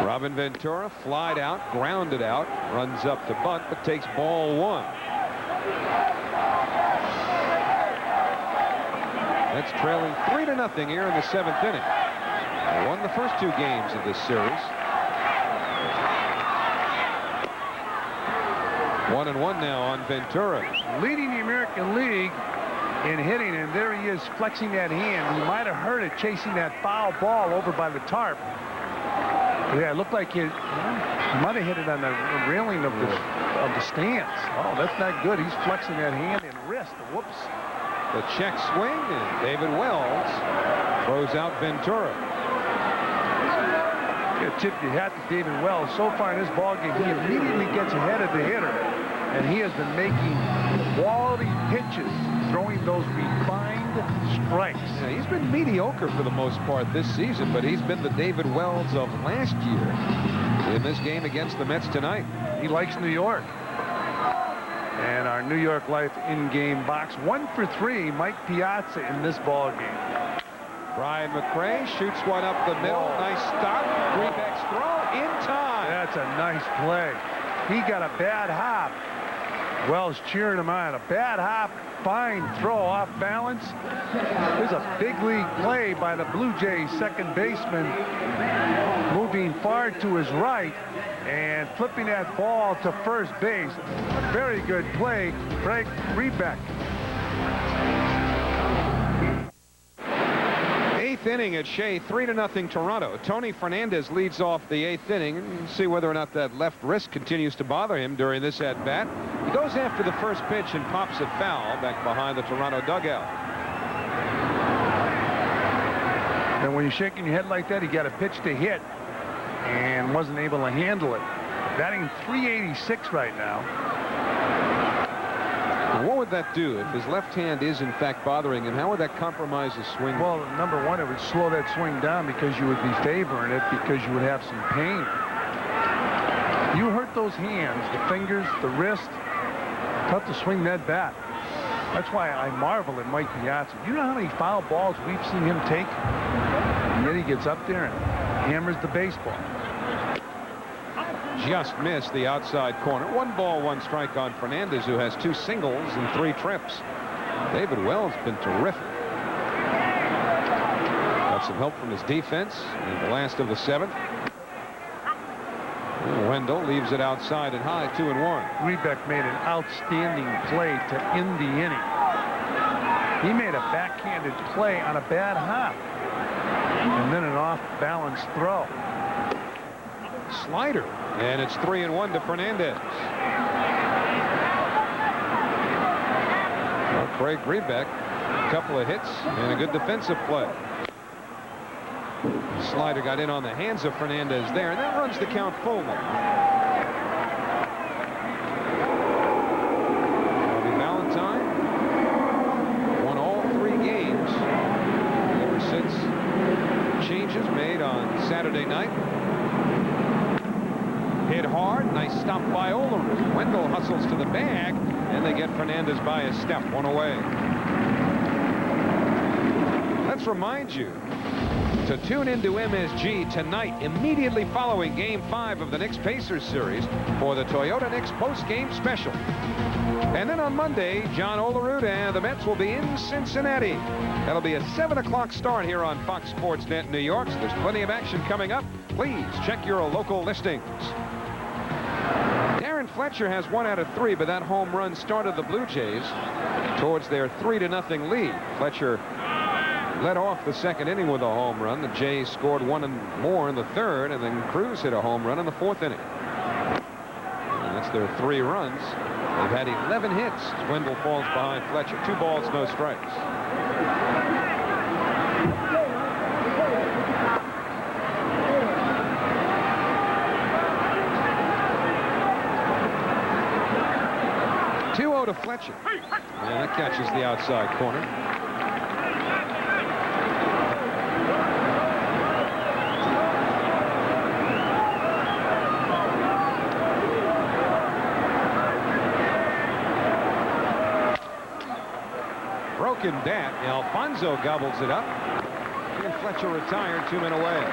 Robin Ventura flied out, grounded out, runs up to bunt, but takes ball 1. That's trailing 3-0 here in the 7th inning. They won the first 2 games of this series. 1-1 now on Ventura. Leading the American League in hitting, and there he is flexing that hand. He might have hurt it chasing that foul ball over by the tarp. Yeah, it looked like he might have hit it on the railing of the stands. Oh, that's not good. He's flexing that hand and wrist. Whoops. The check swing, and David Wells throws out Ventura. You tip your hat to David Wells. So far in this ballgame, he immediately gets ahead of the hitter, and he has been making quality pitches, throwing those refined strikes. Yeah, he's been mediocre for the most part this season, but he's been the David Wells of last year in this game against the Mets tonight. He likes New York. And our New York Life in-game box, 1 for 3, Mike Piazza in this ballgame. Brian McRae shoots one up the middle. Nice stop. Grebeck's throw in time. That's a nice play. He got a bad hop. Wells cheering him on. A bad hop, fine throw off balance. There's a big league play by the Blue Jays second baseman, moving far to his right and flipping that ball to first base. A very good play, Craig Grebeck. 8th inning at Shea, 3-0 Toronto. Tony Fernandez leads off the 8th inning. And see whether or not that left wrist continues to bother him during this at-bat. He goes after the first pitch and pops it foul back behind the Toronto dugout. And when you're shaking your head like that, he got a pitch to hit and wasn't able to handle it. Batting .386 right now. What would that do if his left hand is in fact bothering him? How would that compromise his swing? Well, number one, it would slow that swing down because you would be favoring it, because you would have some pain. You hurt those hands, the fingers, the wrist. Tough to swing that bat. That's why I marvel at Mike Piazza. You know how many foul balls we've seen him take? And yet he gets up there and hammers the baseball. Just missed the outside corner. 1 ball, 1 strike on Fernandez, who has 2 singles and 3 trips. David Wells been terrific. Got some help from his defense in the last of the 7th. Wendell leaves it outside and high, 2-1. Grebeck made an outstanding play to end the inning. He made a backhanded play on a bad hop, and then an off-balance throw. Slider, and it's 3-1 to Fernandez. Well, Craig Grebeck, a couple of hits and a good defensive play. Slider got in on the hands of Fernandez there, and that runs the count full now. Valentine won all 3 games ever since stopped by Olerud. Wendell hustles to the bag, and they get Fernandez by a step, one away. Let's remind you to tune into MSG tonight, immediately following Game 5 of the Knicks-Pacers series, for the Toyota Knicks post-game special. And then on Monday, John Olerud and the Mets will be in Cincinnati. That'll be a 7 o'clock start here on Fox Sports Net New York. So there's plenty of action coming up. Please check your local listings. Darren Fletcher has 1 out of 3, but that home run started the Blue Jays towards their 3-0 lead. Fletcher led off the second inning with a home run. The Jays scored 1 and more in the third, and then Cruz hit a home run in the 4th inning. And that's their 3 runs. They've had 11 hits. Wendell falls behind Fletcher. 2 balls, no strikes. To Fletcher. And that catches the outside corner. Broken bat. Alfonso gobbles it up. And Fletcher retired, 2 men away.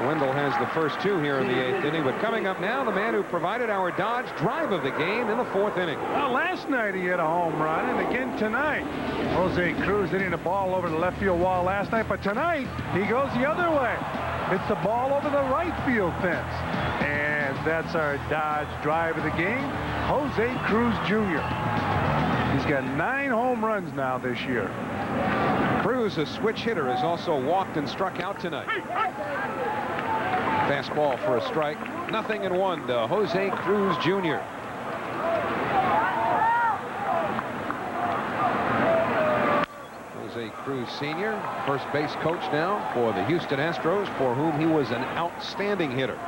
Wendell has the first 2 here in the 8th inning, but coming up now, the man who provided our Dodge drive of the game in the 4th inning. Well, last night he hit a home run, and again tonight. Jose Cruz hitting the ball over the left field wall last night, but tonight he goes the other way. It's the ball over the right field fence. And that's our Dodge drive of the game, Jose Cruz Jr. He's got 9 home runs now this year. Cruz, a switch hitter, has also walked and struck out tonight. Fastball for a strike. 0-1 to Jose Cruz Jr. Jose Cruz Sr., first base coach now for the Houston Astros, for whom he was an outstanding hitter.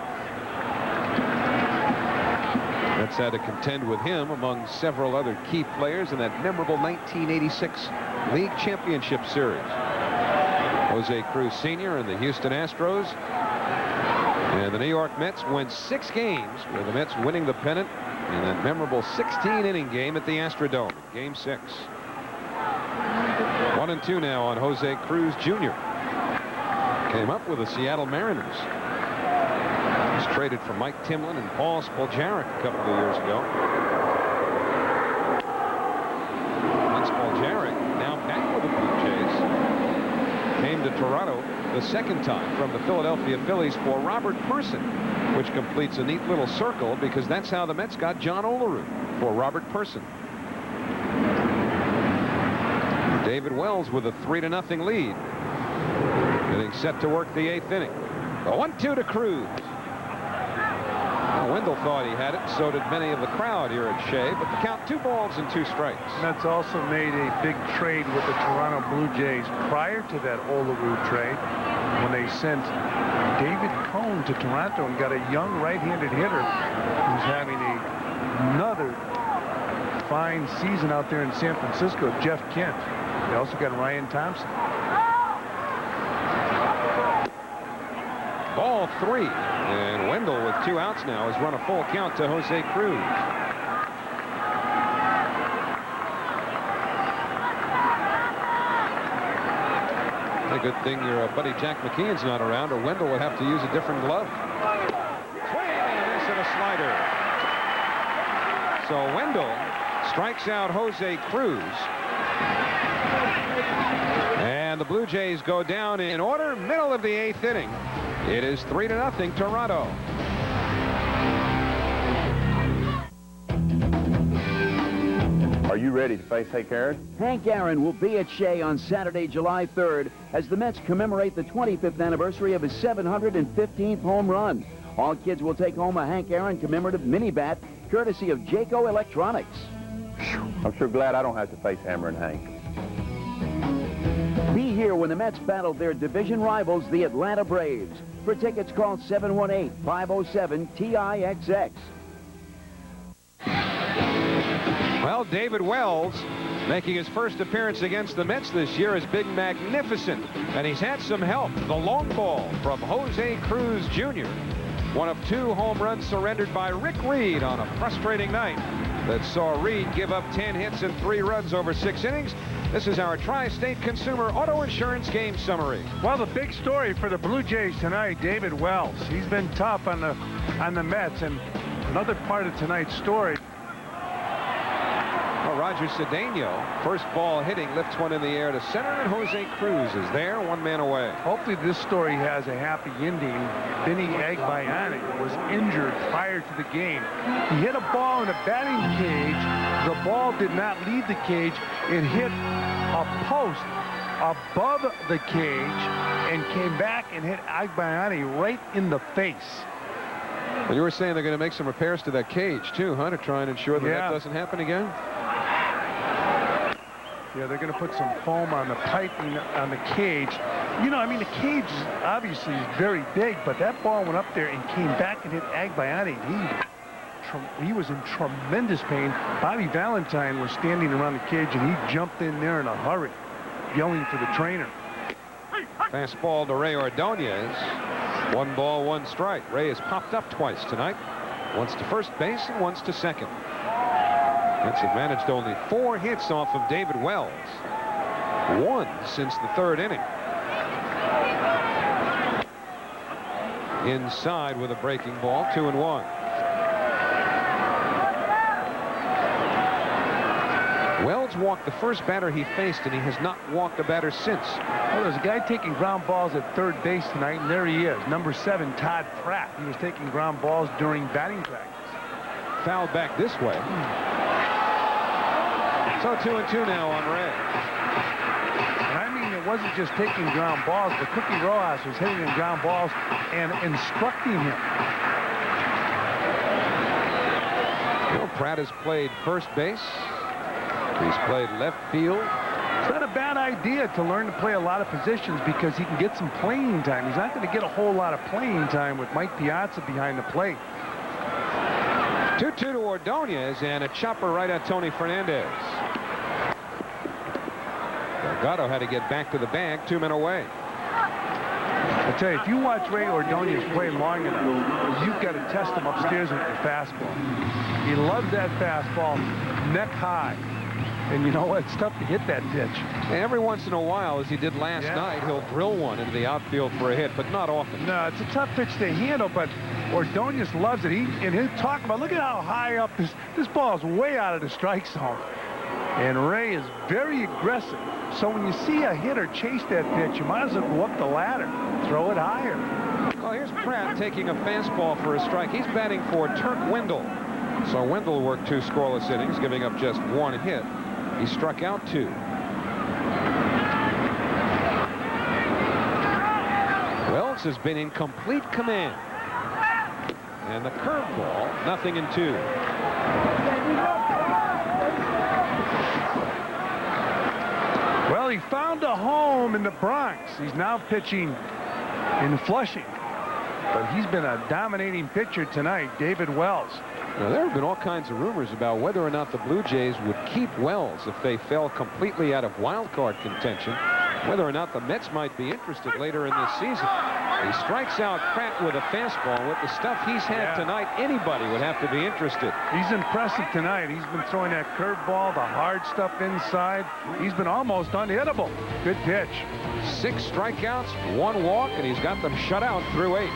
Mets had to contend with him among several other key players in that memorable 1986 League Championship Series. Jose Cruz Sr. and the Houston Astros. And the New York Mets went 6 games, with the Mets winning the pennant in that memorable 16-inning game at the Astrodome, Game 6. 1-2 now on Jose Cruz Jr. Came up with the Seattle Mariners. He was traded for Mike Timlin and Paul Spoljaric a couple of years ago. And Spoljaric, now back with the Blue Jays, came to Toronto the second time from the Philadelphia Phillies for Robert Person, which completes a neat little circle because that's how the Mets got John Olerud, for Robert Person. David Wells with a 3-0 lead. Getting set to work the 8th inning. The 1-2 to Cruz. Well, Wendell thought he had it, so did many of the crowd here at Shea, but the count 2 balls and 2 strikes. Mets also made a big trade with the Toronto Blue Jays prior to that Olerud trade, when they sent David Cone to Toronto and got a young right-handed hitter who's having another fine season out there in San Francisco, Jeff Kent. They also got Ryan Thompson. Ball 3, and Wendell with 2 outs now has run a full count to Jose Cruz. A good thing your buddy Jack McKeon's not around, or Wendell would have to use a different glove. Swing and a miss and a slider. So Wendell strikes out Jose Cruz. And the Blue Jays go down in order, middle of the 8th inning. It is 3-0 Toronto. Are you ready to face Hank Aaron? Hank Aaron will be at Shea on Saturday, July 3rd, as the Mets commemorate the 25th anniversary of his 715th home run. All kids will take home a Hank Aaron commemorative mini bat, courtesy of Jayco Electronics. I'm sure glad I don't have to face Hammer and Hank. Be here when the Mets battle their division rivals, the Atlanta Braves. For tickets, call 718-507-TIXX. Well, David Wells, making his first appearance against the Mets this year, is Big Magnificent, and he's had some help. The long ball from Jose Cruz Jr. One of 2 home runs surrendered by Rick Reed on a frustrating night that saw Reed give up 10 hits and 3 runs over 6 innings. This is our Tri-State Consumer Auto Insurance game summary. Well, the big story for the Blue Jays tonight, David Wells. He's been tough on the Mets, and another part of tonight's story. Well, Roger Cedeno, first ball hitting, lifts one in the air to center, and Jose Cruz is there, 1 man away. Hopefully this story has a happy ending. Vinny Agbayani was injured prior to the game. He hit a ball in a batting cage. The ball did not leave the cage. It hit a post above the cage and came back and hit Agbayani right in the face. Well, you were saying they're going to make some repairs to that cage, too, huh, to try and ensure that that doesn't happen again? Yeah, they're going to put some foam on the piping on the cage. You know, I mean, the cage obviously is very big, but that ball went up there and came back and hit Agbayani. He was in tremendous pain. Bobby Valentine was standing around the cage, and he jumped in there in a hurry, yelling for the trainer. Fastball to Ray Ordonez. 1 ball, 1 strike. Ray has popped up twice tonight. Once to first base and once to second. Mets have managed only 4 hits off of David Wells. 1 since the 3rd inning. Inside with a breaking ball, 2-1. Wells walked the first batter he faced, and he has not walked a batter since. Well, there's a guy taking ground balls at third base tonight, and there he is, number 7, Todd Pratt. He was taking ground balls during batting practice. Fouled back this way. So 2-2 now on Ray. And I mean, it wasn't just taking ground balls, but Cookie Rojas was hitting in ground balls and instructing him. Well, Pratt has played first base. He's played left field. It's not a bad idea to learn to play a lot of positions because he can get some playing time. He's not going to get a whole lot of playing time with Mike Piazza behind the plate. 2-2 to Ordonez, and a chopper right at Tony Fernandez. Delgado had to get back to the bag, 2 men away. I tell you, if you watch Ray Ordonez play long enough, you've got to test him upstairs with your fastball. He loves that fastball neck high. And you know what? It's tough to hit that pitch. Every once in a while, as he did last night, he'll drill one into the outfield for a hit, but not often. No, it's a tough pitch to handle, but Ordonez loves it. And he'll talk about, look at how high up this ball is, way out of the strike zone. And Ray is very aggressive. So when you see a hitter chase that pitch, you might as well go up the ladder, throw it higher. Well, here's Pratt taking a fastball for a strike. He's batting for Turk Wendell. So Wendell worked 2 scoreless innings, giving up just 1 hit. He struck out 2. Wells has been in complete command. And the curveball, 0-2. Well, he found a home in the Bronx. He's now pitching in Flushing. But he's been a dominating pitcher tonight, David Wells. Now, there have been all kinds of rumors about whether or not the Blue Jays would keep Wells if they fell completely out of wild card contention, whether or not the Mets might be interested later in this season. He strikes out Pratt with a fastball. With the stuff he's had tonight, anybody would have to be interested. He's impressive tonight. He's been throwing that curveball, the hard stuff inside. He's been almost unhittable. Good pitch. 6 strikeouts, 1 walk, and he's got them shut out through 8.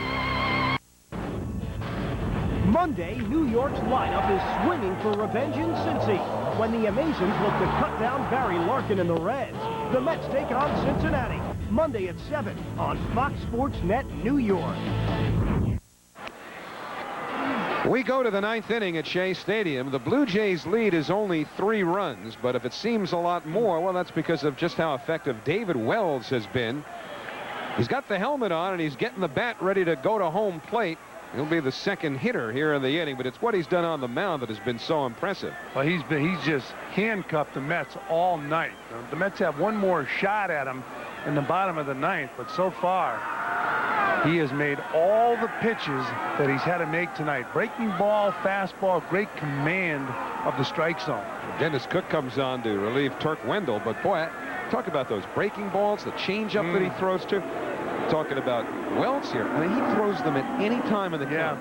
Monday, New York's lineup is swinging for revenge in Cincy when the Amazons look to cut down Barry Larkin and the Reds. The Mets take on Cincinnati Monday at 7 on Fox Sports Net, New York. We go to the 9th inning at Shea Stadium. The Blue Jays lead is only 3 runs, but if it seems a lot more, well, that's because of just how effective David Wells has been. He's got the helmet on, and he's getting the bat ready to go to home plate. He'll be the second hitter here in the inning, but it's what he's done on the mound that has been so impressive. Well, he's just handcuffed the Mets all night. The Mets have one more shot at him in the bottom of the 9th, but so far he has made all the pitches that he's had to make tonight. Breaking ball, fastball, great command of the strike zone. Dennis Cook comes on to relieve Turk Wendell, but boy, talk about those breaking balls, the changeup that he throws to talking about Wells here. I mean, he throws them at any time in the count.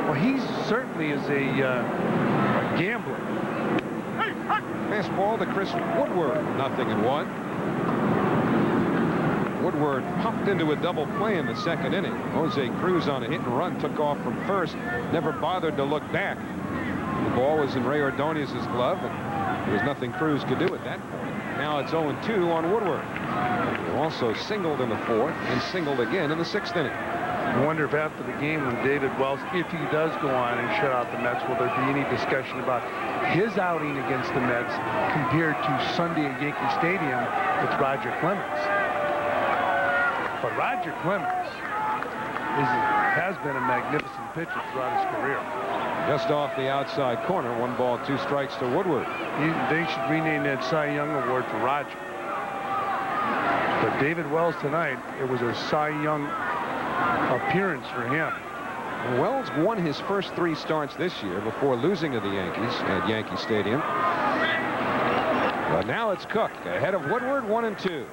Well, he certainly is a gambler. Fastball to Chris Woodward, 0-1. Woodward popped into a double play in the second inning. Jose Cruz on a hit and run took off from first, never bothered to look back. The ball was in Ray Ordonez's glove, and there was nothing Cruz could do at that point. Now it's 0-2 on Woodward. He also singled in the fourth and singled again in the sixth inning. I wonder if after the game when David Wells, if he does go on and shut out the Mets, will there be any discussion about his outing against the Mets compared to Sunday at Yankee Stadium with Roger Clemens? But Roger Clemens has been a magnificent pitcher throughout his career. Just off the outside corner, 1 ball, 2 strikes to Woodward. They should rename that Cy Young Award for Roger. But David Wells tonight, it was a Cy Young appearance for him. Wells won his first 3 starts this year before losing to the Yankees at Yankee Stadium. But now it's Cook ahead of Woodward, 1-2.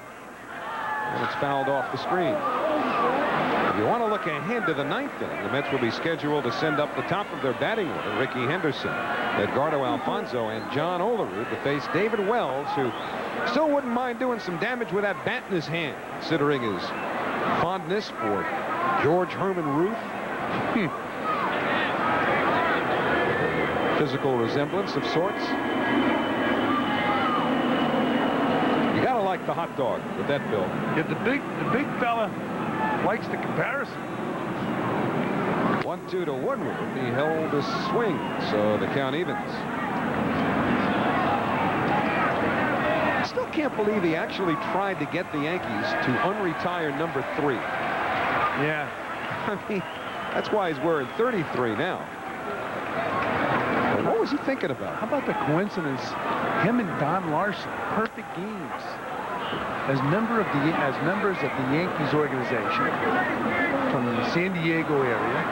And it's fouled off the screen. If you want to look ahead to the 9th inning, the Mets will be scheduled to send up the top of their batting order, Ricky Henderson, Edgardo Alfonzo, and John Olerud to face David Wells, who still wouldn't mind doing some damage with that bat in his hand, considering his fondness for George Herman Ruth. Physical resemblance of sorts. You gotta like the hot dog with that build. Yeah, the big fella likes the comparison. 1-2 to Woodward. He held the swing, so the count evens. I still can't believe he actually tried to get the Yankees to unretire number 3. Yeah. I mean, that's why he's wearing 33 now. What was he thinking about? How about the coincidence? Him and Don Larson, perfect games as members of the Yankees organization from the San Diego area.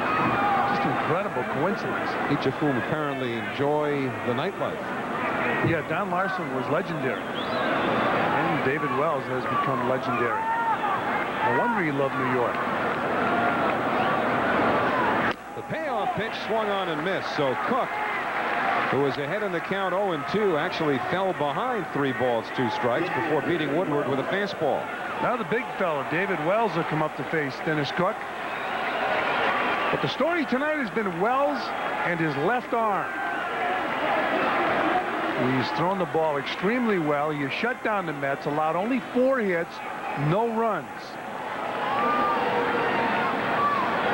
Just incredible coincidence. Each of whom apparently enjoy the nightlife. Yeah, Don Larson was legendary, and David Wells has become legendary. No wonder he loved New York. The payoff pitch swung on and missed, so Cook, who was ahead in the count 0-2, actually fell behind 3 balls, 2 strikes before beating Woodward with a fastball. Now the big fella, David Wells, will come up to face Dennis Cook. But the story tonight has been Wells and his left arm. He's thrown the ball extremely well. He has shut down the Mets, allowed only 4 hits, no runs.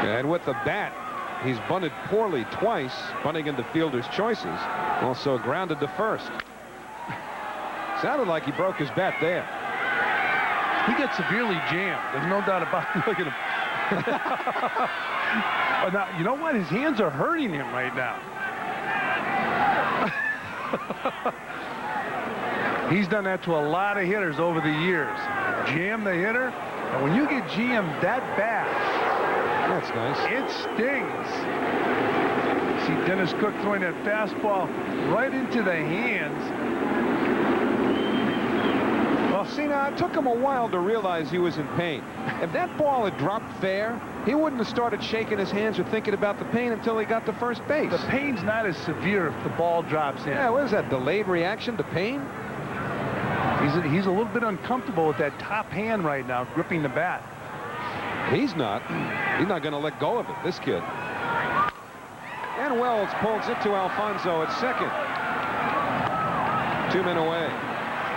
And with the bat, he's bunted poorly twice, bunting into fielder's choices. Also grounded to first. Sounded like he broke his bat there. He gets severely jammed. There's no doubt about it. Look at him. Now, you know what? His hands are hurting him right now. He's done that to a lot of hitters over the years. Jam the hitter, and when you get jammed that bad, that's nice. It stings. See Dennis Cook throwing that fastball right into the hands. Well, see, now it took him a while to realize he was in pain. If that ball had dropped fair, he wouldn't have started shaking his hands or thinking about the pain until he got to first base. The pain's not as severe if the ball drops in. Yeah, what is that, delayed reaction to pain? He's a little bit uncomfortable with that top hand right now, gripping the bat. He's not going to let go of it, this kid. And Wells pulls it to Alfonzo at second. 2 men away.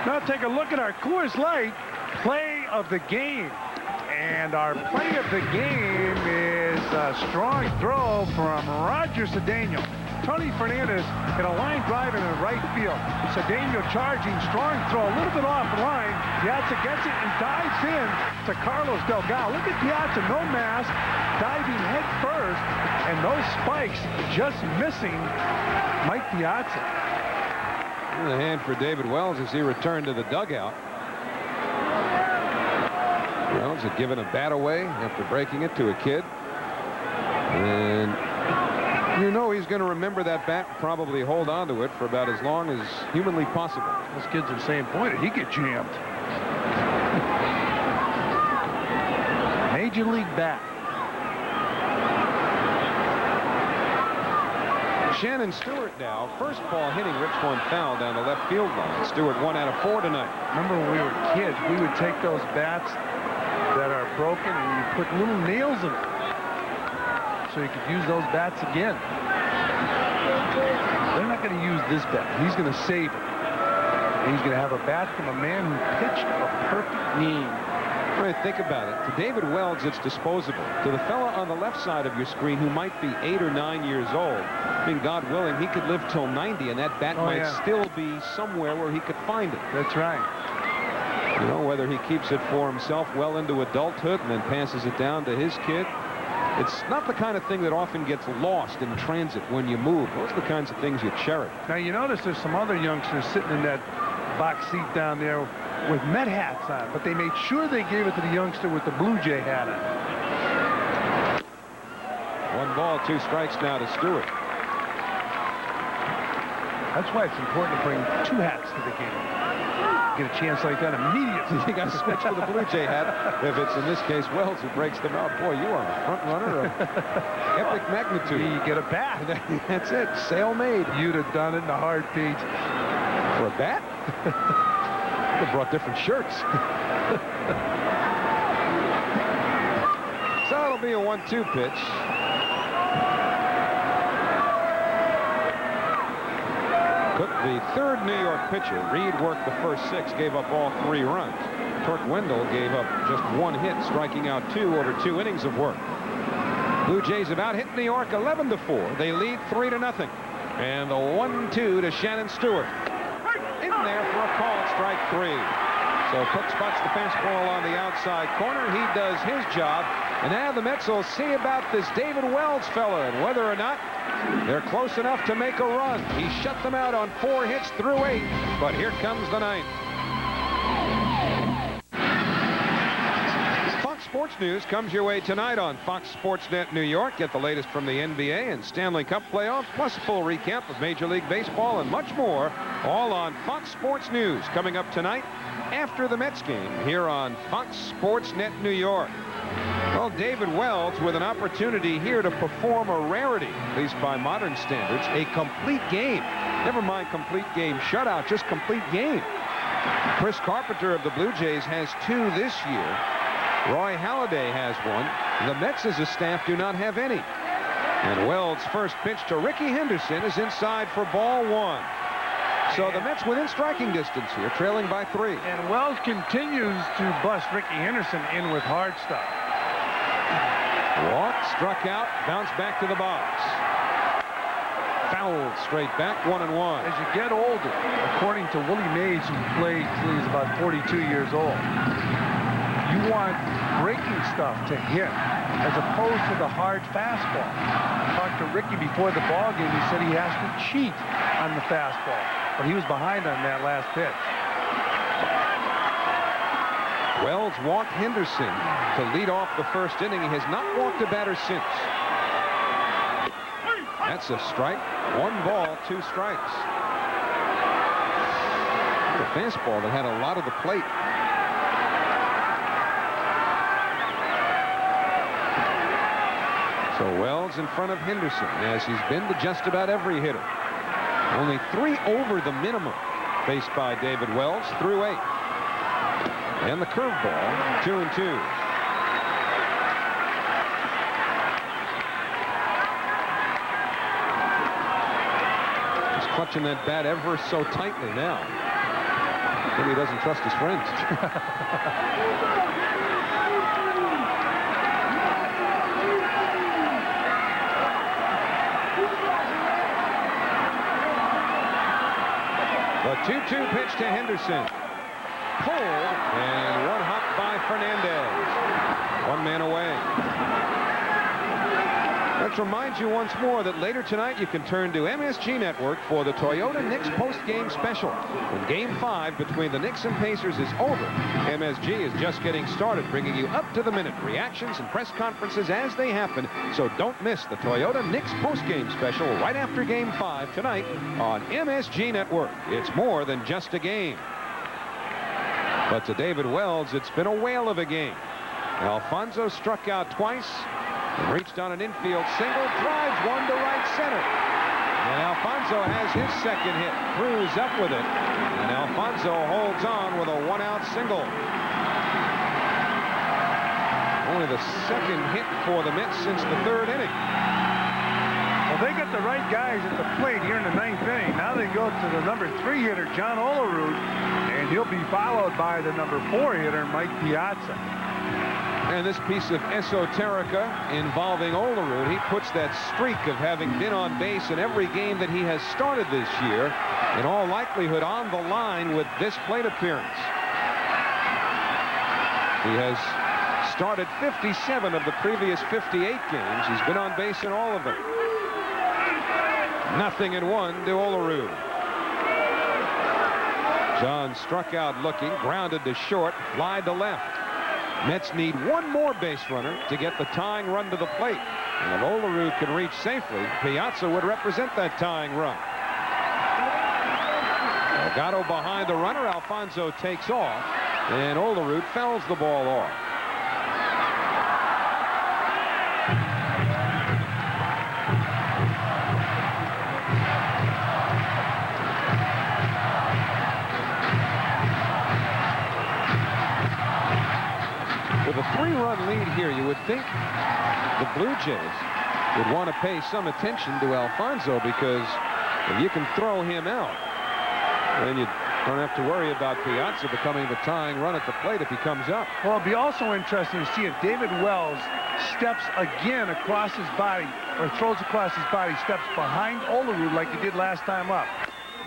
Now take a look at our Coors Light play of the game. And our play of the game is a strong throw from Roger Cedeno. Tony Fernandez hit a line drive in the right field. Cedeno charging, strong throw, a little bit off the line. Piazza gets it and dives in to Carlos Delgado. Look at Piazza, no mask, diving head first, and those spikes just missing Mike Piazza. The hand for David Wells as he returned to the dugout. Wells had given a bat away after breaking it to a kid. And you know he's going to remember that bat, probably hold on to it for about as long as humanly possible. Those kids are saying, boy, did he get jammed. Major League bat. Shannon Stewart now. First ball hitting, rips one foul down the left field line. Stewart 1 out of 4 tonight. Remember when we were kids, we would take those bats that are broken and you put little nails in them so you could use those bats again. They're not going to use this bat. He's going to save it. And he's going to have a bat from a man who pitched a perfect game. Right, think about it. To David Wells, it's disposable. To the fella on the left side of your screen who might be 8 or 9 years old, I mean, God willing, he could live till 90, and that bat might still be somewhere where he could find it. That's right. You know, whether he keeps it for himself well into adulthood and then passes it down to his kid. It's not the kind of thing that often gets lost in transit when you move. Those are the kinds of things you cherish. Now, you notice there's some other youngsters sitting in that box seat down there with Met hats on, but they made sure they gave it to the youngster with the Blue Jay hat on. 1 ball, 2 strikes now to Stewart. That's why it's important to bring 2 hats to the game. Get a chance like that immediately. You got to switch to the Blue Jay hat. If it's, in this case, Wells who breaks them out. Boy, you are a front runner of epic magnitude. You get a bat. That's it. Sale made. You'd have done it in a heartbeat. For a bat? Would have brought different shirts. So it'll be a 1-2 pitch. Cook, the third New York pitcher. Reed worked the first 6, gave up all 3 runs. Tork Wendell gave up just 1 hit, striking out 2 over 2 innings of work. Blue Jays have out hit New York 11-4. They lead 3-0. And the 1-2 to Shannon Stewart. In there for a call, strike 3. So Cook spots the fastball on the outside corner. He does his job. And now the Mets will see about this David Wells fella and whether or not they're close enough to make a run. He shut them out on 4 hits through 8. But here comes the 9th. Fox Sports News comes your way tonight on Fox Sports Net New York. Get the latest from the NBA and Stanley Cup playoffs, plus a full recap of Major League Baseball and much more, all on Fox Sports News coming up tonight after the Mets game here on Fox Sports Net New York. Well, David Wells with an opportunity here to perform a rarity, at least by modern standards, a complete game. Never mind complete game shutout, just complete game. Chris Carpenter of the Blue Jays has 2 this year. Roy Halladay has 1. The Mets as a staff do not have any. And Wells' first pitch to Ricky Henderson is inside for ball 1. So the Mets within striking distance here, trailing by 3. And Wells continues to bust Ricky Henderson in with hard stuff. Walk, struck out, bounced back to the box. Fouled straight back, 1-1. As you get older, according to Willie Mays, who played till he's about 42 years old, you want breaking stuff to hit as opposed to the hard fastball. I talked to Ricky before the ball game. He said he has to cheat on the fastball, but he was behind on that last pitch. Wells walked Henderson to lead off the first inning. He has not walked a batter since. That's a strike. 1 ball, 2 strikes. The fastball that had a lot of the plate. So Wells in front of Henderson, as he's been to just about every hitter. Only 3 over the minimum faced by David Wells through 8. And the curveball, 2-2. He's clutching that bat ever so tightly now. Maybe he doesn't trust his friends. The 2-2 pitch to Henderson. Pulled, and 1 hop by Fernandez. 1 man away. Let's remind you once more that later tonight you can turn to MSG Network for the Toyota Knicks post-game special. When Game 5 between the Knicks and Pacers is over, MSG is just getting started, bringing you up-to-the-minute reactions and press conferences as they happen. So don't miss the Toyota Knicks post-game special right after Game 5 tonight on MSG Network. It's more than just a game. But to David Wells, it's been a whale of a game. Alfonso struck out twice and reached on an infield single, drives one to right center. And Alfonso has his second hit. Cruz up with it. And Alfonso holds on with a one-out single. Only the second hit for the Mets since the third inning. Well, they got the right guys at the plate here in the ninth inning. Now they go to the number 3 hitter, John Olerud, and he'll be followed by the number 4 hitter, Mike Piazza. And this piece of esoterica involving Olerud, he puts that streak of having been on base in every game that he has started this year, in all likelihood on the line with this plate appearance. He has started 57 of the previous 58 games. He's been on base in all of them. 0-1 to Olerud. John struck out looking, grounded to short, fly to left. Mets need one more base runner to get the tying run to the plate. And if Olerud can reach safely, Piazza would represent that tying run. Delgado behind the runner. Alfonso takes off, and Olerud fouls the ball off. With a 3-run lead here, you would think the Blue Jays would want to pay some attention to Alfonso, because if you can throw him out, then you don't have to worry about Piazza becoming the tying run at the plate if he comes up. Well, it'll be also interesting to see if David Wells steps again across his body, or throws across his body, steps behind Olerud like he did last time up.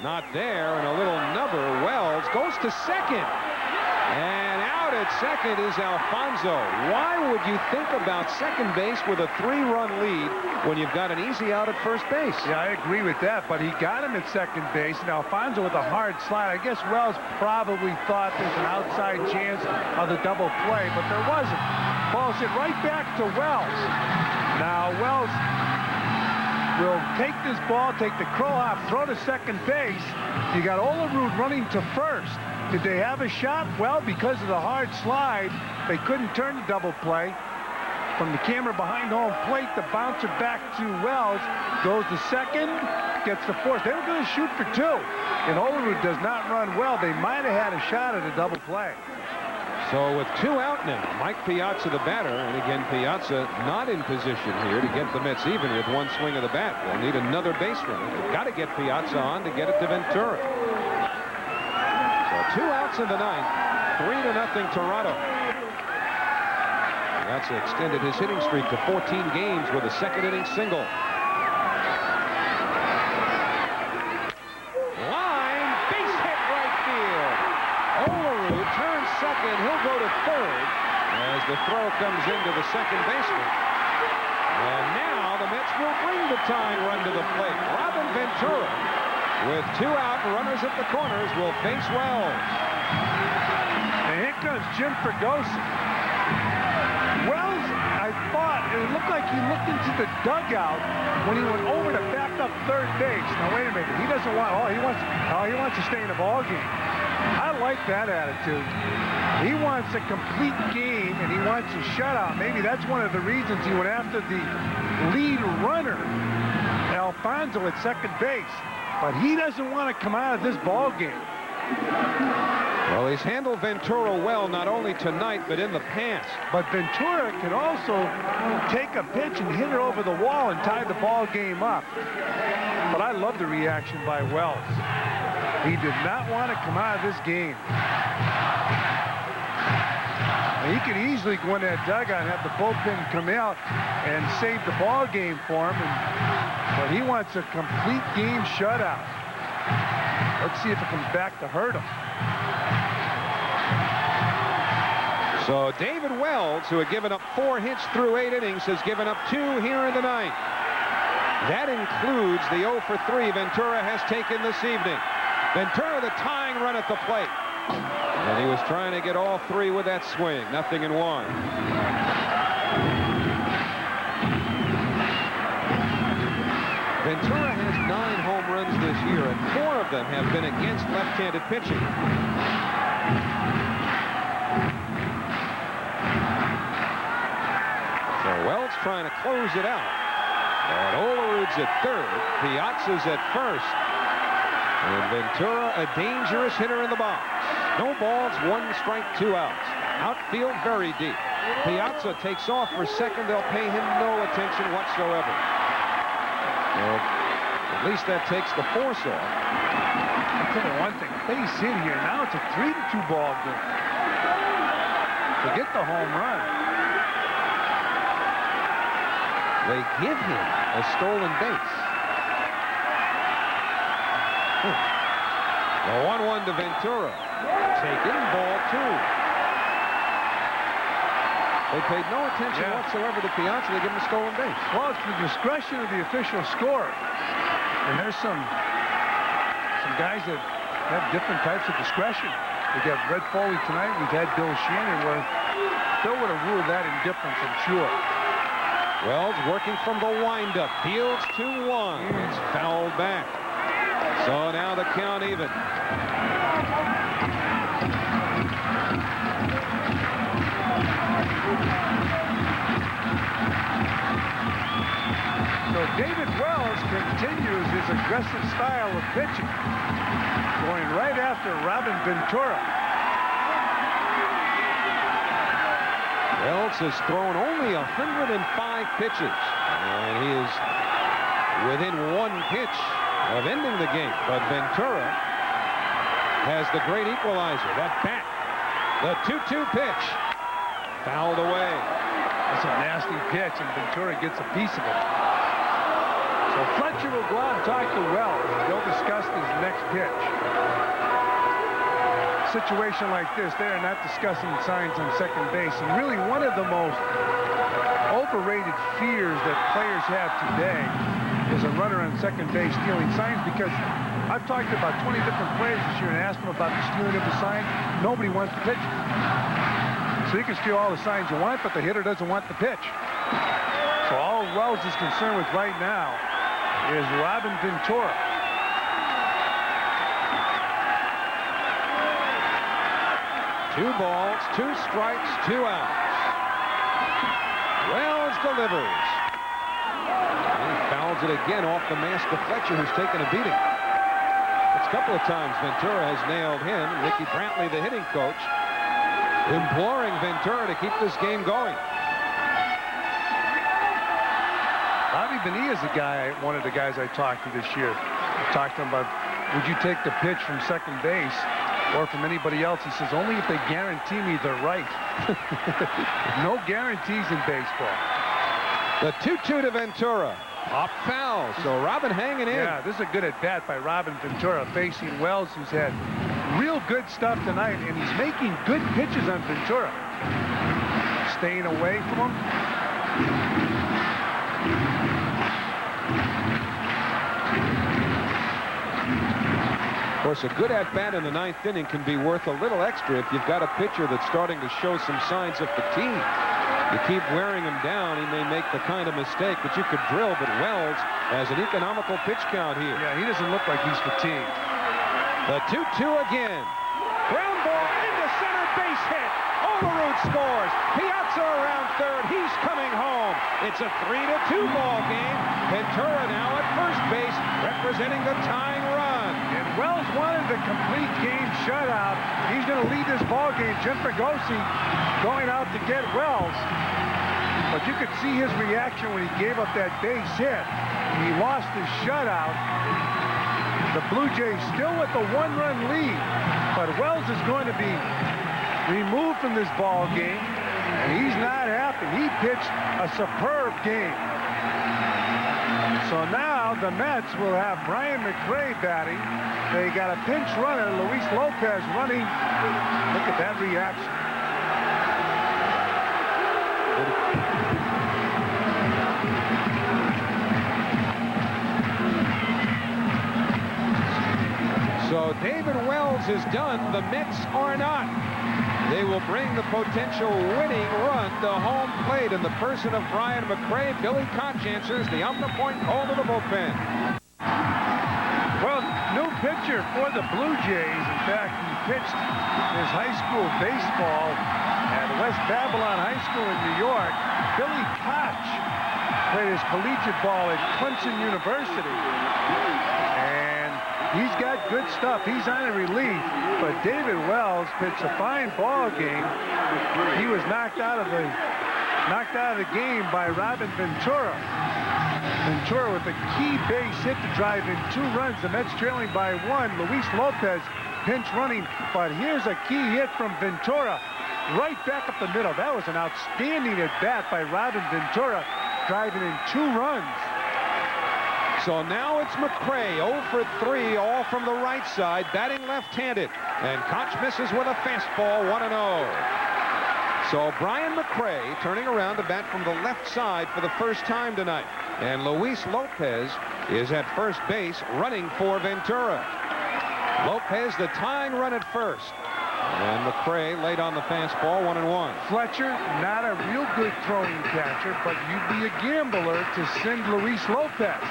Not there, and a little nubber. Wells goes to second. And out at second is Alfonso. Why would you think about second base with a 3-run lead when you've got an easy out at first base? Yeah, I agree with that, but he got him at second base, and Alfonso with a hard slide. I guess Wells probably thought there's an outside chance of the double play, but there wasn't. Ball's hit right back to Wells. Now Wells will take this ball, take the crow hop, throw to second base. You got Olerud running to first. Did they have a shot? Well, because of the hard slide, they couldn't turn the double play. From the camera behind home plate, the bouncer back to Wells, goes to second, gets the fourth. They were going to shoot for 2, and Olerud does not run well. They might have had a shot at a double play. So with 2 out now, Mike Piazza the batter, and again Piazza not in position here to get the Mets even with one swing of the bat. They'll need another base runner. They've got to get Piazza on to get it to Ventura. So 2 outs in the ninth, 3-0 Toronto. Piazza extended his hitting streak to 14 games with a second inning single. Line, base hit right field. Olerud turns second. He'll go to third as the throw comes into the second baseman. And now the Mets will bring the tying run to the plate. Robin Ventura, with 2 out, runners at the corners, will face Wells. And here comes Jim Fregosi. Wells, I thought, it looked like he looked into the dugout when he went over to back up third base. Now, wait a minute. He doesn't want, he wants to stay in the ball game. I like that attitude. He wants a complete game, and he wants a shutout. Maybe that's one of the reasons he went after the lead runner, Alfonso, at second base. But he doesn't want to come out of this ball game. Well, he's handled Ventura well, not only tonight, but in the past. But Ventura can also take a pitch and hit it over the wall and tie the ball game up. But I love the reaction by Wells. He did not want to come out of this game. He could easily go in that dugout and have the bullpen come out and save the ball game for him. But he wants a complete game shutout. Let's see if it comes back to hurt him. So David Wells, who had given up 4 hits through 8 innings, has given up 2 here in the ninth. That includes the 0 for 3 Ventura has taken this evening. Ventura, the tying run at the plate. And he was trying to get all 3 with that swing. 0-1. Ventura has 9 home runs this year, and 4 of them have been against left-handed pitching. trying to close it out. And Olerud's at third. Piazza's at first. And Ventura, a dangerous hitter in the box. No balls, 1 strike, 2 outs. Outfield very deep. Piazza takes off for second. They'll pay him no attention whatsoever. Well, at least that takes the force off. I'll tell you one thing. Base hit here. Now it's a 3-2 ball game. Forget the home run. They give him a stolen base. The 1-1 to Ventura. Taken, ball 2. They paid no attention whatsoever to Piazza. They give him a stolen base. Well, it's the discretion of the official score. And there's some guys that have different types of discretion. We got Red Foley tonight. We've had Bill Shannon, where Bill would have ruled that indifference, I'm sure. Wells working from the windup. Fields 2-1. It's fouled back. So now the count even. So David Wells continues his aggressive style of pitching, going right after Robin Ventura. Wells has thrown only 105 pitches, and he is within 1 pitch of ending the game. But Ventura has the great equalizer. That bat, the 2-2 pitch, fouled away. That's a nasty pitch, and Ventura gets a piece of it. So Fletcher will go out and talk to Wells. They'll discuss his next pitch. Situation like this, they are not discussing signs on second base. And really one of the most overrated fears that players have today is a runner on second base stealing signs, because I've talked to about 20 different players this year and asked them about the stealing of the sign. Nobody wants the pitch. So you can steal all the signs you want, but the hitter doesn't want the pitch. So all Wells is concerned with right now is Robin Ventura. Two balls, 2 strikes, 2 outs. Wells delivers. And he fouls it again off the mask of Fletcher, who's taken a beating. It's a couple of times Ventura has nailed him. Ricky Brantley, the hitting coach, imploring Ventura to keep this game going. Bobby Bonilla is one of the guys I talked to this year. I talked to him about, would you take the pitch from second base or from anybody else? He says, only if they guarantee me they're right. No guarantees in baseball. The 2-2 to Ventura. Up foul, so Robin hanging in. Yeah, this is a good at-bat by Robin Ventura facing Wells, who's had real good stuff tonight, and he's making good pitches on Ventura. Staying away from him. Of course, a good at-bat in the 9th inning can be worth a little extra if you've got a pitcher that's starting to show some signs of fatigue. You keep wearing him down, he may make the kind of mistake that you could drill, but Wells has an economical pitch count here. Yeah, he doesn't look like he's fatigued. The 2-2 again. Ground ball into center, base hit. Olerud scores. Piazza around third. He's coming home. It's a 3-2 ball game. Ventura now at first base, representing the tying run. And Wells wanted the complete game shutout. He's going to lead this ball game. Jim Fregosi going out to get Wells. But you could see his reaction when he gave up that base hit. He lost his shutout. The Blue Jays still with the 1-run lead. But Wells is going to be removed from this ball game. And he's not happy. He pitched a superb game. So now the Mets will have Brian McRae batting. They got a pinch runner, Luis Lopez, running. Look at that reaction. So David Wells is done. The Mets are not. They will bring the potential winning run to home plate in the person of Brian McRae. Billy Koch answers the on-the-point call to the bullpen. Well, new pitcher for the Blue Jays. In fact, he pitched his high school baseball At West Babylon High School in New York, Billy Koch played his collegiate ball at Clemson University. And he's got good stuff. He's on a relief. But David Wells pitched a fine ball game. He was knocked out of the game by Robin Ventura. Ventura with a key base hit to drive in 2 runs. The Mets trailing by 1. Luis Lopez pinch running. But here's a key hit from Ventura. Right back up the middle. That was an outstanding at-bat by Robin Ventura, driving in 2 runs. So now it's McRae, 0 for 3, all from the right side, batting left-handed. And Koch misses with a fastball, 1-0. So Brian McRae turning around to bat from the left side for the first time tonight. And Luis Lopez is at first base running for Ventura. Lopez the tying run at first. And McRae laid on the fastball, 1-1. Fletcher, not a real good throwing catcher, but you'd be a gambler to send Luis Lopez.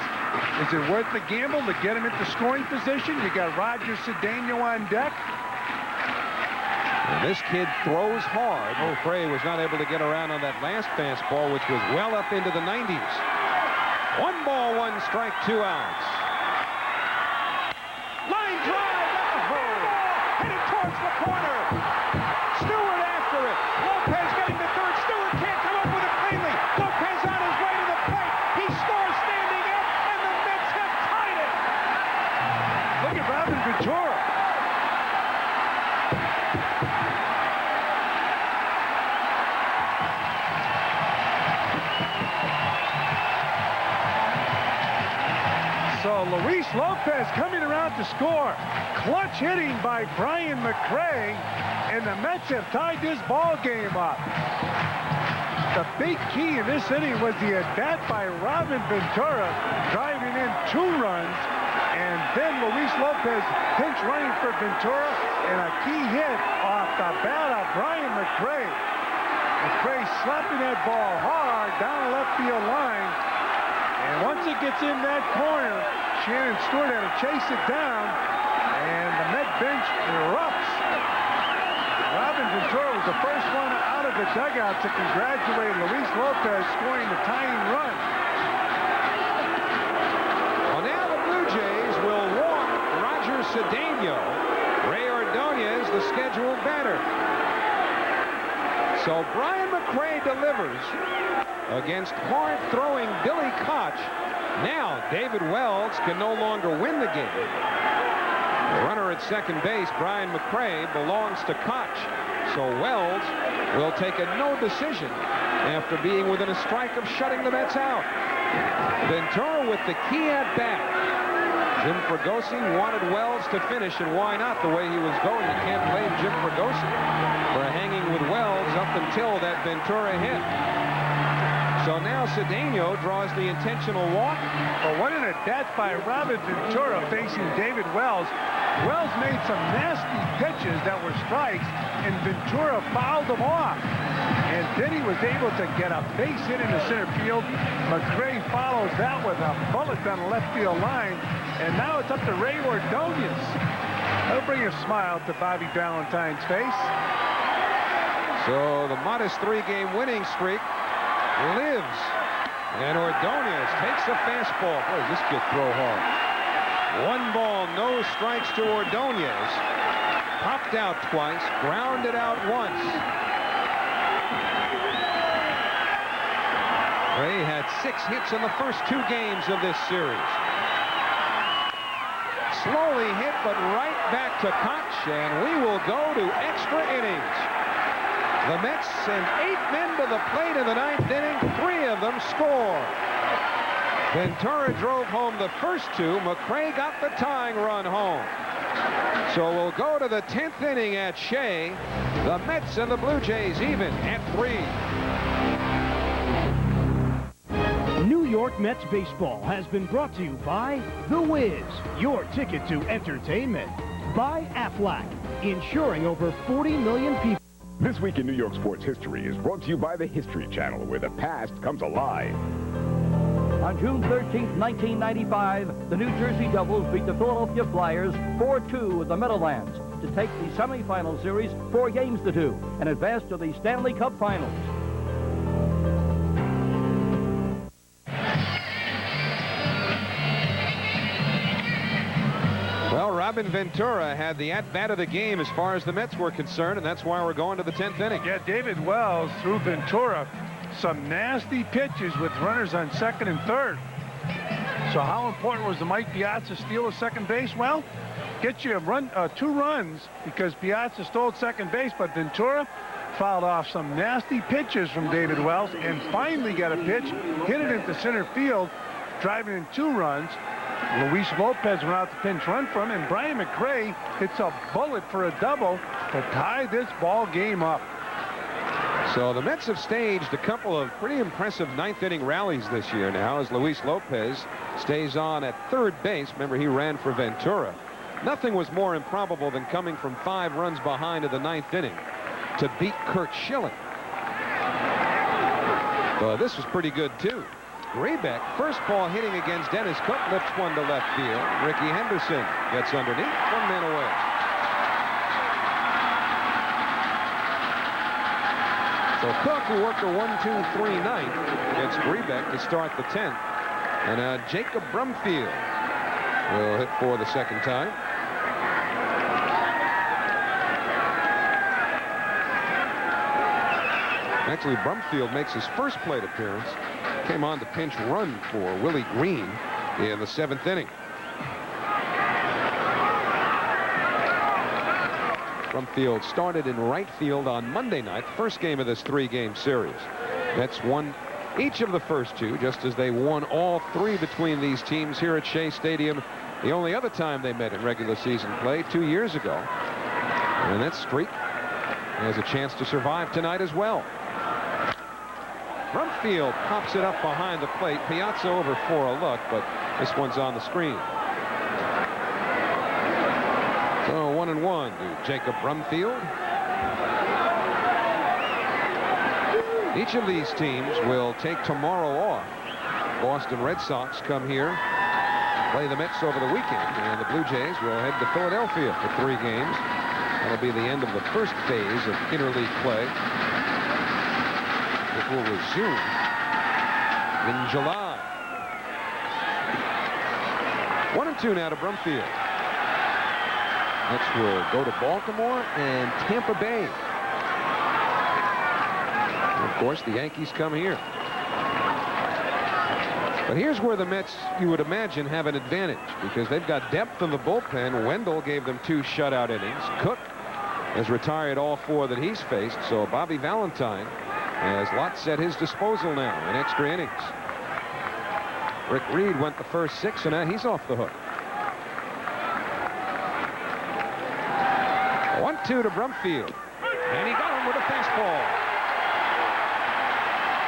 Is it worth the gamble to get him into scoring position? You got Roger Cedeno on deck. And this kid throws hard. McRae was not able to get around on that last fastball, which was well up into the 90s. 1 ball, 1 strike, 2 outs. Line drive at the hole, headed towards the corner. Stewart after it. Lopez getting to third. Stewart can't come up with it cleanly. Lopez on his way to the plate. He scores standing up, and the Mets have tied it. Look at Robin Ventura. So Luis Lopez coming around to score. Clutch hitting by Brian McRae, and the Mets have tied this ball game up. The big key in this inning was the at-bat by Robin Ventura, driving in 2 runs, and then Luis Lopez pinch running for Ventura, and a key hit off the bat of Brian McRae. McRae slapping that ball hard down the left field line. And once it gets in that corner, Shannon Stewart had to chase it down, and the Met bench erupts. Robin Ventura was the first one out of the dugout to congratulate Luis Lopez scoring the tying run. Well, now the Blue Jays will walk Roger Cedeno. Ray Ordonez, the scheduled batter. So Brian McRae delivers against hard-throwing Billy Koch. Now David Wells can no longer win the game. The runner at second base, Brian McRae, belongs to Koch. So Wells will take a no decision after being within a strike of shutting the Mets out. Ventura with the key at bat. Jim Fregosi wanted Wells to finish, and why not? The way he was going, you can't blame Jim Fregosi for hanging with Wells up until that Ventura hit. So now Cedeno draws the intentional walk. Well, what an at-bat by Robin Ventura facing David Wells. Wells made some nasty pitches that were strikes, and Ventura fouled them off. And then he was able to get a base hit into center field. McRae follows that with a bullet down the left field line. And now it's up to Ray Ordonez. That'll bring a smile to Bobby Valentine's face. So the modest 3-game winning streak lives. And Ordonez takes a fastball. Boy, does this kid throw hard. 1 ball, no strikes to Ordonez. Popped out twice, grounded out once. Ray had 6 hits in the first 2 games of this series. Slowly hit, but right back to Koch, and we will go to extra innings. The Mets send 8 men to the plate in the 9th inning. 3 of them score. Ventura drove home the first 2. McRae got the tying run home. So we'll go to the 10th inning at Shea. The Mets and the Blue Jays even at 3. New York Mets baseball has been brought to you by The Wiz, your ticket to entertainment. By Aflac, insuring over 40 million people. This Week in New York Sports History is brought to you by the History Channel, where the past comes alive. On June 13, 1995, the New Jersey Devils beat the Philadelphia Flyers 4-2 at the Meadowlands. to take the semifinal series 4 games to 2 and advance to the Stanley Cup Finals. Well, Robin Ventura had the at-bat of the game as far as the Mets were concerned, and that's why we're going to the 10th inning. Yeah, David Wells threw Ventura some nasty pitches with runners on second and third. So how important was the Mike Piazza steal of second base? Well, get you a run, 2 runs because Piazza stole second base, but Ventura fouled off some nasty pitches from David Wells and finally got a pitch, hit it into center field, driving in 2 runs. Luis Lopez went out to pinch run from him, and Brian McRae hits a bullet for a double to tie this ball game up. So the Mets have staged a couple of pretty impressive 9th inning rallies this year now as Luis Lopez stays on at third base. Remember, he ran for Ventura. Nothing was more improbable than coming from 5 runs behind in the 9th inning to beat Curt Schilling. This was pretty good, too. Grebeck, first ball hitting against Dennis Cook, lifts one to left field. Ricky Henderson gets underneath, 1 man away. So Cook, who worked a 1-2-3 ninth, gets Grebeck to start the 10th. And Jacob Brumfield will hit for the second time. Actually, Brumfield makes his first plate appearance. Came on to pinch run for Willie Green in the 7th inning. Brumfield started in right field on Monday night, first game of this 3-game series. Mets won each of the first 2, just as they won all 3 between these teams here at Shea Stadium. The only other time they met in regular season play 2 years ago. And that streak has a chance to survive tonight as well. Brumfield pops it up behind the plate. Piazza over for a look, but this one's on the screen. So 1-1 to Jacob Brumfield. Each of these teams will take tomorrow off. Boston Red Sox come here, play the Mets over the weekend, and the Blue Jays will head to Philadelphia for 3 games. That'll be the end of the first phase of interleague play. It will resume in July. 1-2 now to Brumfield. Next will go to Baltimore and Tampa Bay. And of course, the Yankees come here. But here's where the Mets, you would imagine, have an advantage because they've got depth in the bullpen. Wendell gave them 2 shutout innings. Cook has retired all 4 that he's faced, so Bobby Valentine has lots at his disposal now in extra innings. Rick Reed went the first 6, and now he's off the hook. 1-2 to Brumfield, and he got him with a fastball.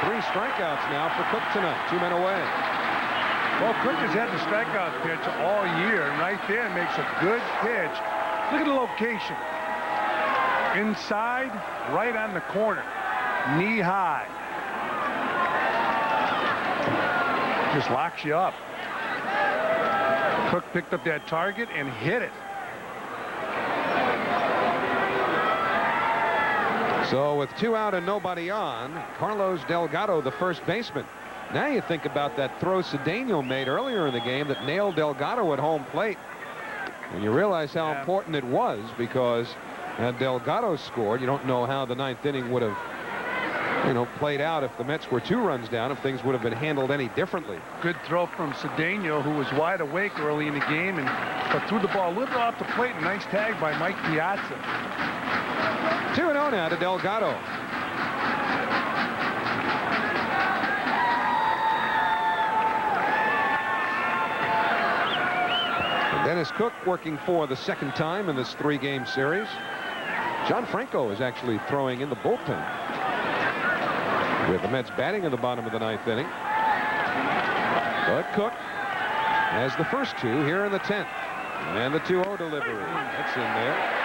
3 strikeouts now for Cook tonight. 2 men away. Well, Cook has had the strikeout pitch all year, and right there makes a good pitch. Look at the location. Inside, right on the corner. Knee high. Just locks you up. Cook picked up that target and hit it. So with 2 out and nobody on, Carlos Delgado, the first baseman. Now you think about that throw Cedeno made earlier in the game that nailed Delgado at home plate. And you realize how important it was because had Delgado scored, you don't know how the 9th inning would have played out if the Mets were 2 runs down, if things would have been handled any differently. Good throw from Cedeno, who was wide awake early in the game, but threw the ball a little bit off the plate. Nice tag by Mike Piazza. 2-0 now to Delgado. And Dennis Cook working for the 2nd time in this 3-game series. John Franco is actually throwing in the bullpen, with the Mets batting in the bottom of the 9th inning. But Cook has the first 2 here in the 10th. And the 2-0 delivery. That's in there.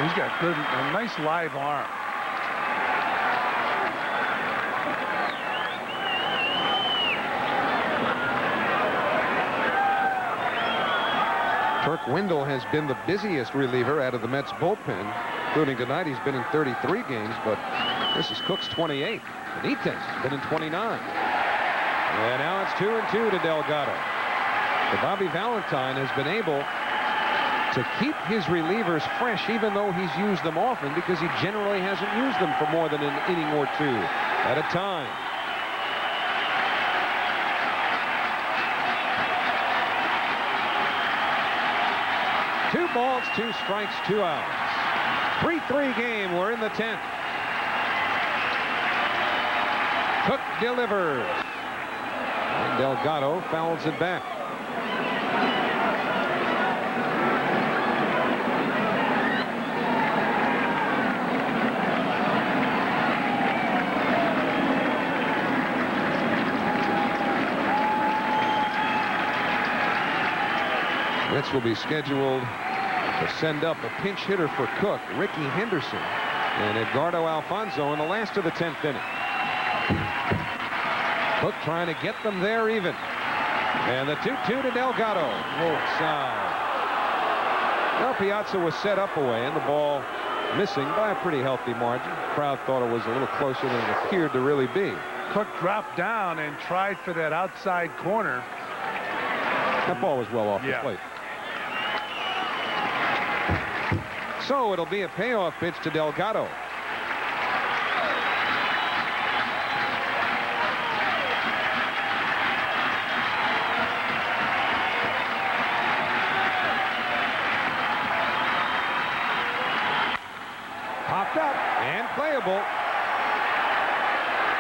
He's got a nice live arm. Kirk Wendell has been the busiest reliever out of the Mets bullpen, including tonight. He's been in 33 games, but this is Cook's 28. Benitez has been in 29. And now it's 2-2 to Delgado. But Bobby Valentine has been able to keep his relievers fresh, even though he's used them often, because he generally hasn't used them for more than an inning or two at a time. Two balls, 2 strikes, 2 outs. 3-3 game. We're in the 10th. Cook delivers. And Delgado fouls it back. Mets will be scheduled to send up a pinch hitter for Cook, Ricky Henderson, and Edgardo Alfonso in the last of the 10th inning. Cook trying to get them there even. And the 2-2 to Delgado. Outside. Well, Piazza was set up away, and the ball missing by a pretty healthy margin. The crowd thought it was a little closer than it appeared to really be. Cook dropped down and tried for that outside corner. That ball was well off the plate. So it'll be a payoff pitch to Delgado. Popped up and playable.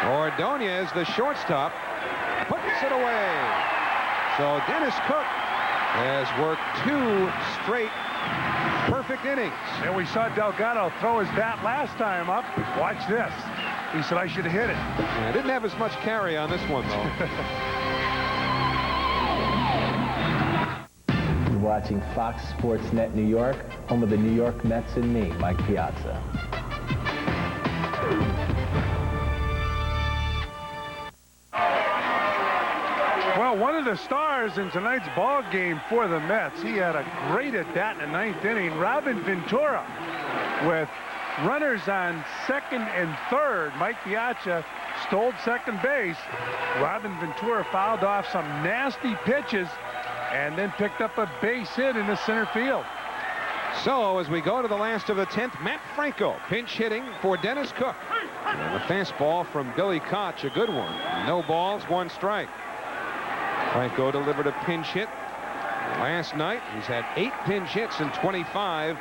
Ordonez, the shortstop, puts it away. So Dennis Cook has worked 2 straight perfect innings. And we saw Delgado throw his bat last time up. Watch this. He said, I should have hit it. Yeah, didn't have as much carry on this one, though. You're watching Fox Sports Net New York, home of the New York Mets and me, Mike Piazza. Well, one of the stars in tonight's ball game for the Mets, he had a great at bat in the 9th inning. Robin Ventura with runners on 2nd and 3rd. Mike Piazza stole second base. Robin Ventura fouled off some nasty pitches and then picked up a base hit in the center field. So as we go to the last of the 10th, Matt Franco pinch hitting for Dennis Cook. And a fastball from Billy Koch, a good one. No balls, 1 strike. Franco delivered a pinch hit last night. He's had 8 pinch hits in 25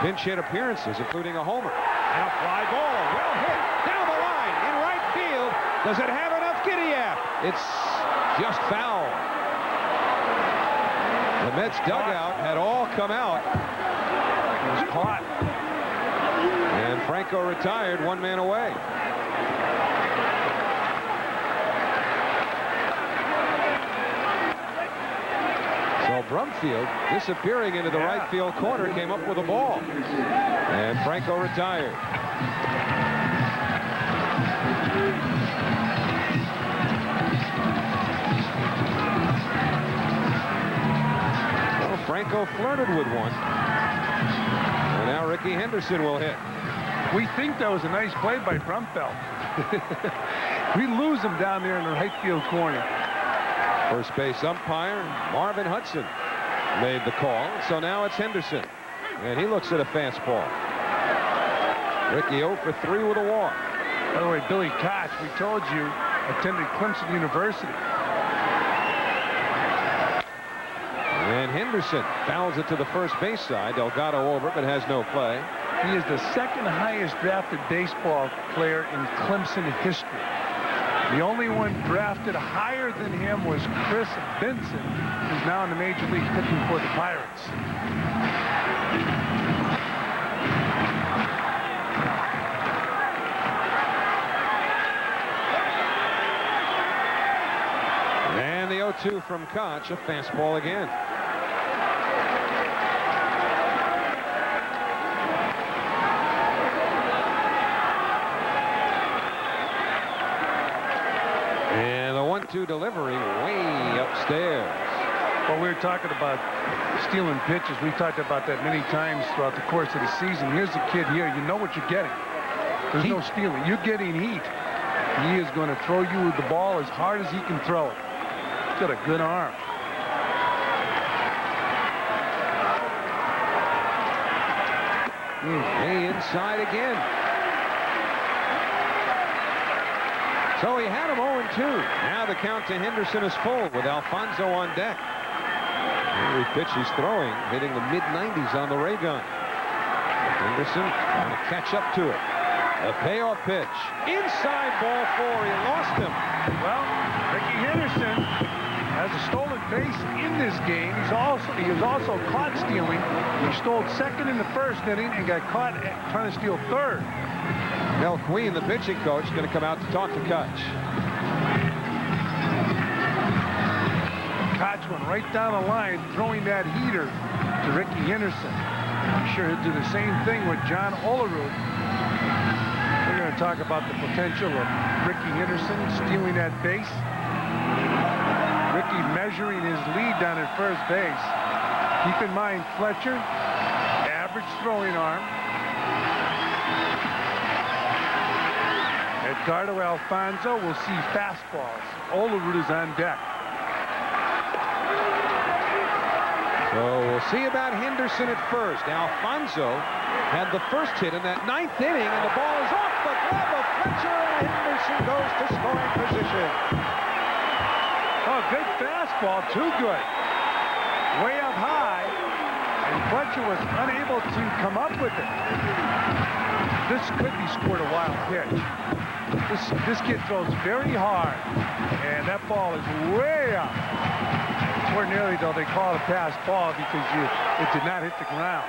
pinch hit appearances, including a homer. And a fly ball, well hit, down the line, in right field. Does it have enough giddy-up? It's just foul. The Mets dugout had all come out. It was caught. And Franco retired, 1 man away. So Brumfield, disappearing into the right field corner, came up with a ball. And Franco retired. Well, Franco flirted with one. And now Ricky Henderson will hit. We think that was a nice play by Brumfield. We lose him down there in the right field corner. First base umpire Marvin Hudson made the call. So now it's Henderson. And he looks at a fastball. Ricky 0 for 3 with a walk. By the way, Billy Koch, we told you, attended Clemson University. And Henderson fouls it to the first base side. Delgado over, but has no play. He is the 2nd highest drafted baseball player in Clemson history. The only one drafted higher than him was Chris Benson, who's now in the Major League pitching for the Pirates. And the 0-2 from Koch, a fastball again. And the 1-2 delivery way upstairs. Well, we were talking about stealing pitches. We talked about that many times throughout the course of the season. Here's a kid here. You know what you're getting. There's no stealing. You're getting heat. He is going to throw you the ball as hard as he can throw it. He's got a good arm. Hey, inside again. So he had him 0-2. Now the count to Henderson is full with Alfonso on deck. Every pitch he's throwing, hitting the mid-90s on the ray gun. Henderson trying to catch up to it. A payoff pitch. Inside ball 4. He lost him. Well, Ricky Henderson has a stolen base in this game. He was also caught stealing. He stole second in the first inning and got caught trying to steal third. Mel Queen, the pitching coach, is going to come out to talk to Kutch. Kutch went right down the line, throwing that heater to Ricky Henderson. I'm sure he'll do the same thing with John Olerud. We're going to talk about the potential of Ricky Henderson stealing that base. Ricky measuring his lead down at first base. Keep in mind, Fletcher, average throwing arm. Edgardo Alfonso will see fastballs. Olerud is on deck. So we'll see about Henderson at first. Alfonso had the first hit in that 9th inning, and the ball is off the glove of Fletcher, and Henderson goes to scoring position. Oh, good fastball, too good. Way up high, and Fletcher was unable to come up with it. This could be scored a wild pitch. This kid throws very hard, and that ball is way up. Ordinarily, though, they call it a pass ball because it did not hit the ground.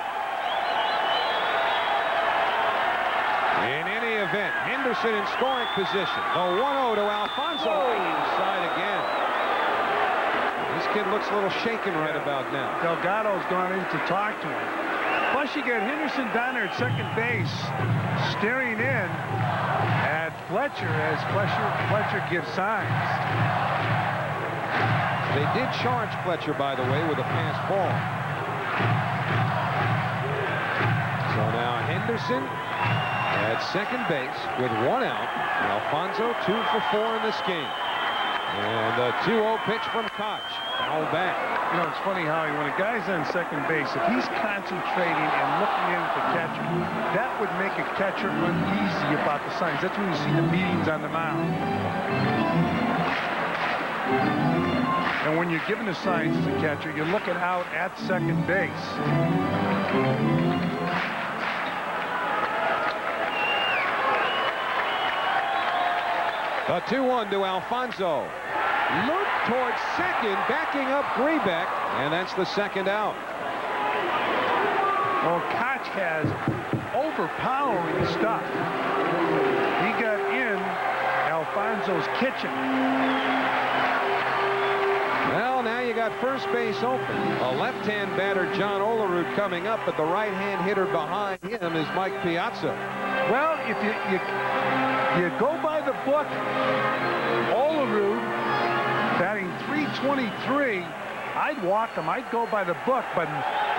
In any event, Henderson in scoring position. The 1-0 to Alfonso. Inside again. This kid looks a little shaken right about now. Delgado's gone in to talk to him. Plus, you get Henderson down there at second base, staring in at Fletcher as Fletcher gives signs. They did charge Fletcher, by the way, with a pass ball. So now Henderson at second base with 1 out. Alfonso 2 for 4 in this game. And the 2-0 pitch from Koch. Foul back. You know, it's funny how when a guy's on second base, if he's concentrating and looking in at the catcher, that would make a catcher uneasy about the signs. That's when you see the meetings on the mound. And when you're giving the signs as a catcher, you're looking out at second base. The 2-1 to Alfonso. Loop towards second, backing up Grebeck, and that's the second out. Well, Koch has overpowering stuff. He got in Alfonso's kitchen. Well, now you got first base open. A left-hand batter, John Olerud, coming up, but the right-hand hitter behind him is Mike Piazza. Well, if you go by the book, Olerud batting .323, I'd walk him. I'd go by the book, but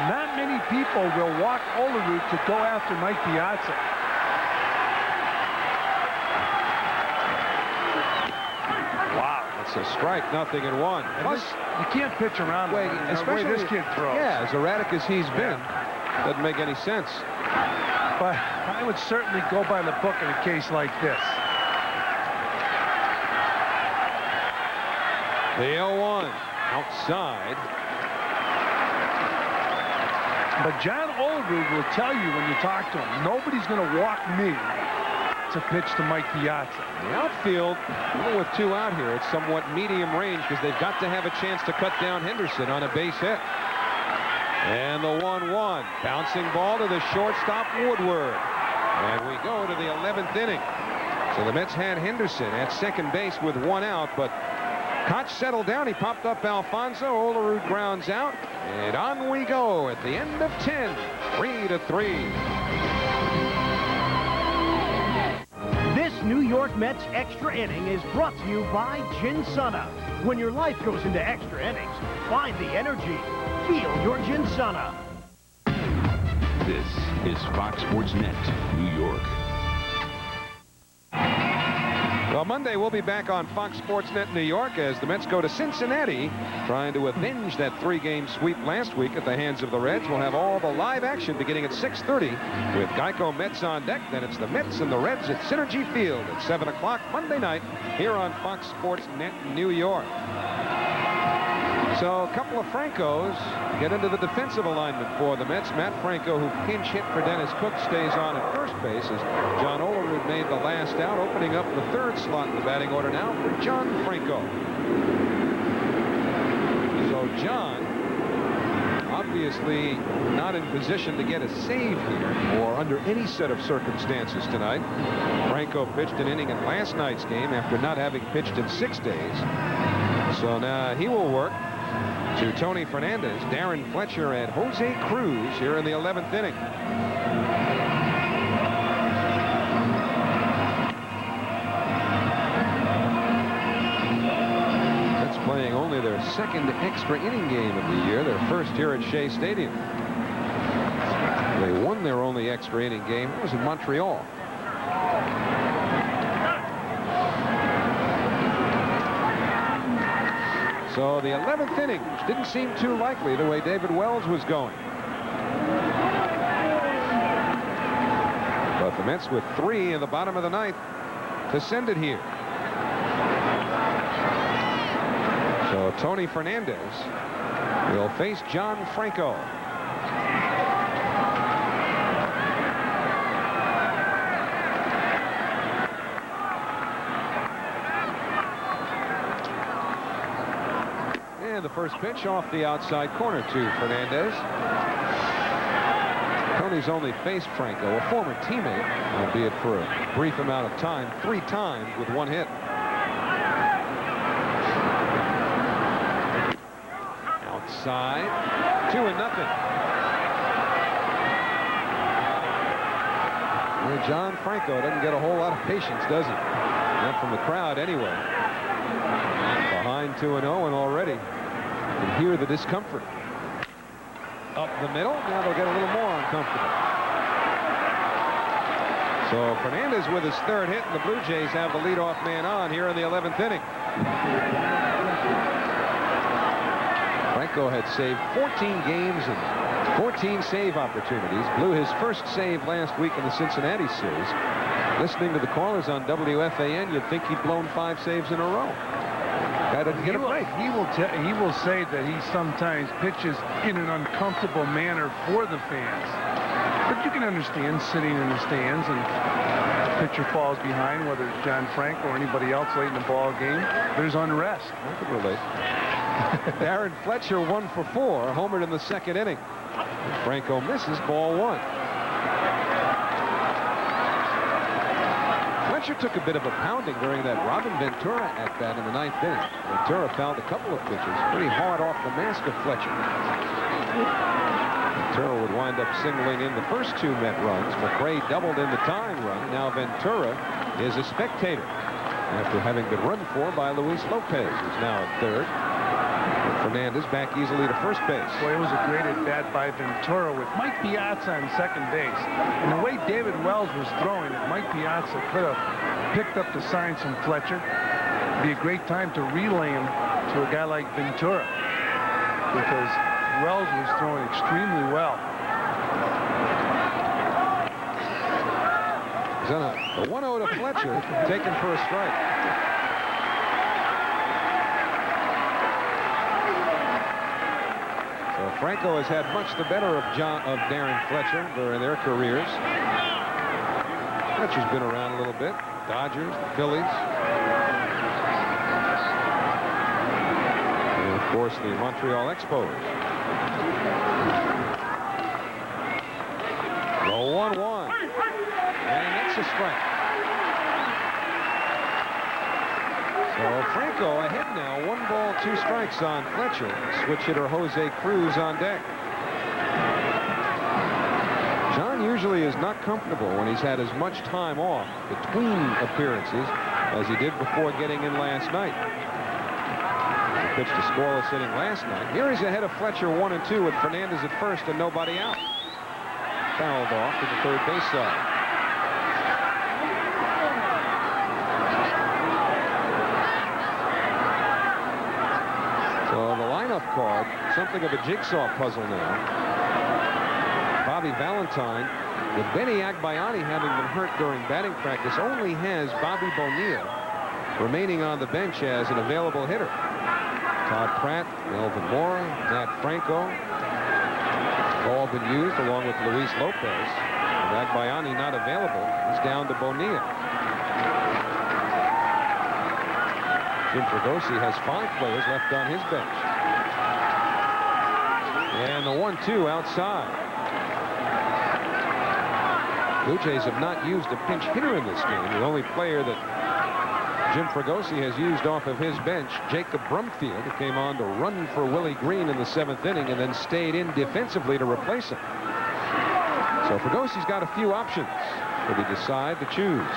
not many people will walk Olerud to go after Mike Piazza. Wow, that's a strike, 0-1. Plus, you can't pitch around the way this kid throws. Yeah, as erratic as he's been, doesn't make any sense. But I would certainly go by the book in a case like this. The 0-1 outside. But John Olerud will tell you when you talk to him, nobody's going to walk me to pitch to Mike Piazza. The outfield, even with 2 out here, it's somewhat medium range because they've got to have a chance to cut down Henderson on a base hit. And the 1-1. Bouncing ball to the shortstop, Woodward. And we go to the 11th inning. So the Mets had Henderson at second base with 1 out, but Koch settled down. He popped up Alfonso. Olerud grounds out. And on we go at the end of 10. 3-3. This New York Mets extra inning is brought to you by Ginsana. When your life goes into extra innings, Find the energy. Feel your Ginsana. This is Fox Sports Net, New York. Well, Monday we'll be back on Fox Sports Net New York as the Mets go to Cincinnati, trying to avenge that 3-game sweep last week at the hands of the Reds. We'll have all the live action beginning at 6:30 with Geico Mets on deck. Then it's the Mets and the Reds at Synergy Field at 7 o'clock Monday night here on Fox Sports Net New York. So a couple of Francos get into the defensive alignment for the Mets. Matt Franco, who pinch hit for Dennis Cook, stays on at first base as John Olerud made the last out, opening up the third slot in the batting order now for John Franco. So John, obviously not in position to get a save here or under any set of circumstances tonight. Franco pitched an inning in last night's game after not having pitched in 6 days. So now he will work to Tony Fernandez, Darren Fletcher, and Jose Cruz here in the 11th inning. That's playing only their second extra inning game of the year, their first here at Shea Stadium. They won their only extra inning game. It was in Montreal. So the 11th inning, which didn't seem too likely the way David Wells was going. But the Mets with 3 in the bottom of the 9th to send it here. So Tony Fernandez will face John Franco. The first pitch off the outside corner to Fernandez. Tony's only faced Franco, a former teammate, albeit for a brief amount of time, 3 times with 1 hit. Outside, 2-0. Well, John Franco doesn't get a whole lot of patience, does he? Not from the crowd anyway. Behind 2-0 and already you can hear the discomfort. Up the middle, now they'll get a little more uncomfortable. So Fernandez with his 3rd hit, and the Blue Jays have the leadoff man on here in the 11th inning. Franco had saved 14 games and 14 save opportunities. Blew his first save last week in the Cincinnati series. Listening to the callers on WFAN, you'd think he'd blown 5 saves in a row. Guy doesn't get a break. He will say that he sometimes pitches in an uncomfortable manner for the fans. But you can understand sitting in the stands and the pitcher falls behind, whether it's John Franco or anybody else late in the ball game. There's unrest. I can relate. Darren Fletcher 1 for 4, homered in the 2nd inning. Franco misses, ball 1. Fletcher took a bit of a pounding during that Robin Ventura at-bat in the 9th inning. Ventura fouled a couple of pitches pretty hard off the mask of Fletcher. Ventura would wind up singling in the first 2 Met runs. McRae doubled in the tying run. Now Ventura is a spectator after having been run for by Luis Lopez, who's now at 3rd. Fernandez back easily to first base. Boy, it was a great at-bat by Ventura with Mike Piazza on second base. And the way David Wells was throwing it, Mike Piazza could have picked up the signs from Fletcher. It'd be a great time to relay him to a guy like Ventura, because Wells was throwing extremely well. A 1-0 to Fletcher, taken for a strike. Franco has had much the better of Darren Fletcher during their careers. Fletcher's been around a little bit. Dodgers, the Phillies. And of course, the Montreal Expos. The 1-1. And that's a strike. So Franco ahead now, 1 ball, 2 strikes on Fletcher. Switch hitter Jose Cruz on deck. John usually is not comfortable when he's had as much time off between appearances as he did before getting in last night. pitched a scoreless inning last night. Here he's ahead of Fletcher 1-2 with Fernandez at first and nobody out. Fouled off to the third base side. So the lineup card, something of a jigsaw puzzle now. Bobby Valentine, with Benny Agbayani having been hurt during batting practice, only has Bobby Bonilla remaining on the bench as an available hitter. Todd Pratt, Melvin Mora, Matt Franco, all been used along with Luis Lopez. With Agbayani not available, he's down to Bonilla. Jim Fregosi has 5 players left on his bench. And the 1-2 outside. Blue Jays have not used a pinch hitter in this game. The only player that Jim Fregosi has used off of his bench, Jacob Brumfield, who came on to run for Willie Green in the 7th inning and then stayed in defensively to replace him. So Fregosi's got a few options if he decide to choose.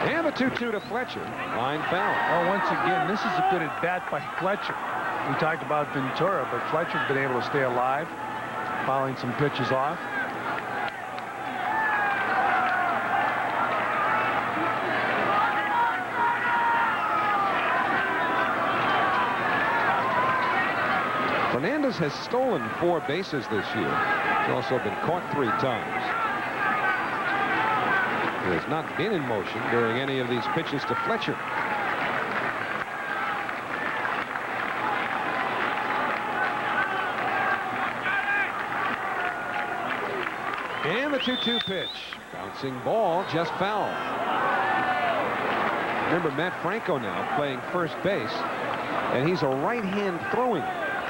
And the 2-2 to Fletcher. Line foul. Oh, once again, this is a good at bat by Fletcher. We talked about Ventura, but Fletcher's been able to stay alive, fouling some pitches off. Fernandez has stolen 4 bases this year. He's also been caught 3 times. He has not been in motion during any of these pitches to Fletcher. And the 2-2 pitch. Bouncing ball, just foul. Remember, Matt Franco now playing first base, and he's a right-hand throwing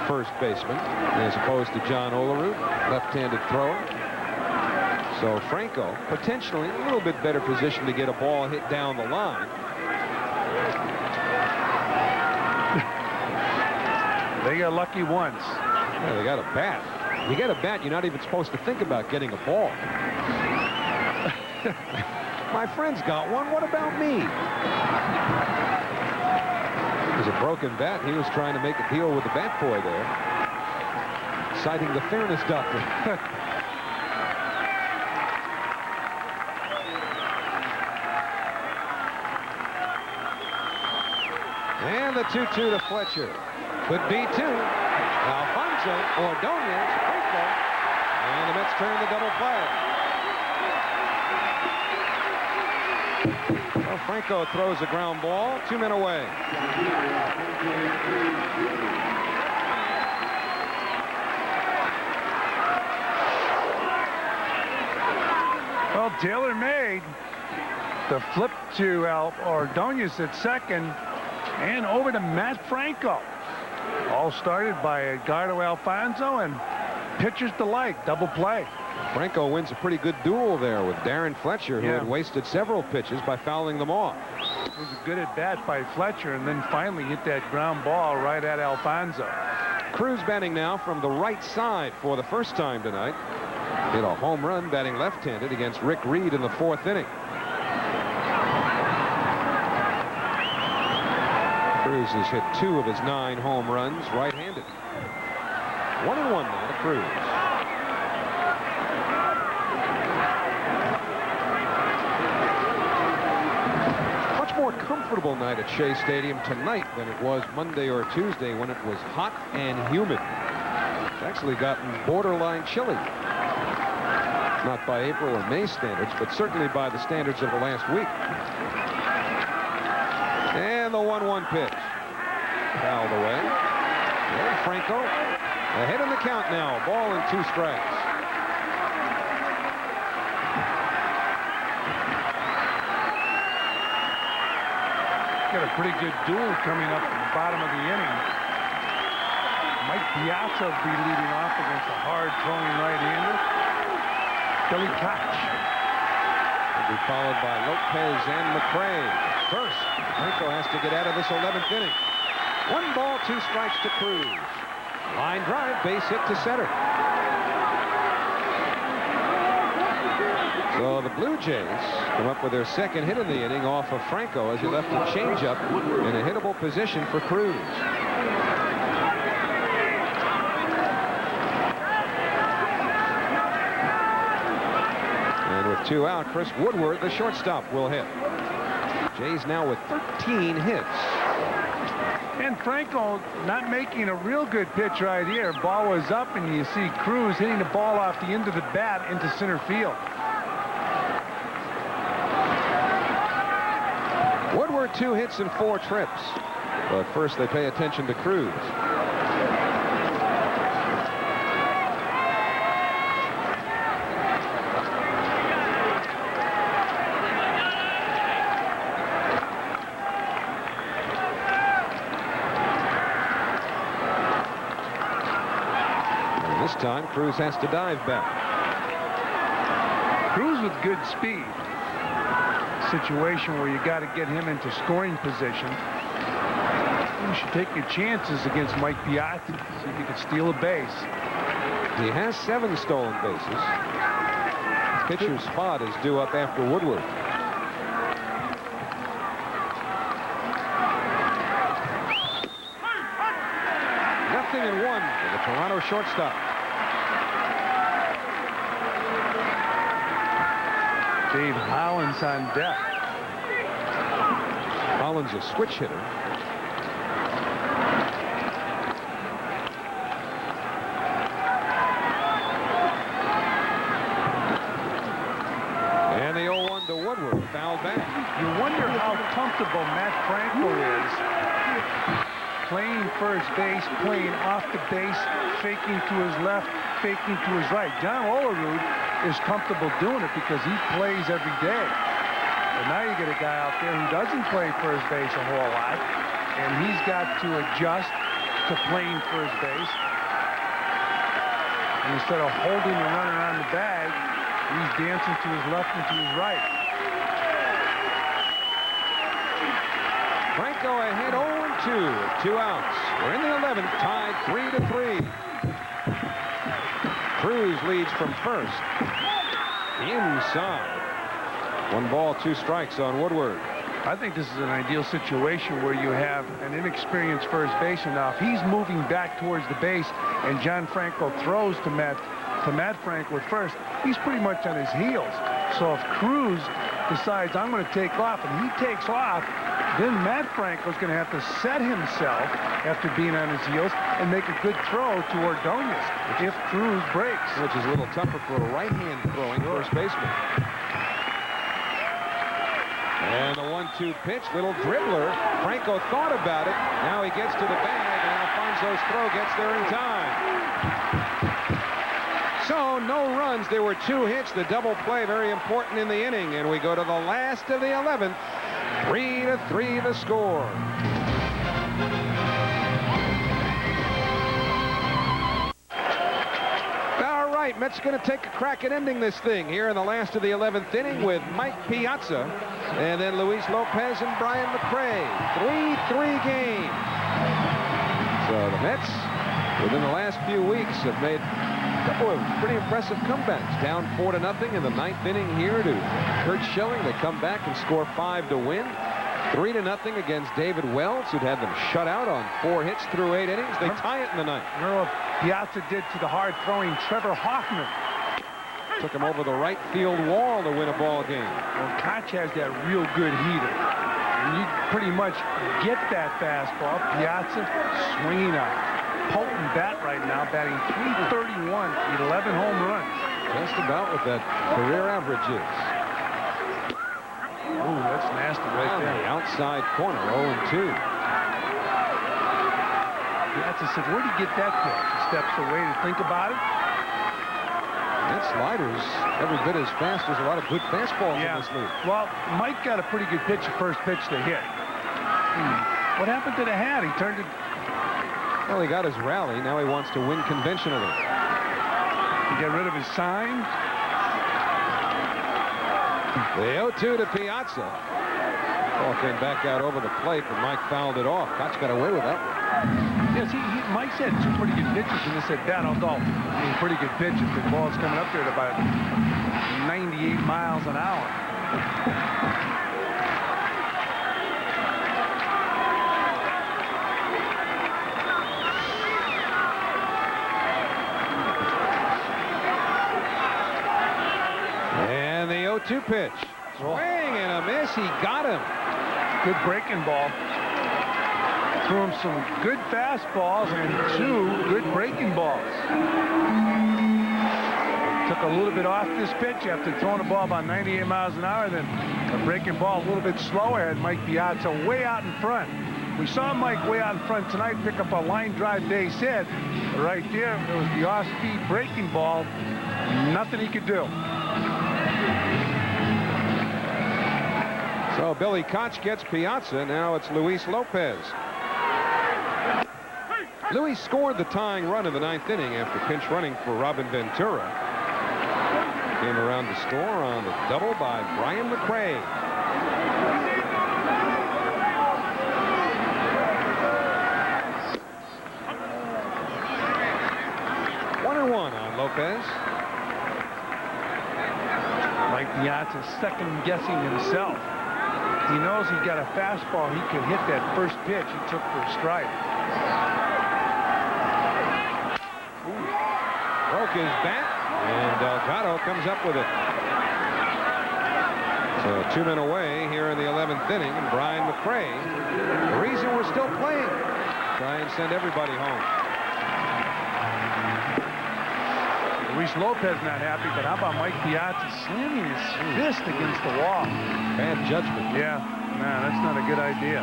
first baseman as opposed to John Olerud, left-handed thrower. So Franco potentially a little bit better position to get a ball hit down the line. They got lucky once. Yeah, they got a bat. You get a bat, you're not even supposed to think about getting a ball. My friend's got one. What about me? It was a broken bat. He was trying to make a deal with the bat boy there, citing the fairness doctrine. And the 2-2 to Fletcher. Could be 2. Alfonso, Ordonez, Franco, and the Mets turn the double play. Well, Franco throws a ground ball, 2 men away. Well, Taylor made the flip to Ordonez at second and over to Matt Franco. All started by Edgardo Alfonso and pitcher's delight, double play. Franco wins a pretty good duel there with Darren Fletcher, who had wasted several pitches by fouling them off. It was a good at bat by Fletcher, and then finally hit that ground ball right at Alfonso. Cruz batting now from the right side for the first time tonight. Hit a home run batting left-handed against Rick Reed in the 4th inning. Cruz has hit 2 of his 9 home runs right-handed. 1-1 now to Cruz. Much more comfortable night at Shea Stadium tonight than it was Monday or Tuesday when it was hot and humid. It's actually gotten borderline chilly. Not by April or May standards, but certainly by the standards of the last week. And the 1-1 pitch. Fouled away. And Franco ahead in the count now. Ball and 2 strikes. Got a pretty good duel coming up at the bottom of the inning. Mike Piazza will be leading off against a hard-throwing right-hander, Billy Koch. Will be followed by Lopez and McRae. First, Franco has to get out of this 11th inning. 1 ball, 2 strikes to Cruz. Line drive, base hit to center. So the Blue Jays come up with their second hit in the inning off of Franco as he left a changeup in a hittable position for Cruz. And with 2 out, Chris Woodward, the shortstop, will hit. Jays now with 13 hits. And Franco not making a real good pitch right here. Ball was up, and you see Cruz hitting the ball off the end of the bat into center field. Woodward 2 hits and 4 trips. But first they pay attention to Cruz. And this time Cruz has to dive back. Cruz with good speed. Situation where you got to get him into scoring position. You should take your chances against Mike Piazza. See if you can steal a base. He has 7 stolen bases. Pitcher's spot is due up after Woodward. Nothing in 1 for the Toronto shortstop. Dave Hollins on deck. Hollins a switch hitter. And the 0-1 to Woodward, foul back. You wonder how comfortable Matt Franco is playing first base, playing off the base, faking to his left, faking to his right. John Olerud is comfortable doing it because he plays every day. But now you get a guy out there who doesn't play first base a whole lot, and he's got to adjust to playing first base. And instead of holding the runner on the bag, he's dancing to his left and to his right. Franco ahead 0-2 with 2 outs. We're in the 11th, tied 3-3. Cruz leads from first. Inside. 1 ball, 2 strikes on Woodward. I think this is an ideal situation where you have an inexperienced first baseman. Now, if he's moving back towards the base and John Franco throws to Matt Franco at first, he's pretty much on his heels. So if Cruz decides, I'm going to take off, and he takes off, then Matt Franco's going to have to set himself after being on his heels and make a good throw to Ordonez if Cruz breaks. Which is a little tougher for a right-hand throwing first baseman. And the 1-2 pitch, little dribbler. Franco thought about it. Now he gets to the bag, and Alfonso's throw gets there in time. So no runs. There were 2 hits. The double play very important in the inning. And we go to the last of the 11th. 3-3 the score. All right, Mets going to take a crack at ending this thing here in the last of the 11th inning with Mike Piazza and then Luis Lopez and Brian McRae. 3-3 game. So the Mets, within the last few weeks, have made a couple of pretty impressive comebacks. Down 4-0 in the 9th inning here to Curt Schilling. They come back and score 5 to win. 3-0 against David Wells, who'd had them shut out on 4 hits through 8 innings. They tie it in the 9th. Remember what Piazza did to the hard-throwing Trevor Hoffman. Took him over the right field wall to win a ball game. Well, Koch has that real good heater. And you pretty much get that fastball. Piazza swinging a potent bat right now, batting .331, 11 home runs. Just about what that career average is. Ooh, that's nasty right there. The outside corner, 0-2. Piazza said, where'd he get that pitch? He steps away to think about it. That slider's every bit as fast as a lot of good fastballs in this league. Well, Mike got a pretty good pitch, first pitch to hit. What happened to the hat? He turned it. Well, he got his rally. Now he wants to win conventionally. He got rid of his sign. The 0-2 to Piazza. Ball came back out over the plate, but Mike fouled it off. Koch got away with that one. Yes, Mike's had 2 pretty good pitches in this at bat, although pretty good pitches. The ball's coming up there at about 98 miles an hour. And the 0-2 pitch. Swing and a miss. He got him. Good breaking ball. Threw him some good fastballs and 2 good breaking balls. Took a little bit off this pitch after throwing the ball about 98 miles an hour. Then a breaking ball a little bit slower had Mike Piazza way out in front. We saw Mike way out in front tonight pick up a line drive base hit. Right there, it was the off-speed breaking ball. Nothing he could do. So Billy Koch gets Piazza. Now it's Luis Lopez. Luis scored the tying run in the 9th inning after pinch running for Robin Ventura. Came around to score on the double by Brian McRae. One on Lopez. Mike Piazza's second-guessing himself. He knows he's got a fastball. He could hit that first pitch he took for a strike. Broke his bat, and Delgado comes up with it. So 2 men away here in the 11th inning, and Brian McRae, the reason we're still playing, try and send everybody home. Luis Lopez not happy, but how about Mike Piazza slamming his fist against the wall? Bad judgment. Yeah, man, that's not a good idea.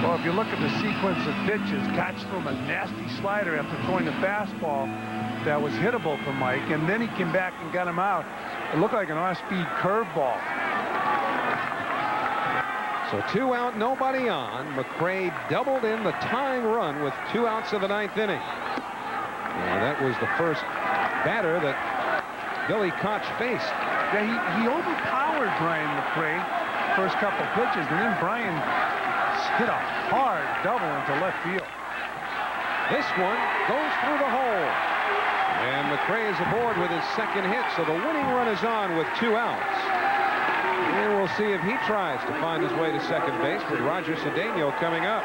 Well, if you look at the sequence of pitches, Koch threw him a nasty slider after throwing the fastball that was hittable for Mike, and then he came back and got him out. It looked like an off-speed curveball. So 2 out, nobody on. McRae doubled in the tying run with 2 outs of the 9th inning. And that was the first batter that Billy Koch faced. Yeah, he overpowered Brian McRae first couple pitches, and then Brian hit a hard double into left field. This one goes through the hole. And McRae is aboard with his second hit, so the winning run is on with 2 outs. And we'll see if he tries to find his way to second base with Roger Cedeno coming up.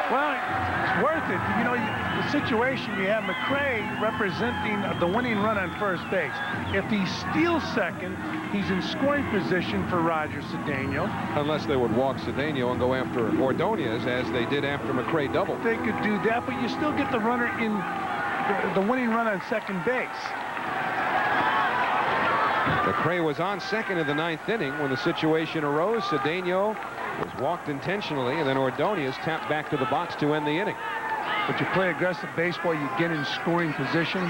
Well, it's worth it. You know, the situation, you have McRae representing the winning run on first base. If he steals second, he's in scoring position for Roger Cedeno. Unless they would walk Cedeno and go after Ordonez, as they did after McRae doubled. They could do that, but you still get the runner in the winning run on second base. McRae was on second in the 9th inning when the situation arose. Cedeno was walked intentionally, and then Ordonez tapped back to the box to end the inning. But you play aggressive baseball, you get in scoring position.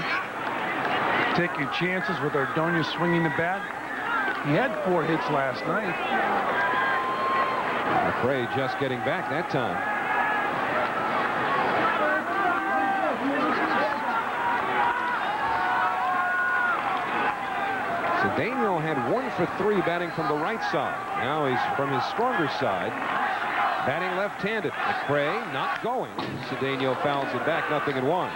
Take your chances with Ordonez swinging the bat. He had 4 hits last night. McRae just getting back that time. Cedeno had 1 for 3 batting from the right side. Now he's from his stronger side, batting left-handed. McRae not going. Cedeno fouls it back, 0-1.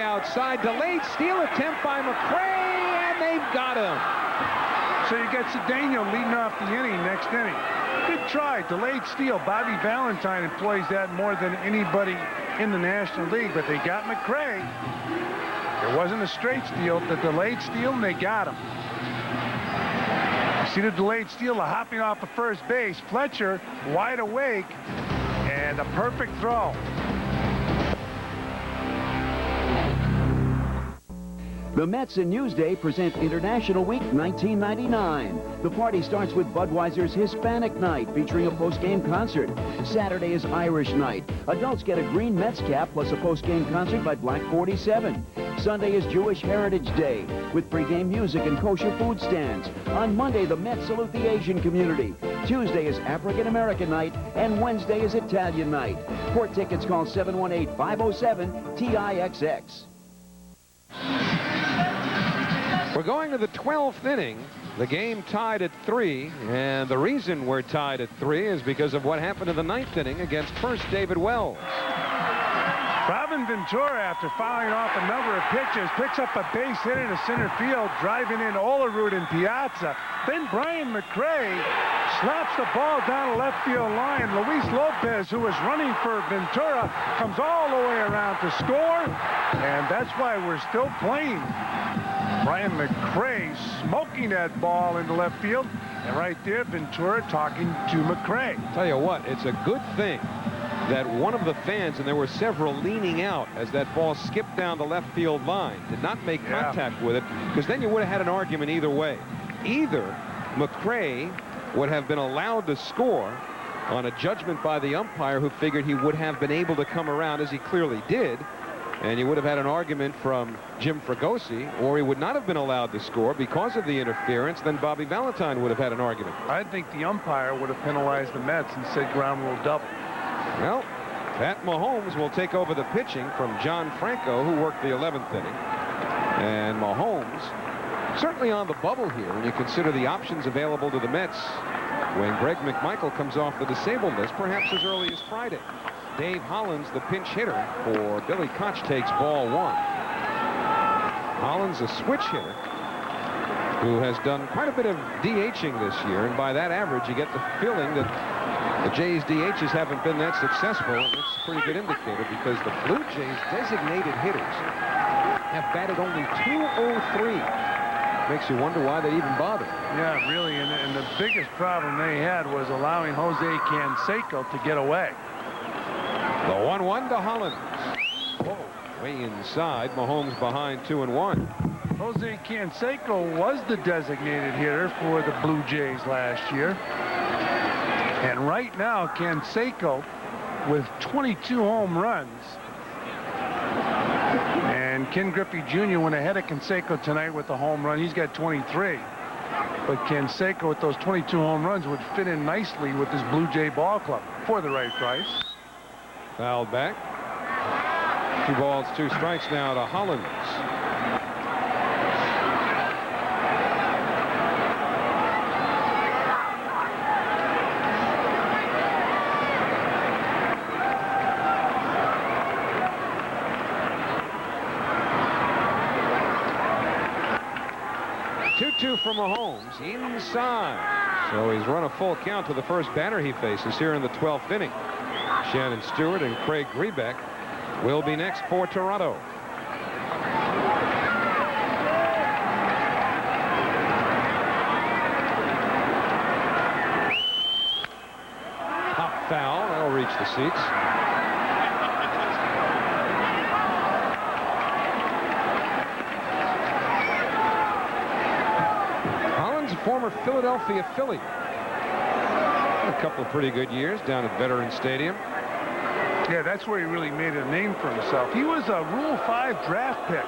Outside, delayed steal attempt by McRae, and they've got him. So you got Cedeno leading off the inning, next inning. Good try, delayed steal. Bobby Valentine employs that more than anybody in the National League, but they got McRae. It wasn't a straight steal, the delayed steal, and they got him. You see the delayed steal, the hopping off of first base. Fletcher wide awake, and a perfect throw. The Mets and Newsday present International Week 1999. The party starts with Budweiser's Hispanic Night, featuring a post-game concert. Saturday is Irish Night. Adults get a green Mets cap plus a post-game concert by Black 47. Sunday is Jewish Heritage Day, with pre-game music and kosher food stands. On Monday, the Mets salute the Asian community. Tuesday is African American night, and Wednesday is Italian night. For tickets, call 718-507-TIXX. We're going to the 12th inning. The game tied at 3, and the reason we're tied at 3 is because of what happened in the 9th inning against first David Wells. Robin Ventura, after fouling off a number of pitches, picks up a base hit into center field, driving in Olerud and Piazza. Then Brian McRae slaps the ball down the left field line. Luis Lopez, who was running for Ventura, comes all the way around to score, and that's why we're still playing. Brian McRae smoking that ball into left field, and right there, Ventura talking to McRae. Tell you what, it's a good thing that one of the fans, and there were several leaning out as that ball skipped down the left field line, did not make contact with it, because then you would have had an argument either way. Either McRae would have been allowed to score on a judgment by the umpire who figured he would have been able to come around, as he clearly did, and you would have had an argument from Jim Fregosi, or he would not have been allowed to score because of the interference. Then Bobby Valentine would have had an argument. I think the umpire would have penalized the Mets and said ground rule double. Well, Pat Mahomes will take over the pitching from John Franco, who worked the 11th inning. And Mahomes certainly on the bubble here when you consider the options available to the Mets when Greg McMichael comes off the disabled list, perhaps as early as Friday. Dave Hollins, the pinch hitter for Billy Koch, takes ball 1. Hollins, a switch hitter who has done quite a bit of DHing this year, and by that average you get the feeling that the Jays DHs haven't been that successful, and it's a pretty good indicator because the Blue Jays designated hitters have batted only .203. Makes you wonder why they even bother. Yeah, really, and the biggest problem they had was allowing Jose Canseco to get away. The 1-1 to Hollins. Whoa, way inside. Mahomes behind 2-1. Jose Canseco was the designated hitter for the Blue Jays last year. And right now, Canseco with 22 home runs. And Ken Griffey Jr. went ahead of Canseco tonight with a home run. He's got 23. But Canseco with those 22 home runs would fit in nicely with this Blue Jay ball club for the right price. Fouled back. 2 balls, 2 strikes now to Hollins. From Mahomes inside. So he's run a full count to the first batter he faces here in the 12th inning. Shannon Stewart and Craig Grebeck will be next for Toronto. Pop foul. That'll reach the seats. Former Philadelphia Philly. A couple of pretty good years down at Veterans Stadium. Yeah, that's where he really made a name for himself. He was a Rule 5 draft pick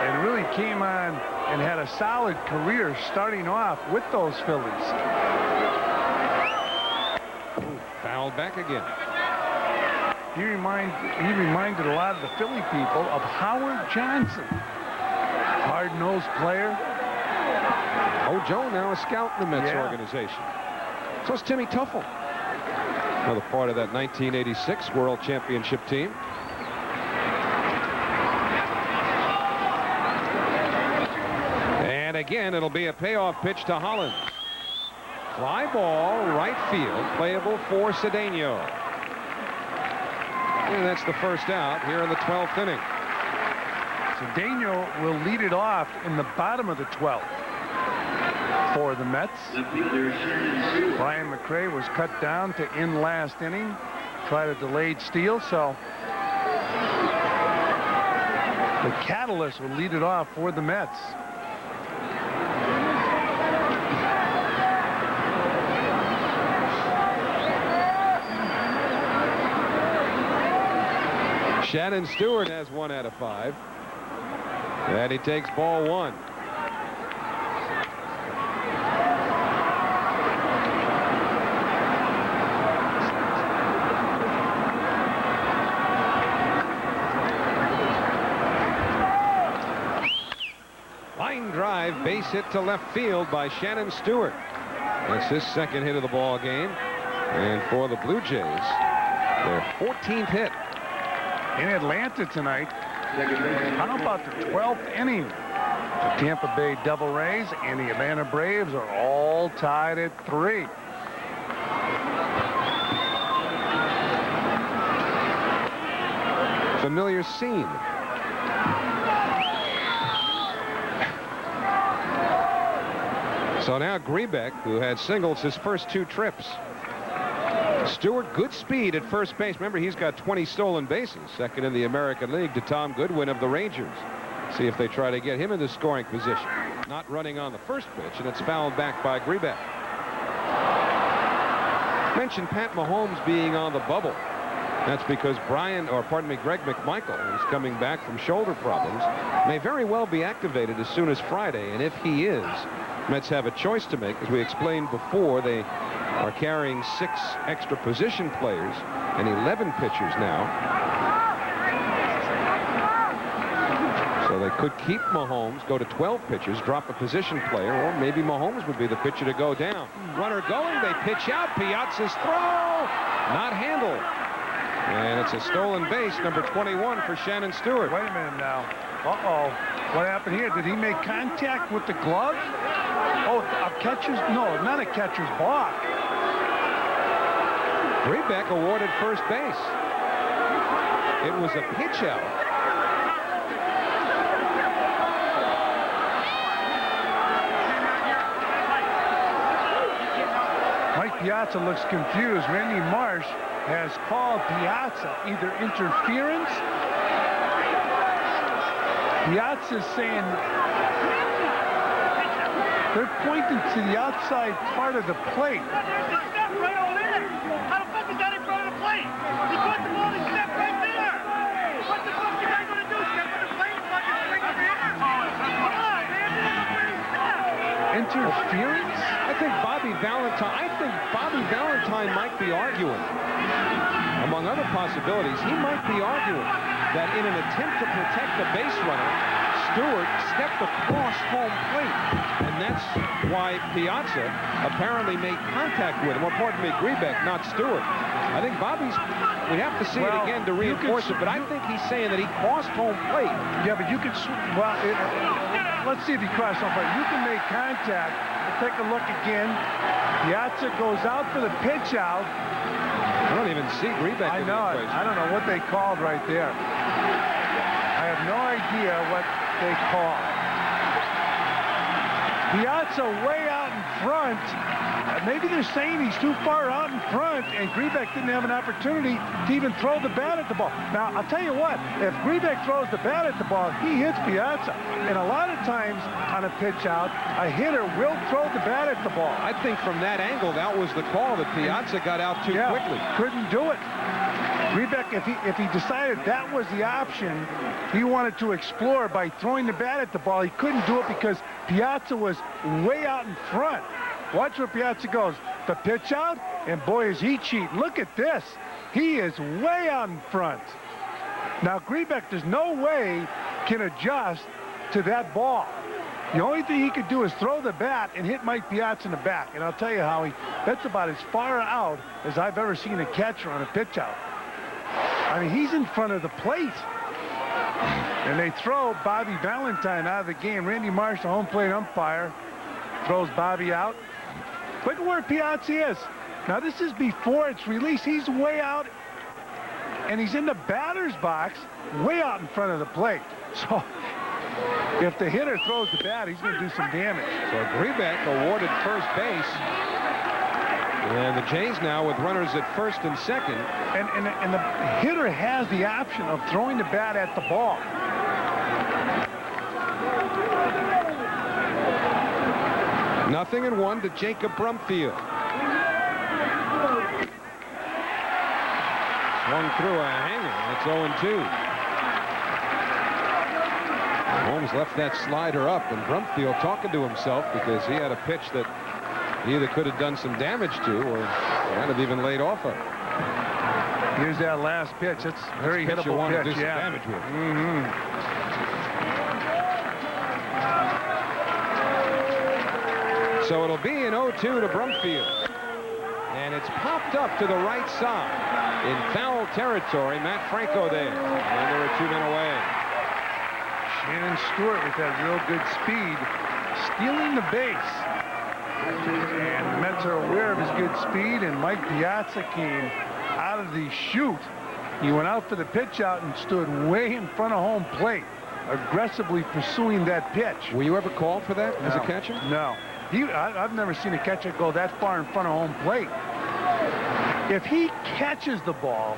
and really came on and had a solid career starting off with those Phillies. Ooh, fouled back again. He reminded a lot of the Philly people of Howard Johnson. Hard-nosed player. Oh, Joe now a scout in the Mets organization. So is Timmy Tuffle. Another part of that 1986 World Championship team. And again, it'll be a payoff pitch to Hollins. Fly ball, right field, playable for Cedeno. And that's the first out here in the 12th inning. Cedeno will lead it off in the bottom of the 12th. For the Mets. Brian McRae was cut down to end last inning. Tried a delayed steal, so the catalyst will lead it off for the Mets. Shannon Stewart has 1 out of 5. And he takes ball 1. drive base hit to left field by Shannon Stewart. That's his second hit of the ball game. And for the Blue Jays, their 14th hit. In Atlanta tonight, how about the 12th inning? The Tampa Bay Devil Rays and the Atlanta Braves are all tied at 3. Familiar scene. So now Grebeck, who had singles his first 2 trips. Stewart, good speed at first base. Remember, he's got 20 stolen bases. Second in the American League to Tom Goodwin of the Rangers. See if they try to get him in the scoring position. Not running on the first pitch, and it's fouled back by Grebeck. Mentioned Pat Mahomes being on the bubble. That's because Greg McMichael, who's coming back from shoulder problems, may very well be activated as soon as Friday. And if he is, Mets have a choice to make. As we explained before, they are carrying 6 extra position players and 11 pitchers now. So they could keep Mahomes, go to 12 pitchers, drop a position player, or maybe Mahomes would be the pitcher to go down. Runner going, they pitch out. Piazza's throw, not handled. And it's a stolen base, number 21 for Shannon Stewart. Wait a minute now. Uh-oh. What happened here? Did he make contact with the glove? Oh, a catcher's? No, not a catcher's block. Grebeck awarded first base. It was a pitch out. Mike Piazza looks confused. Randy Marsh has called Piazza either interference. Piazza's saying they're pointing to the outside part of the plate. How the fuck is that in front of the plate? He put the ball and stepped right there. What the fuck is that going to do? Step on the plate and fucking swing over here? Come on, man. Interference? I think Bobby Valentine might be arguing. Among other possibilities, he might be arguing that in an attempt to protect the base runner, Stewart stepped across home plate. And that's why Piazza apparently made contact with him. Or pardon me, Grebeck, not Stewart. I think we have to see it again to reinforce it, but I think he's saying that he crossed home plate. Yeah, but you could, let's see if he crossed home plate. You can make contact. Take a look again. Piazza goes out for the pitch out. I don't even see Grebeck. I know it. I don't know what they called right there. I have no idea what they called. Piazza way out in front. Maybe they're saying he's too far out in front, and Grebeck didn't have an opportunity to even throw the bat at the ball. Now, I'll tell you what, if Grebeck throws the bat at the ball, he hits Piazza. And a lot of times on a pitch out, a hitter will throw the bat at the ball. I think from that angle, that was the call that Piazza got out too quickly. Couldn't do it. Grebeck, if he decided that was the option he wanted to explore by throwing the bat at the ball, he couldn't do it because Piazza was way out in front. Watch where Piazza goes. The pitch out, and boy, is he cheating. Look at this. He is way out in front. Now, Grebeck, there's no way can adjust to that ball. The only thing he could do is throw the bat and hit Mike Piazza in the back. And I'll tell you, Howie, that's about as far out as I've ever seen a catcher on a pitch out. I mean, he's in front of the plate. And they throw Bobby Valentine out of the game. Randy Marsh, the home plate umpire, throws Bobby out. Look at where Piazza is. Now, this is before it's released. He's way out, and he's in the batter's box, way out in front of the plate. So, if the hitter throws the bat, he's going to do some damage. So, Grebeck awarded first base. And the Jays now with runners at first and second. And the hitter has the option of throwing the bat at the ball. 0-1 to Jacob Brumfield. Swung through a hanger. It's 0-2. Holmes left that slider up, and Brumfield talking to himself because he had a pitch that he either could have done some damage to or might have even laid off of. Here's that last pitch. It's very hittable pitch. You want to do some damage with. So it'll be an 0-2 to Brumfield. And it's popped up to the right side in foul territory. Matt Franco there. And there are 2 men away. Shannon Stewart with that real good speed, stealing the base. And the Mets are aware of his good speed, and Mike Piazza came out of the chute. He went out for the pitch out and stood way in front of home plate, aggressively pursuing that pitch. Were you ever called for that as a catcher? No. I've never seen a catcher go that far in front of home plate. If he catches the ball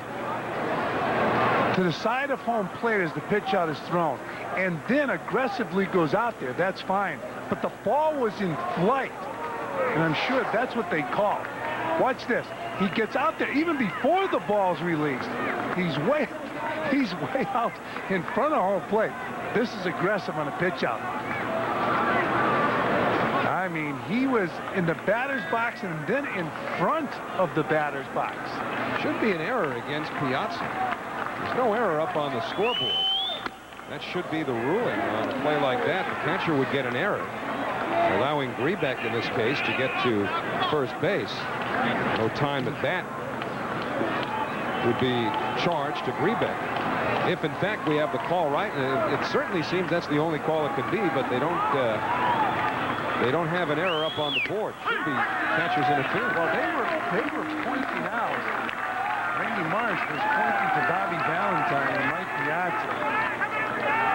to the side of home plate as the pitch out is thrown, and then aggressively goes out there, that's fine. But the ball was in flight, and I'm sure that's what they called. Watch this. He gets out there even before the ball's released. He's way out in front of home plate. This is aggressive on a pitch out. I mean, he was in the batter's box and then in front of the batter's box. Should be an error against Piazza. There's no error up on the scoreboard. That should be the ruling on a play like that. The catcher would get an error, allowing Grebeck in this case to get to first base. No time at bat would be charged to Grebeck. If in fact we have the call right, and it certainly seems that's the only call it could be, but they don't have an error up on the board. Should be catcher's interference. Well, they were pointing out. Randy Marsh was pointing to Bobby Valentine and Mike Piazza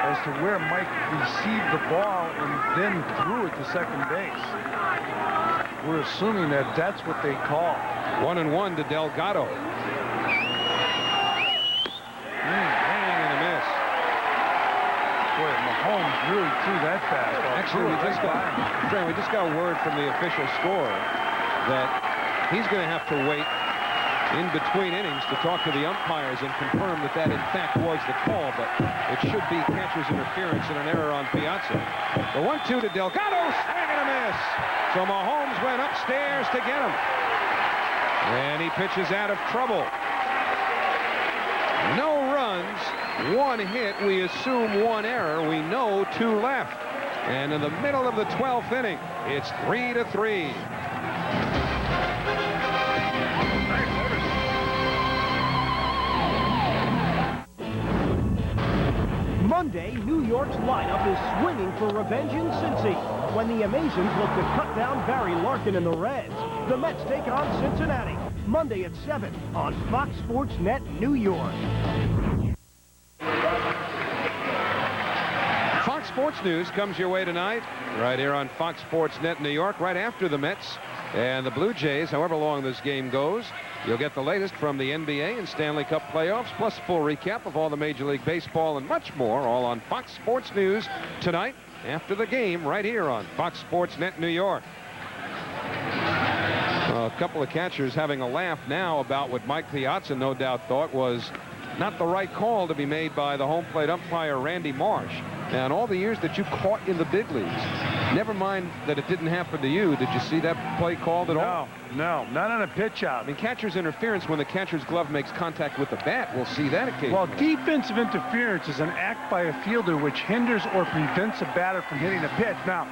as to where Mike received the ball and then threw it to second base. We're assuming that that's what they call. 1-1 to Delgado. Bang and a miss. Boy, Mahomes really threw that fastball. Actually, we just got word from the official scorer that he's going to have to wait in between innings to talk to the umpires and confirm that that in fact was the call, but it should be catcher's interference and an error on Piazza. The 1-2 to Delgado, swing and a miss. So Mahomes went upstairs to get him. And he pitches out of trouble. No runs, 1 hit. We assume 1 error. We know 2 left. And in the middle of the 12th inning, it's 3-3. Monday, New York's lineup is swinging for revenge in Cincy when the Amazons look to cut down Barry Larkin and the Reds. The Mets take on Cincinnati Monday at 7 on Fox Sports Net New York. Fox Sports News comes your way tonight right here on Fox Sports Net New York, right after the Mets and the Blue Jays. However long this game goes, you'll get the latest from the NBA and Stanley Cup playoffs, plus a full recap of all the Major League Baseball and much more, all on Fox Sports News tonight after the game right here on Fox Sports Net New York. A couple of catchers having a laugh now about what Mike Piazza no doubt thought was not the right call to be made by the home plate umpire Randy Marsh. Now, in all the years that you caught in the big leagues, never mind that it didn't happen to you, did you see that play called at all? No, not on a pitch out. I mean, catcher's interference when the catcher's glove makes contact with the bat, we'll see that occasionally. Well, defensive interference is an act by a fielder which hinders or prevents a batter from hitting a pitch. Now,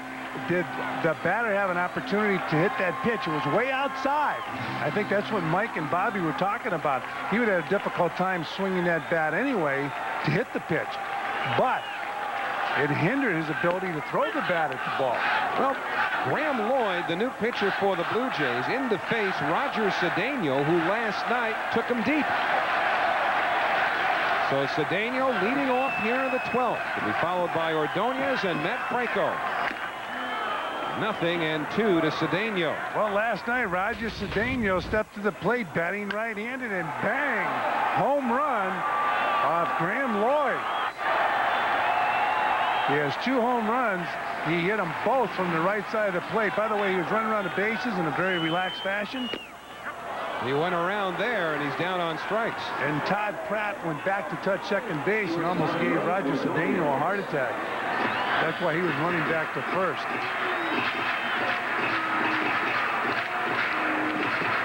did the batter have an opportunity to hit that pitch? It was way outside. I think that's what Mike and Bobby were talking about. He would have a difficult time swinging that bat anyway to hit the pitch. But it hindered his ability to throw the bat at the ball. Well, Graham Lloyd, the new pitcher for the Blue Jays, in to face Roger Cedeno, who last night took him deep. So Cedeno leading off here in the 12th. To be followed by Ordonez and Matt Franco. 0-2 to Cedeno. Well, last night, Roger Cedeno stepped to the plate, batting right-handed, and bang! Home run off Graham Lloyd. He has 2 home runs. He hit them both from the right side of the plate. By the way, he was running around the bases in a very relaxed fashion. He went around there, and he's down on strikes. And Todd Pratt went back to touch second base and almost gave Roger Cedeno a heart attack. That's why he was running back to first.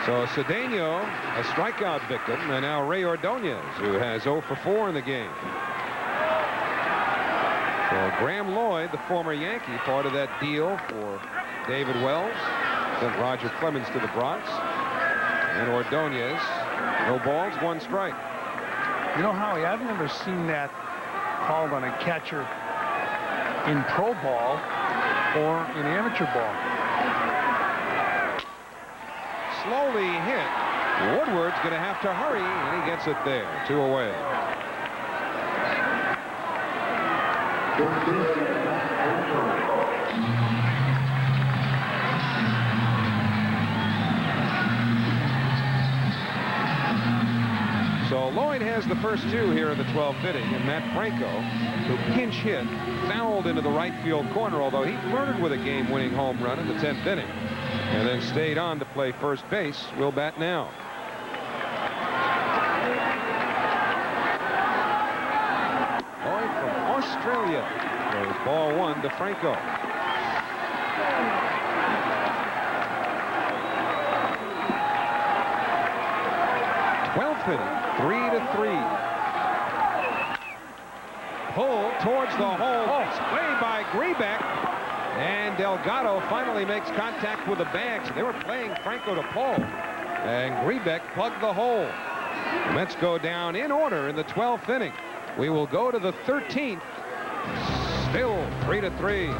So Cedeno, a strikeout victim, and now Ray Ordonez, who has 0 for 4 in the game. So Graham Lloyd, the former Yankee, part of that deal for David Wells sent Roger Clemens to the Bronx. And Ordonez, no balls, 1 strike. You know, Howie, I've never seen that called on a catcher in pro ball or in amateur ball. Slowly hit. Woodward's going to have to hurry, and he gets it there. 2 away. So Lloyd has the first 2 here in the 12th inning, and Matt Franco, who pinch hit, fouled into the right field corner, although he flirted with a game-winning home run in the 10th inning, and then stayed on to play first base. Will bat now. Lloyd from Australia throws ball 1 to Franco. Inning, 3-3. Pull towards the hole. Way by Grebeck. And Delgado finally makes contact with the bags. They were playing Franco to pull. And Grebeck plugged the hole. The Mets go down in order in the 12th inning. We will go to the 13th. Still 3-3.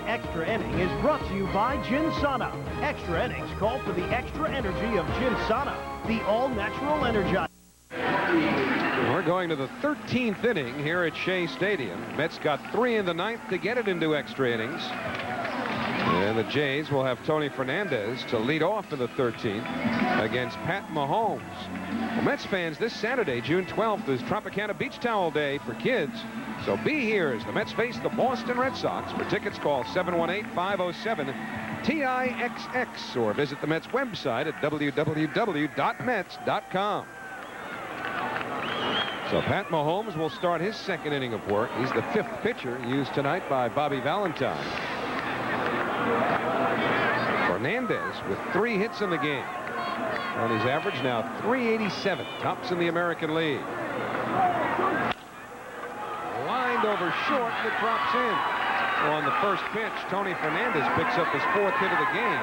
Extra Inning is brought to you by Ginsana. Extra Innings call for the extra energy of Ginsana, the all-natural energizer. We're going to the 13th inning here at Shea Stadium. Mets got 3 in the 9th to get it into extra innings. And the Jays will have Tony Fernandez to lead off in the 13th against Pat Mahomes. Well, Mets fans, this Saturday, June 12th, is Tropicana Beach Towel Day for kids. So be here as the Mets face the Boston Red Sox. For tickets, call 718-507-TIXX or visit the Mets website at www.mets.com. So Pat Mahomes will start his 2nd inning of work. He's the 5th pitcher used tonight by Bobby Valentine. Fernandez with 3 hits in the game. On his average now 387, tops in the American League. Lined over short, it drops in. So on the first pitch, Tony Fernandez picks up his 4th hit of the game.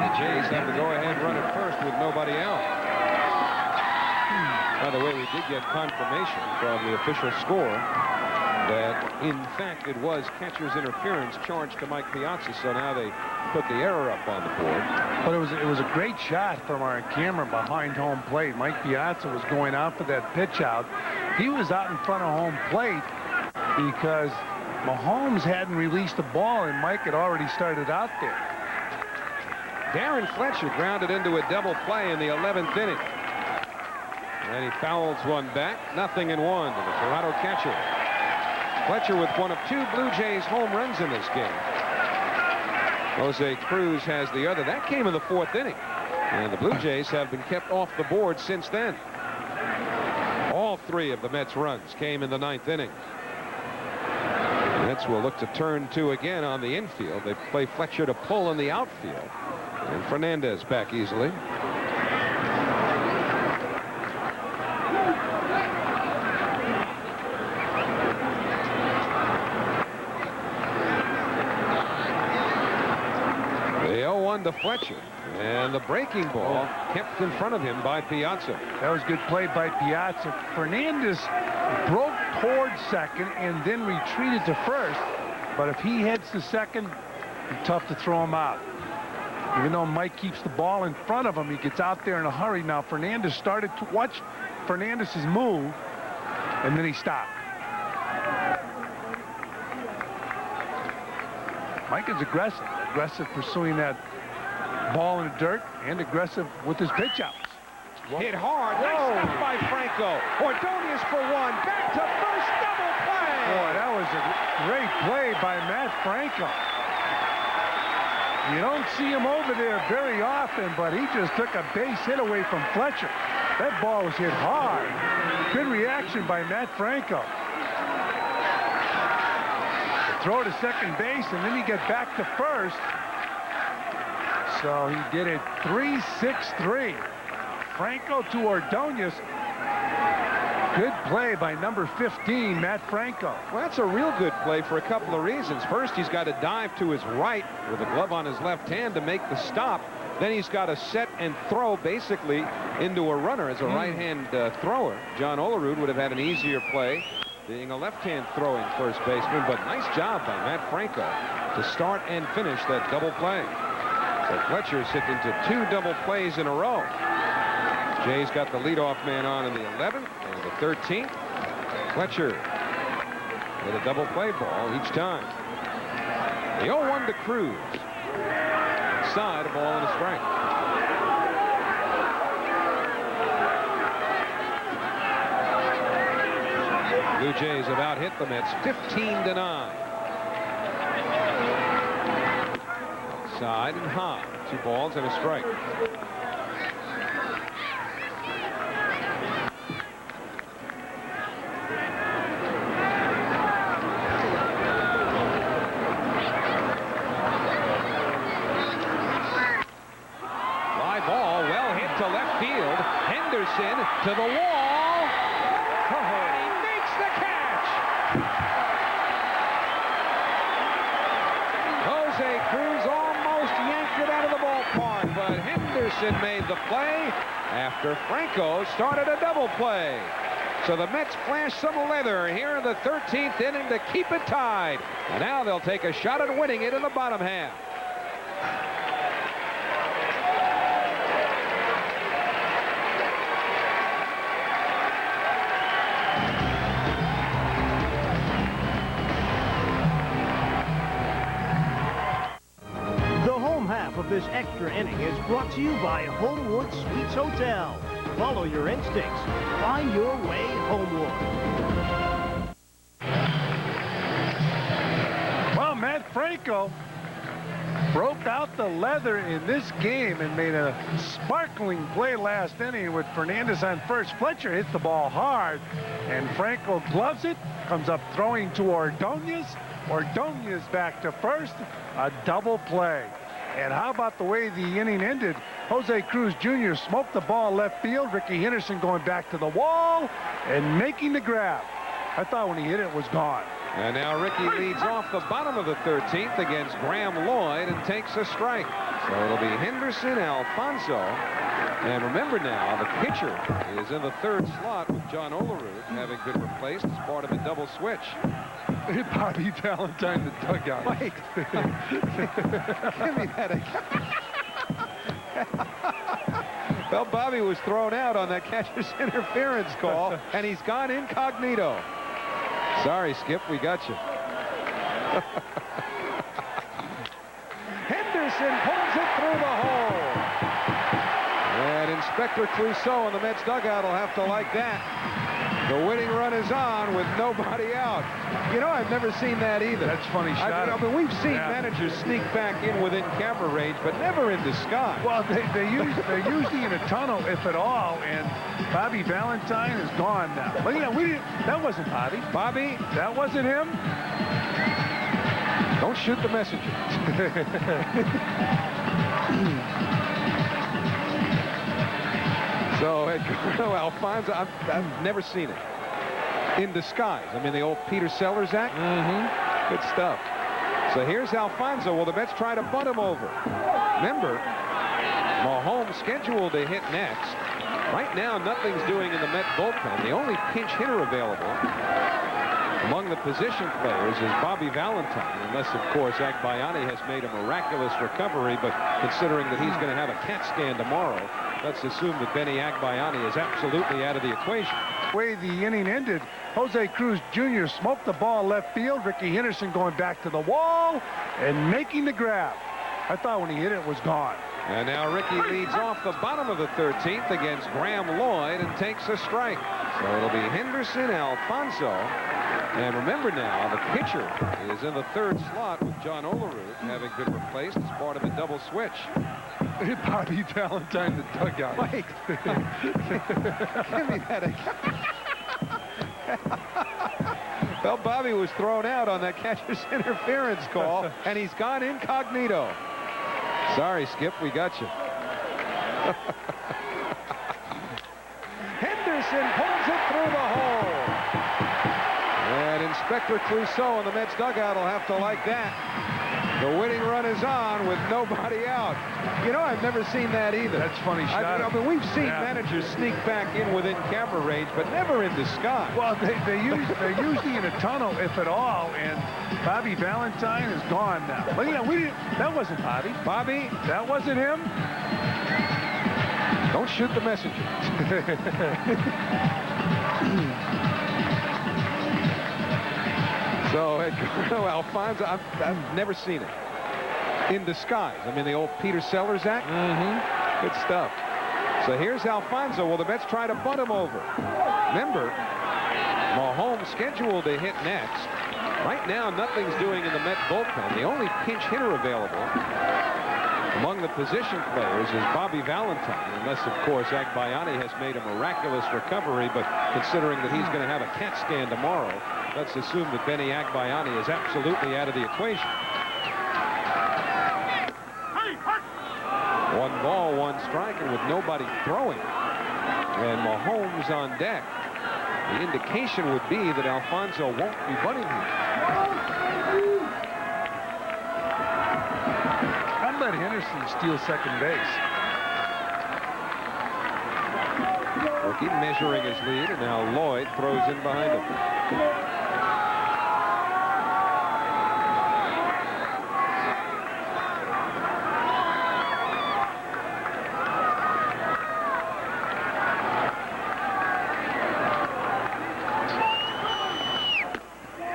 The Jays have the go-ahead run at first with nobody out. By the way, we did get confirmation from the official score that, in fact, it was catcher's interference charged to Mike Piazza, so now they put the error up on the board. But it was a great shot from our camera behind home plate. Mike Piazza was going out for that pitch out. He was out in front of home plate because Mahomes hadn't released the ball, and Mike had already started out there. Darren Fletcher grounded into a double play in the 11th inning. And he fouls one back, 0-1 to the Toronto catcher. Fletcher with one of 2 Blue Jays home runs in this game. Jose Cruz has the other. That came in the 4th inning. And the Blue Jays have been kept off the board since then. All 3 of the Mets' runs came in the 9th inning. The Mets will look to turn 2 again on the infield. They play Fletcher to pull in the outfield. And Fernandez back easily. To Fletcher, and the breaking ball kept in front of him by Piazza. That was good play by Piazza. Fernandez broke towards second and then retreated to first, but if he heads to second, it's tough to throw him out. Even though Mike keeps the ball in front of him, he gets out there in a hurry. Now Fernandez started to watch Fernandez's move, and then he stopped. Mike is aggressive pursuing that ball in the dirt, and aggressive with his pitch outs. Hit hard. Nice stop by Franco. Ordonez for 1. Back to first. Double play. Boy, that was a great play by Matt Franco. You don't see him over there very often, but he just took a base hit away from Fletcher. That ball was hit hard. Good reaction by Matt Franco. Throw to second base, and then he get back to first. So he did it 3-6-3. Franco to Ordonez. Good play by number 15, Matt Franco. Well, that's a real good play for a couple of reasons. First, he's got to dive to his right with a glove on his left hand to make the stop. Then he's got to set and throw basically into a runner as a right-hand thrower. John Olerud would have had an easier play being a left-hand throwing first baseman, but nice job by Matt Franco to start and finish that double play. So Fletcher's hit into 2 double plays in a row. Jays got the leadoff man on in the 11th and the 13th. Fletcher with a double play ball each time. The 0-1 to Cruz. Side, a ball and a strike. Blue Jays have out hit the Mets 15-9. Side and high. 2 balls and a strike. To the wall. And he makes the catch. Jose Cruz almost yanked it out of the ballpark, but Henderson made the play after Franco started a double play. So the Mets flash some leather here in the 13th inning to keep it tied. And now they'll take a shot at winning it in the bottom half. Of this extra inning is brought to you by Homewood Suites Hotel. Follow your instincts. Find your way Homewood. Well, Matt Franco broke out the leather in this game and made a sparkling play last inning with Fernandez on first. Fletcher hits the ball hard, and Franco gloves it, comes up throwing to Ordonez. Ordonez back to first, a double play. And how about the way the inning ended? Jose Cruz Jr. smoked the ball left field. Ricky Henderson going back to the wall and making the grab. I thought when he hit it, it was gone. And now Ricky leads off the bottom of the 13th against Graham Lloyd and takes a strike. So it'll be Henderson, Alfonso. And remember now, the pitcher is in the 3rd slot with John Olerud having been replaced as part of a double switch. Bobby Valentine, the dugout. Wait. Give me that. Well, Bobby was thrown out on that catcher's interference call, and he's gone incognito. Sorry, Skip, we got you. Henderson pulls it through the hole. And Inspector Clouseau in the Mets dugout will have to like that. The winning run is on with nobody out. You know, I've never seen that either. That's funny shot. I mean, we've seen managers sneak back in within camera range, but never in disguise. Well, they're usually in a tunnel, if at all, and Bobby Valentine is gone now. Well, yeah, that wasn't Bobby. Bobby? That wasn't him? Don't shoot the messenger. So, Alfonso, I've never seen it. In disguise. I mean, the old Peter Sellers act. Good stuff. So here's Alfonso. Well, the Mets try to bunt him over. Remember, Mahomes scheduled to hit next. Right now, nothing's doing in the Met bullpen. The only pinch hitter available among the position players is Bobby Valentine, unless, of course, Agbayani has made a miraculous recovery, but considering that he's going to have a CAT scan tomorrow, let's assume that Benny Agbayani is absolutely out of the equation. The way the inning ended, Jose Cruz Jr. smoked the ball left field. Ricky Henderson going back to the wall and making the grab. I thought when he hit it, it was gone. And now Ricky leads off the bottom of the 13th against Graham Lloyd and takes a strike. So it'll be Henderson, Alfonso. And remember now, the pitcher is in the 3rd slot with John Olerud having been replaced as part of a double switch. Bobby Valentine, the dugout. Wait. Give me that. Well, Bobby was thrown out on that catcher's interference call, and he's gone incognito. Sorry, Skip, we got you. Henderson pulls it through the hole. And Inspector Clouseau in the Mets dugout will have to like that. The winning run is on with nobody out. You know, I've never seen that either. That's funny shot. I mean, we've seen managers sneak back in within camera range, but never in disguise. Well, they're usually in a tunnel, if at all, and Bobby Valentine is gone now. But, you know, that wasn't Bobby. Bobby? That wasn't him? Don't shoot the messenger. So, Alfonso, I've never seen it. In disguise. I mean, the old Peter Sellers act. Good stuff. So here's Alfonso. Well, the Mets try to bunt him over. Remember, Mahomes scheduled to hit next. Right now, nothing's doing in the Met bullpen. The only pinch hitter available among the position players is Bobby Valentine, unless, of course, Agbayani has made a miraculous recovery. But considering that he's going to have a CAT scan tomorrow, let's assume that Benny Agbayani is absolutely out of the equation. 1 ball, 1 strike, and with nobody throwing, and Mahomes on deck, the indication would be that Alfonso won't be bunting here. I'd let Henderson steal second base. Rookie measuring his lead, and now Lloyd throws in behind him.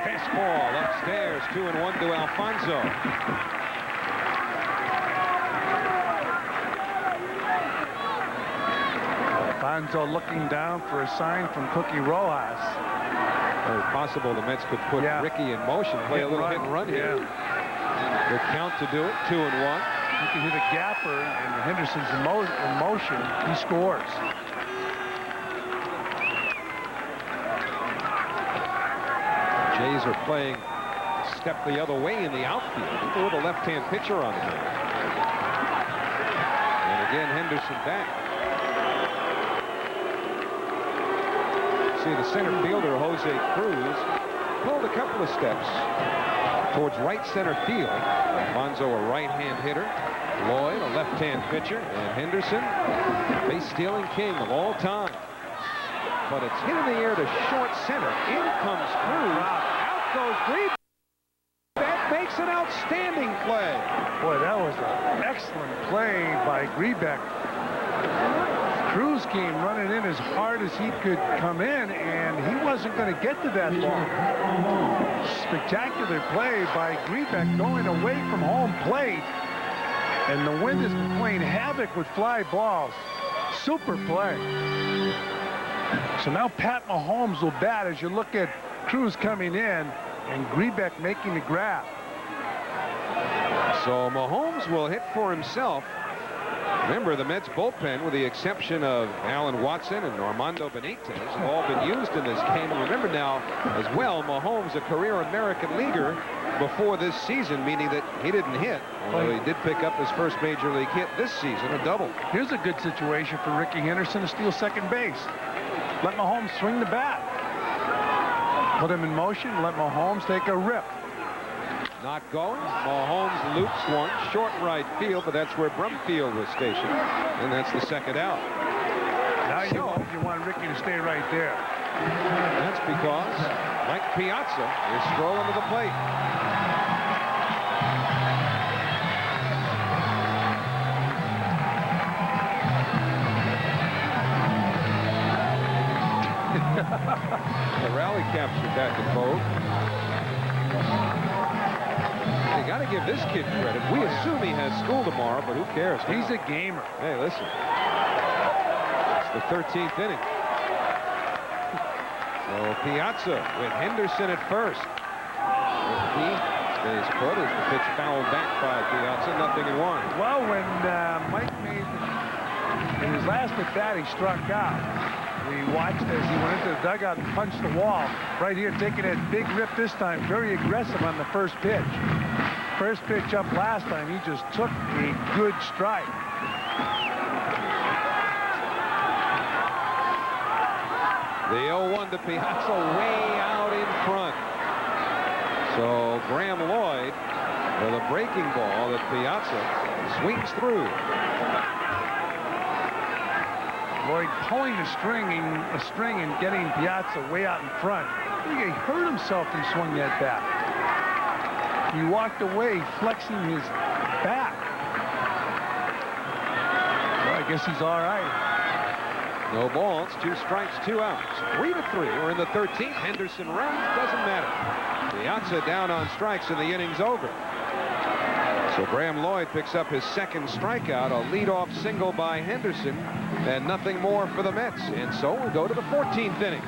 Baseball upstairs, 2-1 to Alfonso. Alfonso looking down for a sign from Cookie Rojas. Very possible the Mets could put Ricky in motion, play a little hit and run here. Good count to do it, 2-1. You can hit a gapper, and Henderson's in motion. He scores. Jays are playing step the other way in the outfield. With a left-hand pitcher on the mound. And again, Henderson back. See the center fielder, Jose Cruz, pulled a couple of steps towards right center field. Alfonso, a right-hand hitter. Lloyd, a left-hand pitcher. And Henderson, base-stealing king of all time. But it's hit in the air to short center. In comes Cruz. Out goes Green. That makes an outstanding play. Boy, that was an excellent play by Griebeck. Cruz came running in as hard as he could come in, and he wasn't going to get to that ball. Spectacular play by Griebeck going away from home plate, and the wind is playing havoc with fly balls. Super play. So now Pat Mahomes will bat as you look at Cruz coming in and Griebeck making the grab. So Mahomes will hit for himself. Remember, the Mets bullpen, with the exception of Alan Watson and Armando Benitez, have all been used in this game. And remember now, as well, Mahomes, a career American leaguer before this season, meaning that he didn't hit, although he did pick up his first major league hit this season, a double. Here's a good situation for Ricky Henderson to steal second base. Let Mahomes swing the bat. Put him in motion, let Mahomes take a rip. Not going. Mahomes loops one, short right field, but that's where Brumfield was stationed, and that's the second out. Now you want Ricky to stay right there. That's because Mike Piazza is strolling to the plate. The rally caps are back in vogue. You got to give this kid credit. We assume he has school tomorrow, but who cares? He's a gamer. Hey, listen. It's the 13th inning. So Piazza with Henderson at first. He stays put as the pitch fouled back by Piazza. 0-1. Well, when Mike made in his last at bat, he struck out. We watched as he went into the dugout and punched the wall. Right here, taking that big rip this time. Very aggressive on the first pitch. First pitch up last time, he just took a good strike. The 0-1 to Piazza, way out in front. So Graham Lloyd with a breaking ball that Piazza swings through. Lloyd pulling a string and getting Piazza way out in front. I think he hurt himself when he swung that bat. He walked away flexing his back. Well, I guess he's all right. No balls, 2 strikes, 2 outs. 3-3. We're in the 13th. Henderson runs, doesn't matter. Piazza down on strikes and the inning's over. So Graham Lloyd picks up his 2nd strikeout, a leadoff single by Henderson, and nothing more for the Mets. And so we go to the 14th inning.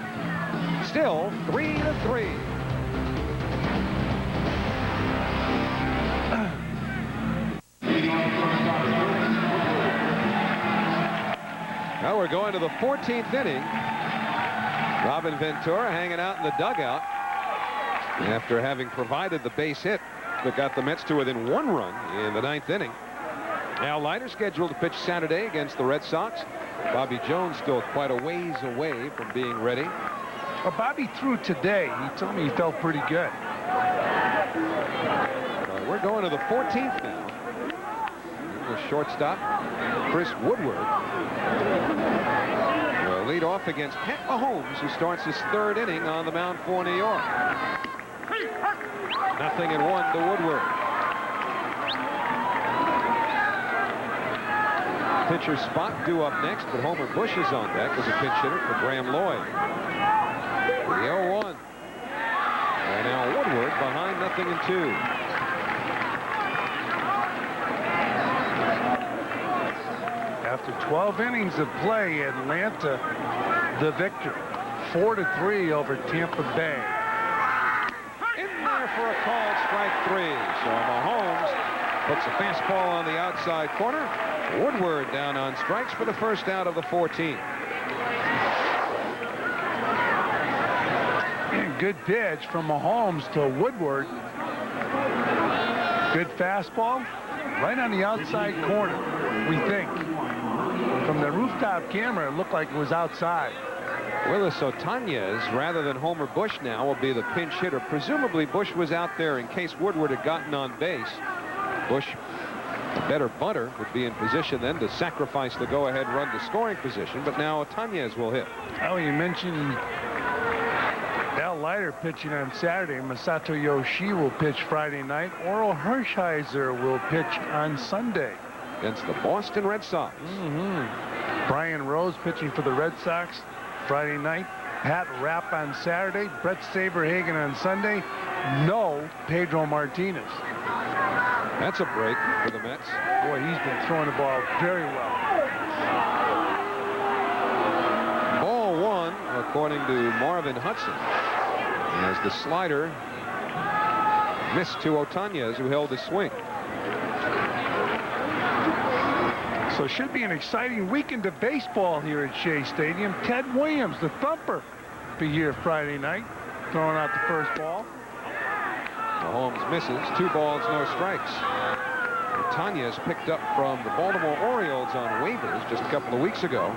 Still 3-3. Now we're going to the 14th inning. Robin Ventura hanging out in the dugout after having provided the base hit that got the Mets to within 1 run in the 9th inning. Al Leiter scheduled to pitch Saturday against the Red Sox. Bobby Jones still quite a ways away from being ready. Well, Bobby threw today. He told me he felt pretty good. We're going to the 14th now. The shortstop, Chris Woodward, will lead off against Pat Mahomes, who starts his 3rd inning on the mound for New York. 0-1 to Woodward. Pitcher spot due up next, but Homer Bush is on deck as a pinch hitter for Graham Lloyd. The 0-1. And now Woodward behind 0-2. After 12 innings of play, Atlanta the victor. 4-3 over Tampa Bay. In there for a called strike 3. So Mahomes puts a fastball on the outside corner. Woodward down on strikes for the 1st out of the 14th. And good pitch from Mahomes to Woodward. Good fastball right on the outside corner, we think. From the rooftop camera, it looked like it was outside. Willis Otañez, rather than Homer Bush now, will be the pinch hitter. Presumably Bush was out there in case Woodward had gotten on base. Bush, a better bunter, would be in position then to sacrifice the go-ahead run to scoring position, but now Otañez will hit. Oh, you mentioned Al Leiter pitching on Saturday. Masato Yoshii will pitch Friday night. Oral Hershiser will pitch on Sunday. Against the Boston Red Sox. Brian Rose pitching for the Red Sox Friday night. Pat Rapp on Saturday. Brett Saberhagen on Sunday. No Pedro Martinez. That's a break for the Mets. Boy, he's been throwing the ball very well. Ball 1, according to Marvin Hudson, as the slider missed to Otañez, who held his swing. So it should be an exciting weekend of baseball here at Shea Stadium. Ted Williams, the thumper, be here Friday night, throwing out the first ball. Mahomes misses. 2 balls, no strikes. Otañez picked up from the Baltimore Orioles on waivers just a couple of weeks ago.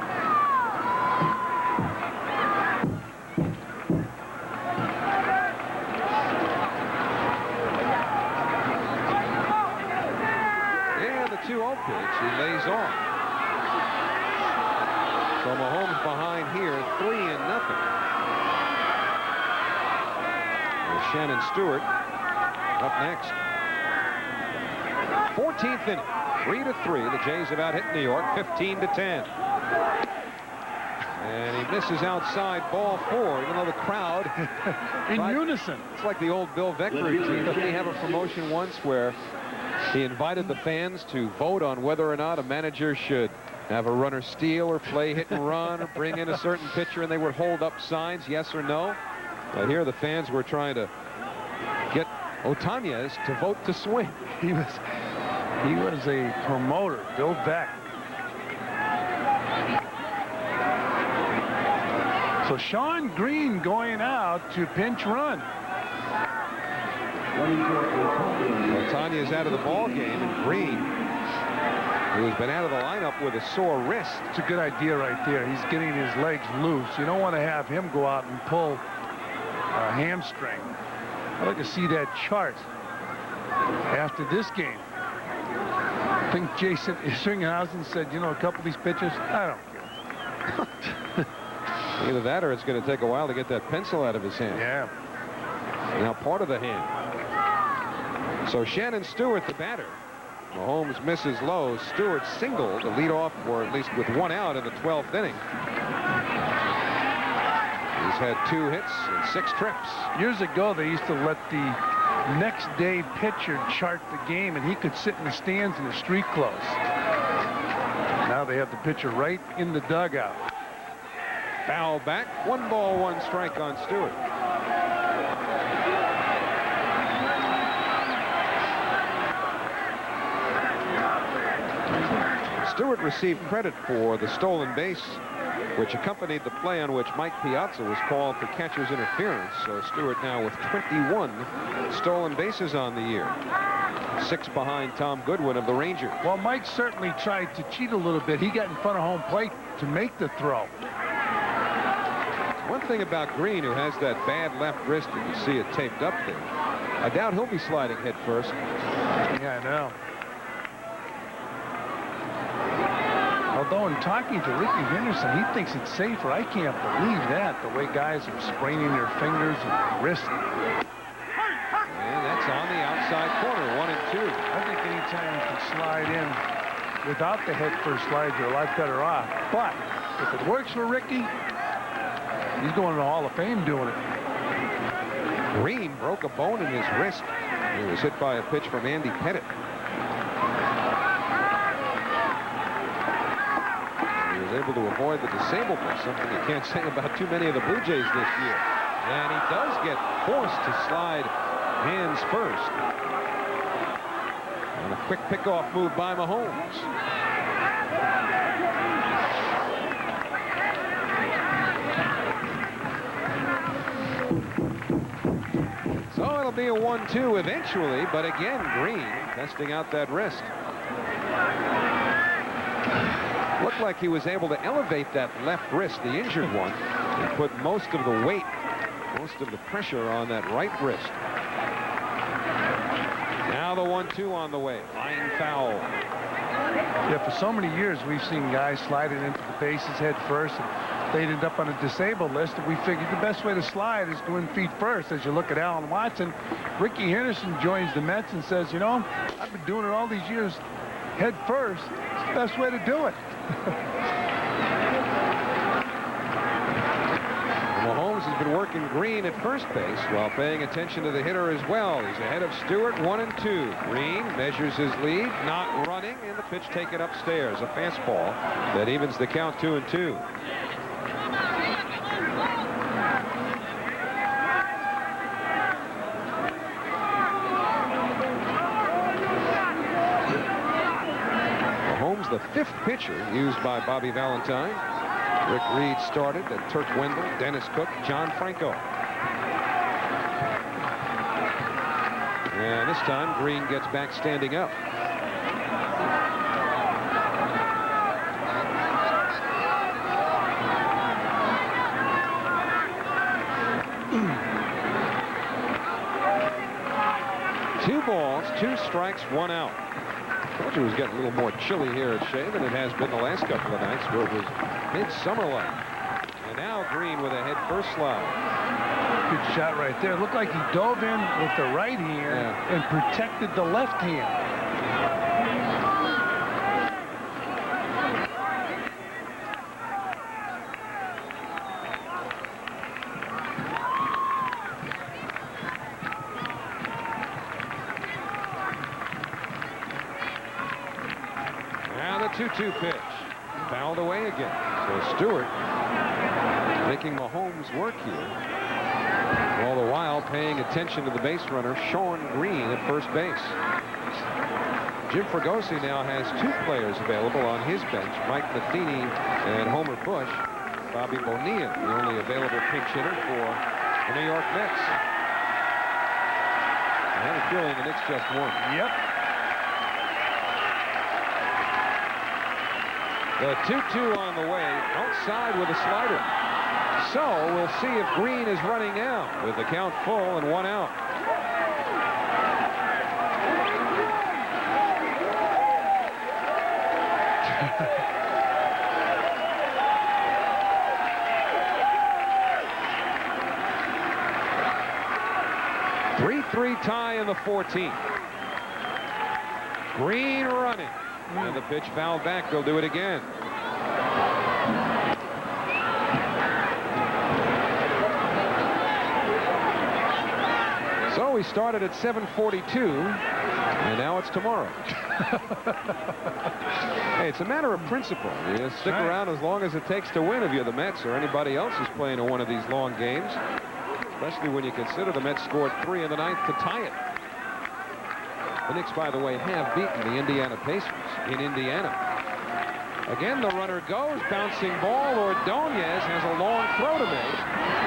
And the 2-0 pitch, he lays off. So Mahomes behind here, 3-0. With Shannon Stewart up next. 14th inning, 3-3. The Jays have out hit New York, 15-10. And he misses outside ball 4, even though the crowd in unison. It's like the old Bill Veeck routine. Didn't he have a promotion once where he invited the fans to vote on whether or not a manager should have a runner steal or play hit and run or bring in a certain pitcher, and they would hold up signs, yes or no? But here the fans were trying to get Otañez to vote to swing. He was a promoter, Bill Veeck. So Sean Green going out to pinch run. Otañez out of the ball game, and Green who has been out of the lineup with a sore wrist. It's a good idea right there. He's getting his legs loose. You don't want to have him go out and pull a hamstring. I'd like to see that chart after this game. I think Jason Isringhausen said, you know, a couple of these pitchers, I don't care. Either that or it's going to take a while to get that pencil out of his hand. Yeah. Now part of the hand. So Shannon Stewart, the batter. Mahomes misses low. Stewart singled to lead off, or at least with one out in the 12th inning. He's had 2 hits and 6 trips. Years ago, they used to let the next day pitcher chart the game, and he could sit in the stands in the street clothes. Now they have the pitcher right in the dugout. Foul back. 1 ball, 1 strike on Stewart. Stewart received credit for the stolen base, which accompanied the play on which Mike Piazza was called for catcher's interference. So Stewart now with 21 stolen bases on the year. 6 behind Tom Goodwin of the Rangers. Well, Mike certainly tried to cheat a little bit. He got in front of home plate to make the throw. One thing about Green, who has that bad left wrist, you can see it taped up there. I doubt he'll be sliding head first. Yeah, I know. Although in talking to Ricky Henderson, he thinks it's safer. I can't believe that, the way guys are spraining their fingers and wrists. And that's on the outside corner, 1 and 2. I think anytime you can slide in without the head first slide, you're a lot better off. But if it works for Ricky, he's going to the Hall of Fame doing it. Green broke a bone in his wrist. He was hit by a pitch from Andy Pettit. He was able to avoid the disablement, something you can't say about too many of the Blue Jays this year. And he does get forced to slide hands first. And a quick pickoff move by Mahomes. So it'll be a 1-2 eventually, but again, Green testing out that wrist. Looked like he was able to elevate that left wrist, the injured one, and put most of the weight, most of the pressure on that right wrist. Now the 1-2 on the way. Line foul. Yeah, for so many years, we've seen guys sliding into the bases head first. And they ended up on a disabled list, and we figured the best way to slide is going feet first. As you look at Alan Watson, Ricky Henderson joins the Mets and says, you know, I've been doing it all these years head first. It's the best way to do it. Mahomes has been working Green at first base while paying attention to the hitter as well. He's ahead of Stewart, 1 and 2. Green measures his lead, not running, and the pitch taken upstairs. A fastball that evens the count 2 and 2. Mahomes, the 5th pitcher used by Bobby Valentine. Rick Reed started, and Turk Wendell, Dennis Cook, John Franco. And this time, Green gets back standing up. Two balls, 2 strikes, 1 out. I told you it was getting a little more chilly here at Shea than it has been the last couple of nights where it was midsummer-like. And now Green with a head-first slide. Good shot right there. It looked like he dove in with the right hand and protected the left hand. Now the 2-2 pitch. Fouled away again. So Stewart making Mahomes work here. All the while paying attention to the base runner, Shawn Green at first base. Jim Fregosi now has 2 players available on his bench, Mike Matheny and Homer Bush. Bobby Bonilla, the only available pinch hitter for the New York Mets. I have a feeling the Knicks just won. Yep. The 2-2 on the way, outside with a slider. So we'll see if Green is running now with the count full and 1 out. Three tie in the 14th. Green running. And the pitch fouled back. They'll do it again. So we started at 7:42, and now it's tomorrow. Hey, it's a matter of principle. You stick around as long as it takes to win if you're the Mets or anybody else who's playing in one of these long games. Especially when you consider the Mets scored 3 in the 9th to tie it. The Knicks, by the way, have beaten the Indiana Pacers in Indiana. Again, the runner goes. Bouncing ball. Ordonez has a long throw to make.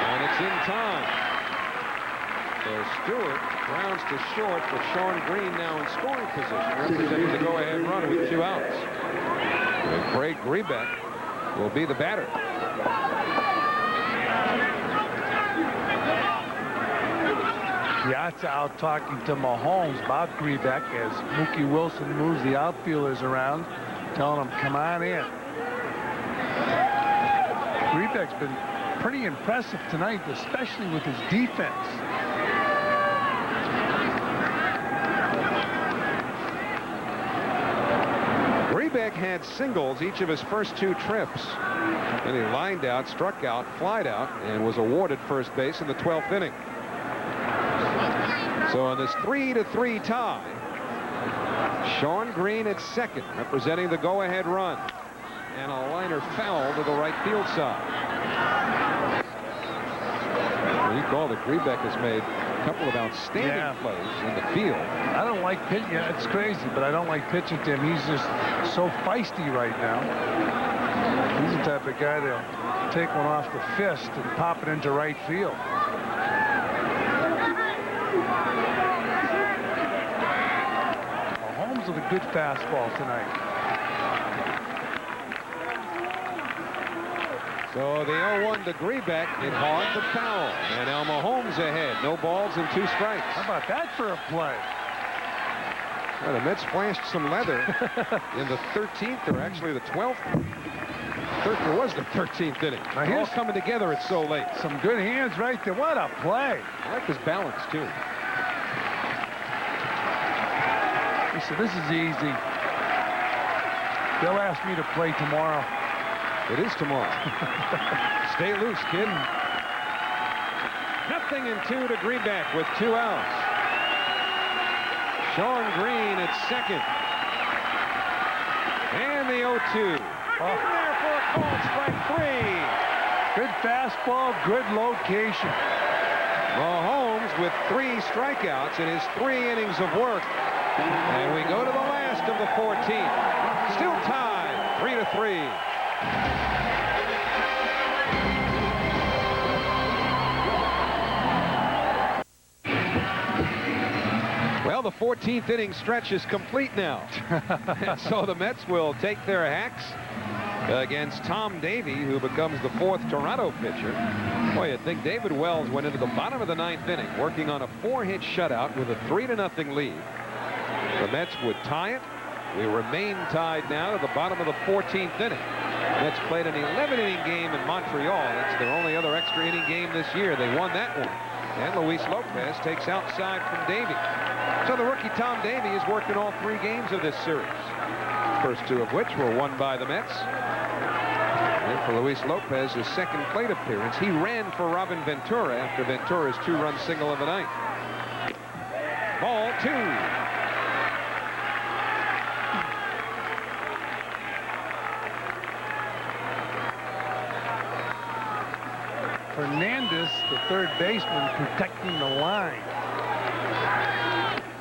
And it's in time. So Stewart grounds to short, but Sean Green now in scoring position, representing the go-ahead run with 2 outs. And Craig Grebeck will be the batter. Piazza out talking to Mahomes about Grebeck as Mookie Wilson moves the outfielders around, telling them, come on in. Grebeck's been pretty impressive tonight, especially with his defense. Grebeck had singles each of his first 2 trips. Then he lined out, struck out, flied out, and was awarded first base in the 12th inning. So on this 3-3 tie, Sean Green at second, representing the go-ahead run. And a liner foul to the right field side. Well, you call that Grebeck has made a couple of outstanding plays in the field. I don't like pitching. Yeah, it's crazy, but I don't like pitching to him. He's just so feisty right now. He's the type of guy that'll take one off the fist and pop it into right field. Mahomes with a good fastball tonight. So the 0-1 to Grebeck, it hogged the foul. And now Mahomes ahead. No balls and 2 strikes. How about that for a play? Well, the Mets flashed some leather in the 13th, or actually the 12th. It was the 13th inning. Now here's all coming together. It's so late. Some good hands right there. What a play. I like his balance, too. He said, this is easy. They'll ask me to play tomorrow. It is tomorrow. Stay loose, kid. 0-2 to Grebeck with 2 outs. Sean Green at second. And the 0-2. In there for a called strike 3. Good fastball, good location. Mahomes with 3 strikeouts in his 3 innings of work. And we go to the last of the 14th. Still tied, 3-3. Well, the 14th inning stretch is complete now. And so the Mets will take their hacks against Tom Davey, who becomes the 4th Toronto pitcher. Boy, you'd think David Wells went into the bottom of the 9th inning, working on a 4-hit shutout with a 3-0 lead. The Mets would tie it. We remain tied now to the bottom of the 14th inning. The Mets played an 11-inning game in Montreal. That's their only other extra inning game this year. They won that one. And Luis Lopez takes outside from Davey. So the rookie Tom Davey is working all 3 games of this series. First 2 of which were won by the Mets. And for Luis Lopez, his second plate appearance, he ran for Robin Ventura after Ventura's 2-run single of the night. Ball 2. Fernandez, the third baseman, protecting the line.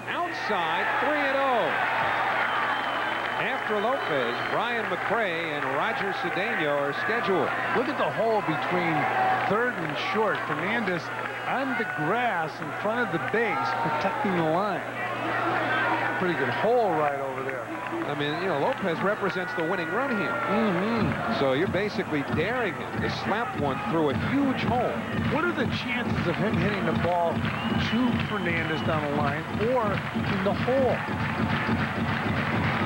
Outside, 3-0. After Lopez, Brian McRae and Roger Cedeno are scheduled. Look at the hole between third and short. Fernandez on the grass in front of the base, protecting the line. Pretty good hole right over there. The mean, you know, Lopez represents the winning run here. So you're basically daring him to slap one through a huge hole. What are the chances of him hitting the ball to Fernandez down the line or in the hole?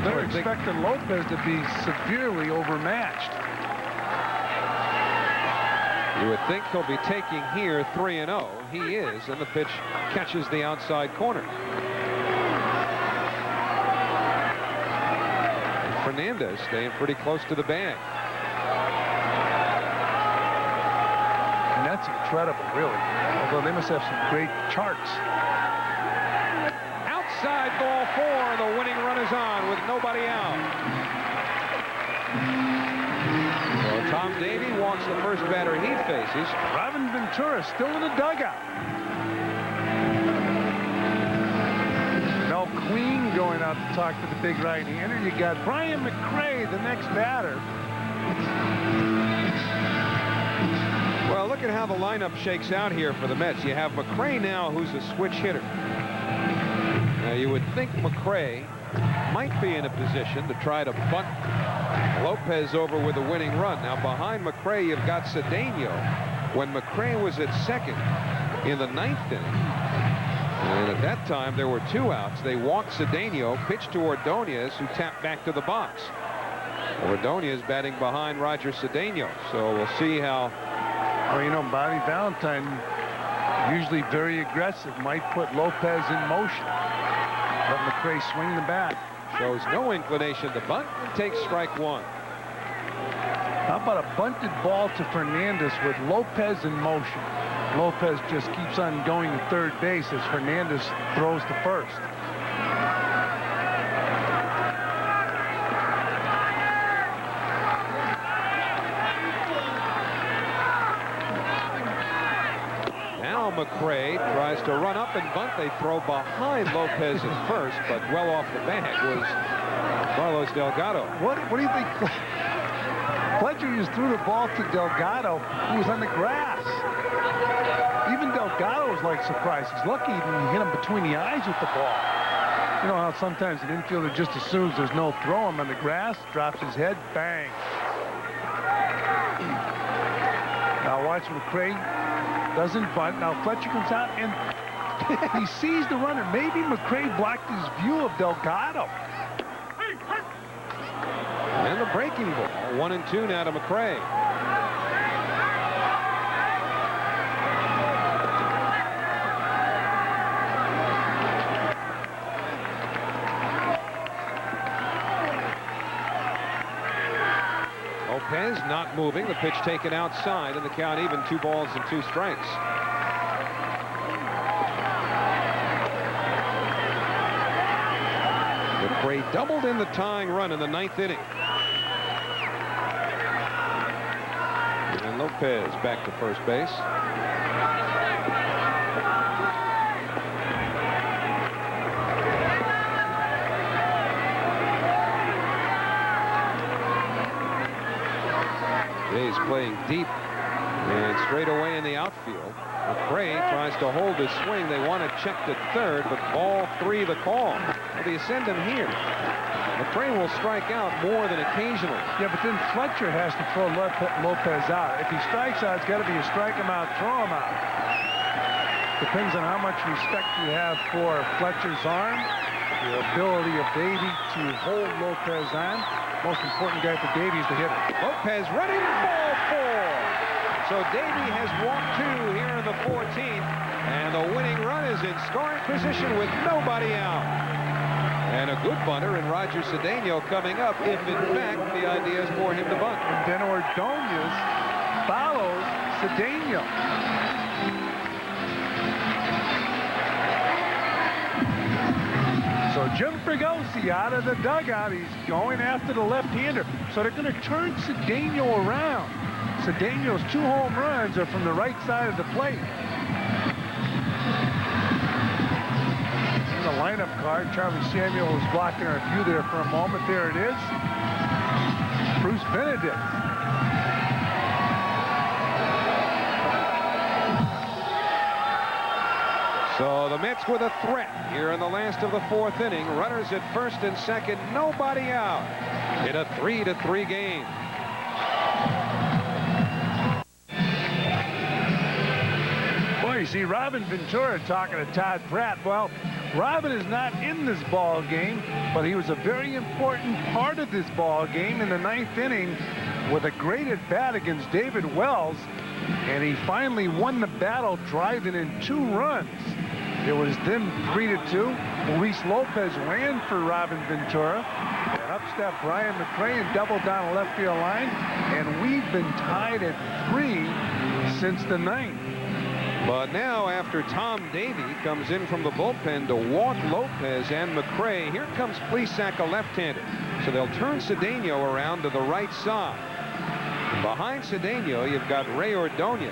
They're expecting Lopez to be severely overmatched. You would think he'll be taking here 3-0. He is, and the pitch catches the outside corner. Fernandez staying pretty close to the bag. And that's incredible, really. Although they must have some great charts. Outside ball 4. The winning run is on with nobody out. So Tom Davey walks the first batter he faces. Robin Ventura still in the dugout. Mel Queen going out to talk to the big right-hander. You got Brian McRae, the next batter. Well, look at how the lineup shakes out here for the Mets. You have McRae now, who's a switch hitter. Now, you would think McRae might be in a position to try to bunt Lopez over with a winning run. Now, behind McRae, you've got Cedeno. When McRae was at second in the 9th inning, and at that time, there were 2 outs. They walked Cedeno, pitched to Ordonez, who tapped back to the box. Ordonez batting behind Roger Cedeno. So we'll see how. Well, you know, Bobby Valentine, usually very aggressive, might put Lopez in motion. Let McRae swing the bat. Shows no inclination to bunt and takes strike 1. How about a bunted ball to Fernandez with Lopez in motion? Lopez just keeps on going to third base as Fernandez throws to first. Now McRae tries to run up and bunt. They throw behind Lopez at first, but well off the bag was Carlos Delgado. What do you think? Fletcher just threw the ball to Delgado, who was on the grass. Even Delgado was like surprised. He's lucky he didn't hit him between the eyes with the ball. You know how sometimes an infielder just assumes there's no throw him on the grass, drops his head, bang. Now watch McRae doesn't bunt. Now Fletcher comes out and he sees the runner. Maybe McRae blocked his view of Delgado. And the breaking ball. 1-2 now to McRae. Lopez not moving. The pitch taken outside, and the count even. 2 balls and 2 strikes. McRae doubled in the tying run in the 9th inning. And Lopez back to first base. He's playing deep and straight away in the outfield. McRae tries to hold his swing. They want to check to third, but ball 3 the call. Well, do you send him here? McRae will strike out more than occasionally. Yeah, but then Fletcher has to throw Lopez out. If he strikes out, it's got to be a strike him out, throw him out. Depends on how much respect you have for Fletcher's arm, the ability of Davey to hold Lopez on. Most important guy for Davey is the hitter. Lopez running, ball 4. So Davey has walked 2 here in the 14th, and the winning run is in scoring position with nobody out. And a good bunter in Roger Cedeno coming up if, in fact, the idea is for him to bunt. And then Ordonez follows Cedeno. So Jim Fregosi out of the dugout. He's going after the left-hander. So they're going to turn Cedeno around. Cedeno's 2 home runs are from the right side of the plate. The lineup card. Charlie Samuel was blocking our view there for a moment. There it is. Bruce Benedict. So the Mets with a threat here in the last of the 4th inning. Runners at first and second, nobody out in a 3-3 game. Boy, you see Robin Ventura talking to Todd Pratt. Well, Robin is not in this ball game, but he was a very important part of this ball game in the 9th inning with a great at bat against David Wells, and he finally won the battle, driving in 2 runs. It was then 3-2. Luis Lopez ran for Robin Ventura, and up stepped Brian McRae and doubled down the left field line, and we've been tied at 3 since the 9th. But now, after Tom Davey comes in from the bullpen to walk Lopez and McRae, here comes Plesac, a left-hander. So they'll turn Cedeno around to the right side. Behind Cedeno, you've got Ray Ordonez,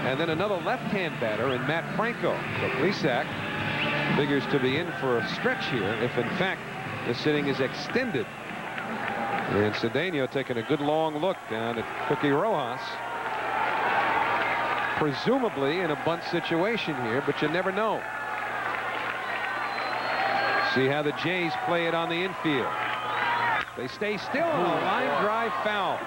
and then another left-hand batter in Matt Franco. So Plesac figures to be in for a stretch here if, in fact, the sitting is extended. And Cedeno taking a good long look down at Cookie Rojas. Presumably in a bunt situation here, but you never know. See how the Jays play it on the infield. They stay still on a line drive foul.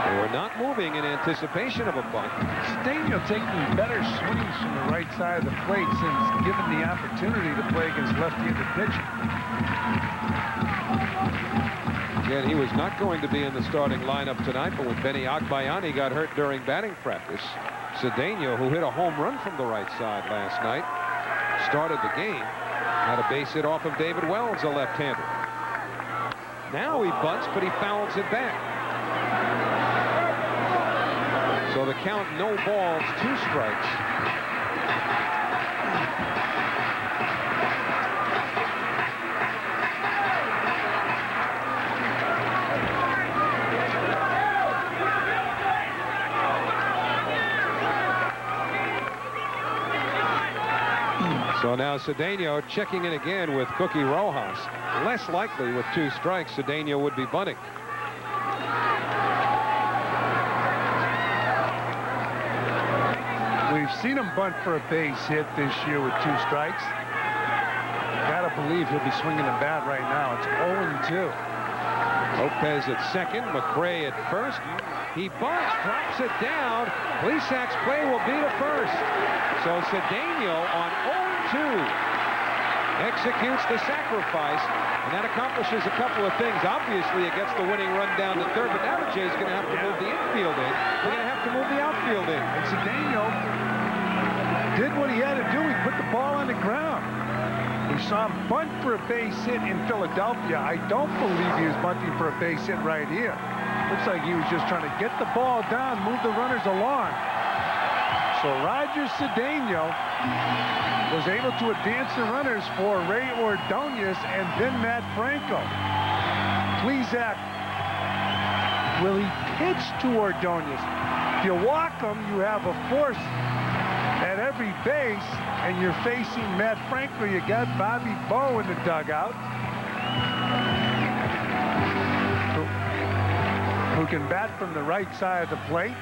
They were not moving in anticipation of a bunt. Cedeno taking better swings from the right side of the plate since given the opportunity to play against left-handed pitching. Again, he was not going to be in the starting lineup tonight, but when Benny Agbayani got hurt during batting practice, Cedeno, who hit a home run from the right side last night, started the game, had a base hit off of David Wells, a left-hander. Now he bunts, but he fouls it back. So the count, no balls, 2 strikes. So now Cedeno checking in again with Cookie Rojas. Less likely with 2 strikes, Cedeno would be bunting. We've seen him bunt for a base hit this year with 2 strikes. Gotta believe he'll be swinging the bat right now. It's 0-2. Lopez at second, McRae at first. He bunts, drops it down. Plesac's play will be to first. So Cedeno on 0-2 executes the sacrifice, and that accomplishes a couple of things. Obviously, it gets the winning run down to third, but now the Jays are going to have to move the infield in. They're going to have to move the outfield in. And Cedeno did what he had to do. He put the ball on the ground. We saw him bunt for a base hit in Philadelphia. I don't believe he was bunting for a base hit right here. Looks like he was just trying to get the ball down, move the runners along. So Roger Cedeno was able to advance the runners for Ray Ordonez and then Matt Franco. Plesac, will he pitch to Ordonez? If you walk him, you have a force at every base, and you're facing Matt Franco. You got Bobby Bowe in the dugout, who can bat from the right side of the plate.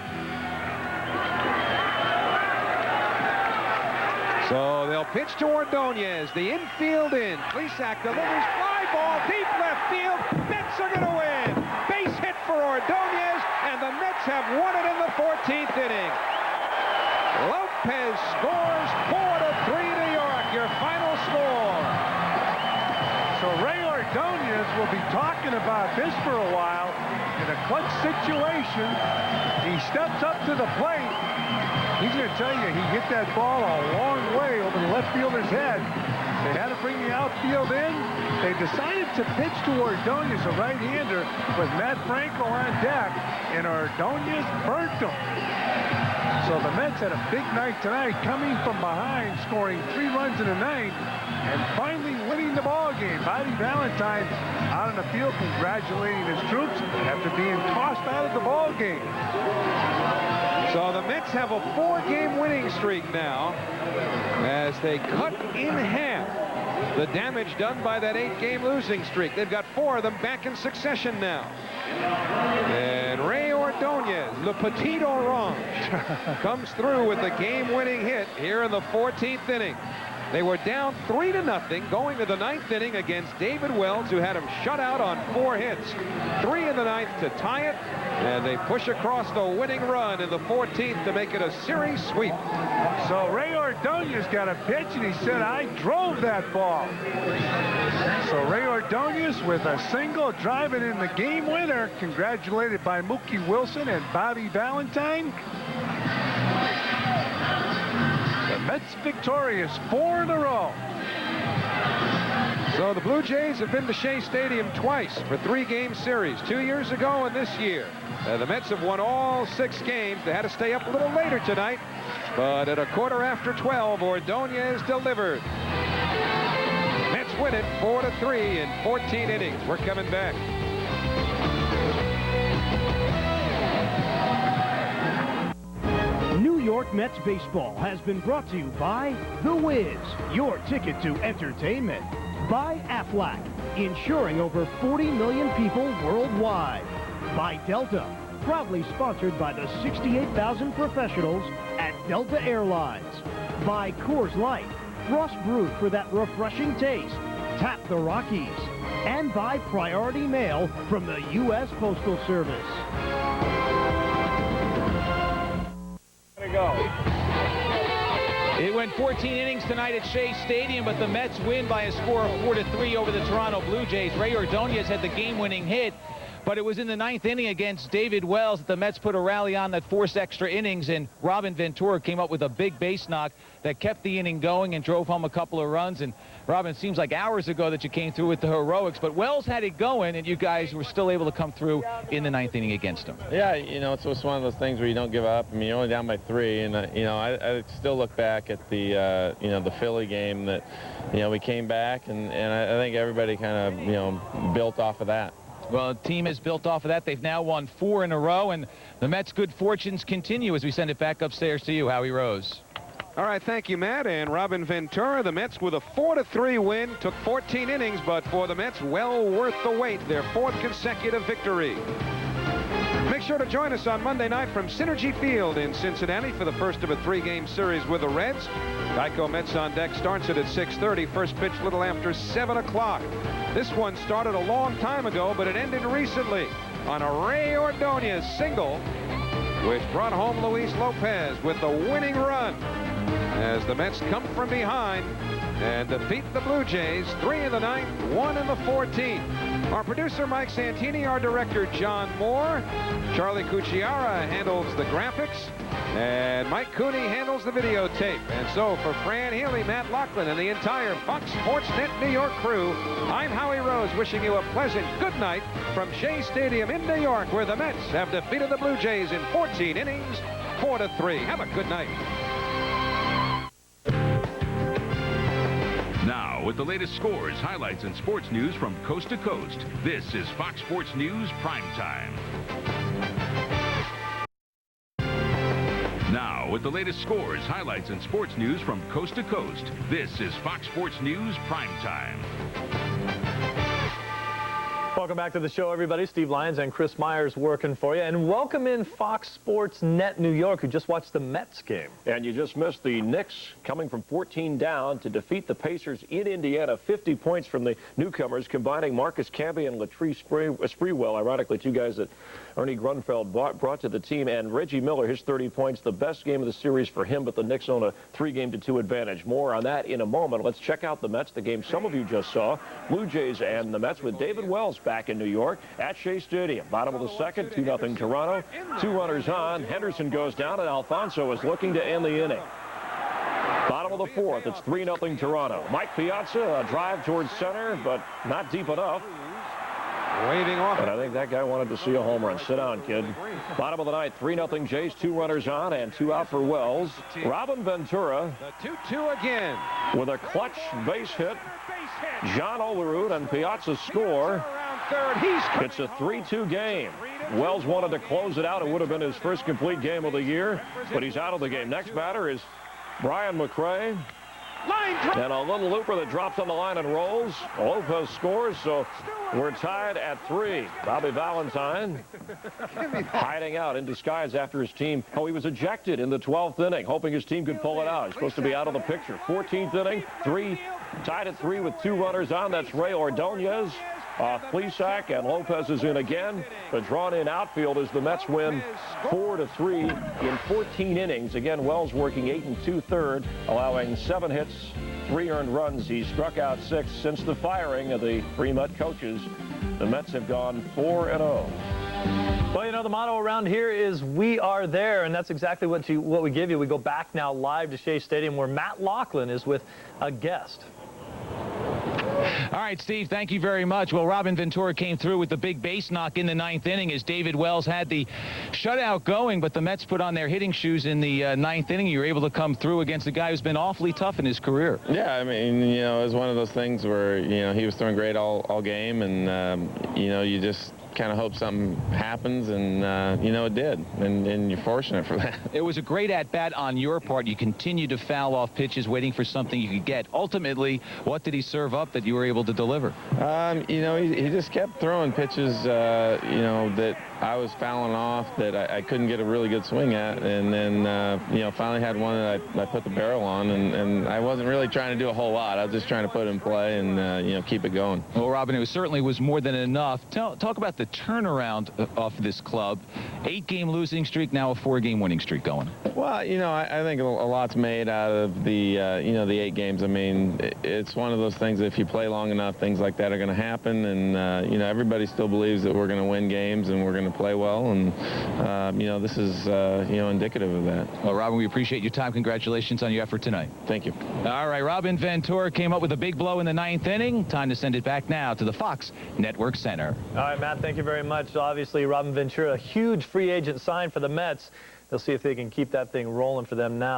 So they'll pitch to Ordonez. The infield in. Plesac delivers fly ball deep left field. Mets are going to win. Base hit for Ordonez, and the Mets have won it in the 14th inning. Lopez scores 4-3 New York. Your final score. So Ray Ordonez will be talking about this for a while. In a clutch situation, he steps up to the plate. He's going to tell you he hit that ball a long way over the left fielder's head. They had to bring the outfield in. They decided to pitch to Ordonez, a right-hander, with Matt Franco on deck, and Ordonez burnt him. So the Mets had a big night tonight, coming from behind, scoring 3 runs in the 9th, and finally winning the ball game. Bobby Valentine out on the field congratulating his troops after being tossed out of the ball game. So the Mets have a 4-game winning streak now as they cut in half the damage done by that 8-game losing streak. They've got 4 of them back in succession now. And Ray Ordonez, Le Petit Orange, comes through with the game-winning hit here in the 14th inning. They were down 3-0 going to the 9th inning against David Wells, who had him shut out on 4 hits. 3 in the 9th to tie it, and they push across the winning run in the 14th to make it a series sweep. So Ray Ordonez got a pitch, and he said, I drove that ball. So Ray Ordonez with a single, driving in the game winner, congratulated by Mookie Wilson and Bobby Valentine. The Mets victorious 4 in a row. So the Blue Jays have been to Shea Stadium twice for 3-game series, 2 years ago and this year. The Mets have won all 6 games. They had to stay up a little later tonight, but at 12:15, Ordonez delivered. Mets win it 4-3 in 14 innings. We're coming back. New York Mets baseball has been brought to you by The Wiz, your ticket to entertainment. By Aflac, insuring over 40 million people worldwide. By Delta, proudly sponsored by the 68,000 professionals at Delta Airlines. By Coors Light, frost brewed for that refreshing taste. Tap the Rockies. And by Priority Mail from the U.S. Postal Service. It went 14 innings tonight at Shea Stadium, but the Mets win by a score of 4-3 over the Toronto Blue Jays. Ray Ordonez had the game-winning hit, but it was in the 9th inning against David Wells that the Mets put a rally on that forced extra innings, and Robin Ventura came up with a big base knock that kept the inning going and drove home a couple of runs. And Robin, it seems like hours ago that you came through with the heroics, but Wells had it going, and you guys were still able to come through in the 9th inning against him. Yeah, you know, it's just one of those things where you don't give up. I mean, you're only down by 3, and you know, I still look back at the you know, the Philly game that, you know, we came back, and I think everybody kind of, you know, built off of that. Well, the team has built off of that. They've now won 4 in a row, and the Mets' good fortunes continue as we send it back upstairs to you, Howie Rose. All right, thank you, Matt. And Robin Ventura, the Mets with a 4-3 win. Took 14 innings, but for the Mets, well worth the wait. Their 4th consecutive victory. Make sure to join us on Monday night from Synergy Field in Cincinnati for the first of a 3-game series with the Reds. Geico Mets on deck starts it at 6:30. First pitch a little after 7 o'clock. This one started a long time ago, but it ended recently on a Ray Ordonez single, which brought home Luis Lopez with the winning run as the Mets come from behind and defeat the Blue Jays 3 in the 9th, 1 in the 14th. Our producer Mike Santini, our director John Moore, Charlie Cucciara handles the graphics, and Mike Cooney handles the videotape. And so for Fran Healy, Matt Loughlin, and the entire Fox Sports Net New York crew, I'm Howie Rose wishing you a pleasant good night from Shea Stadium in New York, where the Mets have defeated the Blue Jays in 14 innings, 4-3. Have a good night. Now, with the latest scores, highlights, and sports news from coast to coast, this is Fox Sports News Primetime. Now, with the latest scores, highlights, and sports news from coast to coast, this is Fox Sports News Primetime. Welcome back to the show, everybody. Steve Lyons and Chris Myers working for you. And welcome in Fox Sports Net New York, who just watched the Mets game. And you just missed the Knicks coming from 14 down to defeat the Pacers in Indiana. 50 points from the newcomers, combining Marcus Camby and Latrell Sprewell. Ironically, 2 guys that Ernie Grunfeld brought to the team. And Reggie Miller, his 30 points, the best game of the series for him, but the Knicks own a 3-2 advantage. More on that in a moment. Let's check out the Mets, the game some of you just saw. Blue Jays and the Mets with David Wells back in New York at Shea Stadium. Bottom of the 2nd, 2-0 Toronto. 2 runners on. Henderson goes down, and Alfonso is looking to end the inning. Bottom of the 4th, it's 3-0 Toronto. Mike Piazza, a drive towards center, but not deep enough. Waving off. But I think that guy wanted to see a home run. Sit down, kid. Bottom of the 9th, 3-0 Jays. 2 runners on and 2 out for Wells. Robin Ventura. The 2-2 again. With a clutch base hit. John Olerud, and Piazza score. It's a 3-2 game. Wells wanted to close it out. It would have been his first complete game of the year, but he's out of the game. Next batter is Brian McRae. And a little looper that drops on the line and rolls. Lopez scores, so we're tied at 3. Bobby Valentine hiding out in disguise after his team. Oh, he was ejected in the 12th inning, hoping his team could pull it out. He's supposed to be out of the picture. 14th inning, tied at 3 with 2 runners on. That's Ray Ordonez. Plesac and Lopez is in again. The drawn-in outfield as the Mets win 4-3 in 14 innings. Again, Wells working 8 2/3, allowing 7 hits, 3 earned runs. He struck out 6 since the firing of the 3 Met coaches. The Mets have gone 4-0. Well, you know, the motto around here is "We are there," and that's exactly what we give you. We go back now live to Shea Stadium, where Matt Loughlin is with a guest. All right, Steve, thank you very much. Well, Robin Ventura came through with the big base knock in the 9th inning as David Wells had the shutout going, but the Mets put on their hitting shoes in the 9th inning. You were able to come through against a guy who's been awfully tough in his career. Yeah, I mean, you know, it was one of those things where, you know, he was throwing great all game, and, you know, you just kind of hope something happens, and, you know, it did, and you're fortunate for that. It was a great at-bat on your part. You continued to foul off pitches, waiting for something you could get. Ultimately, what did he serve up that you were able to deliver? You know, he just kept throwing pitches, you know, that I was fouling off that I couldn't get a really good swing at, and then, you know, finally had one that I put the barrel on, and I wasn't really trying to do a whole lot. I was just trying to put it in play and, you know, keep it going. Well, Robin, it certainly was more than enough. Talk about the turnaround of this club. 8-game losing streak, now a 4-game winning streak going. Well, you know, I think a lot's made out of the, you know, the 8 games. I mean, it's one of those things that if you play long enough, things like that are going to happen, and, you know, everybody still believes that we're going to win games and we're going to play well, and, you know, this is, you know, indicative of that. Well, Robin, we appreciate your time. Congratulations on your effort tonight. Thank you. All right, Robin Ventura came up with a big blow in the 9th inning. Time to send it back now to the Fox Network Center. All right, Matt, thank you very much. Obviously, Robin Ventura, a huge free agent sign for the Mets. They'll see if they can keep that thing rolling for them now.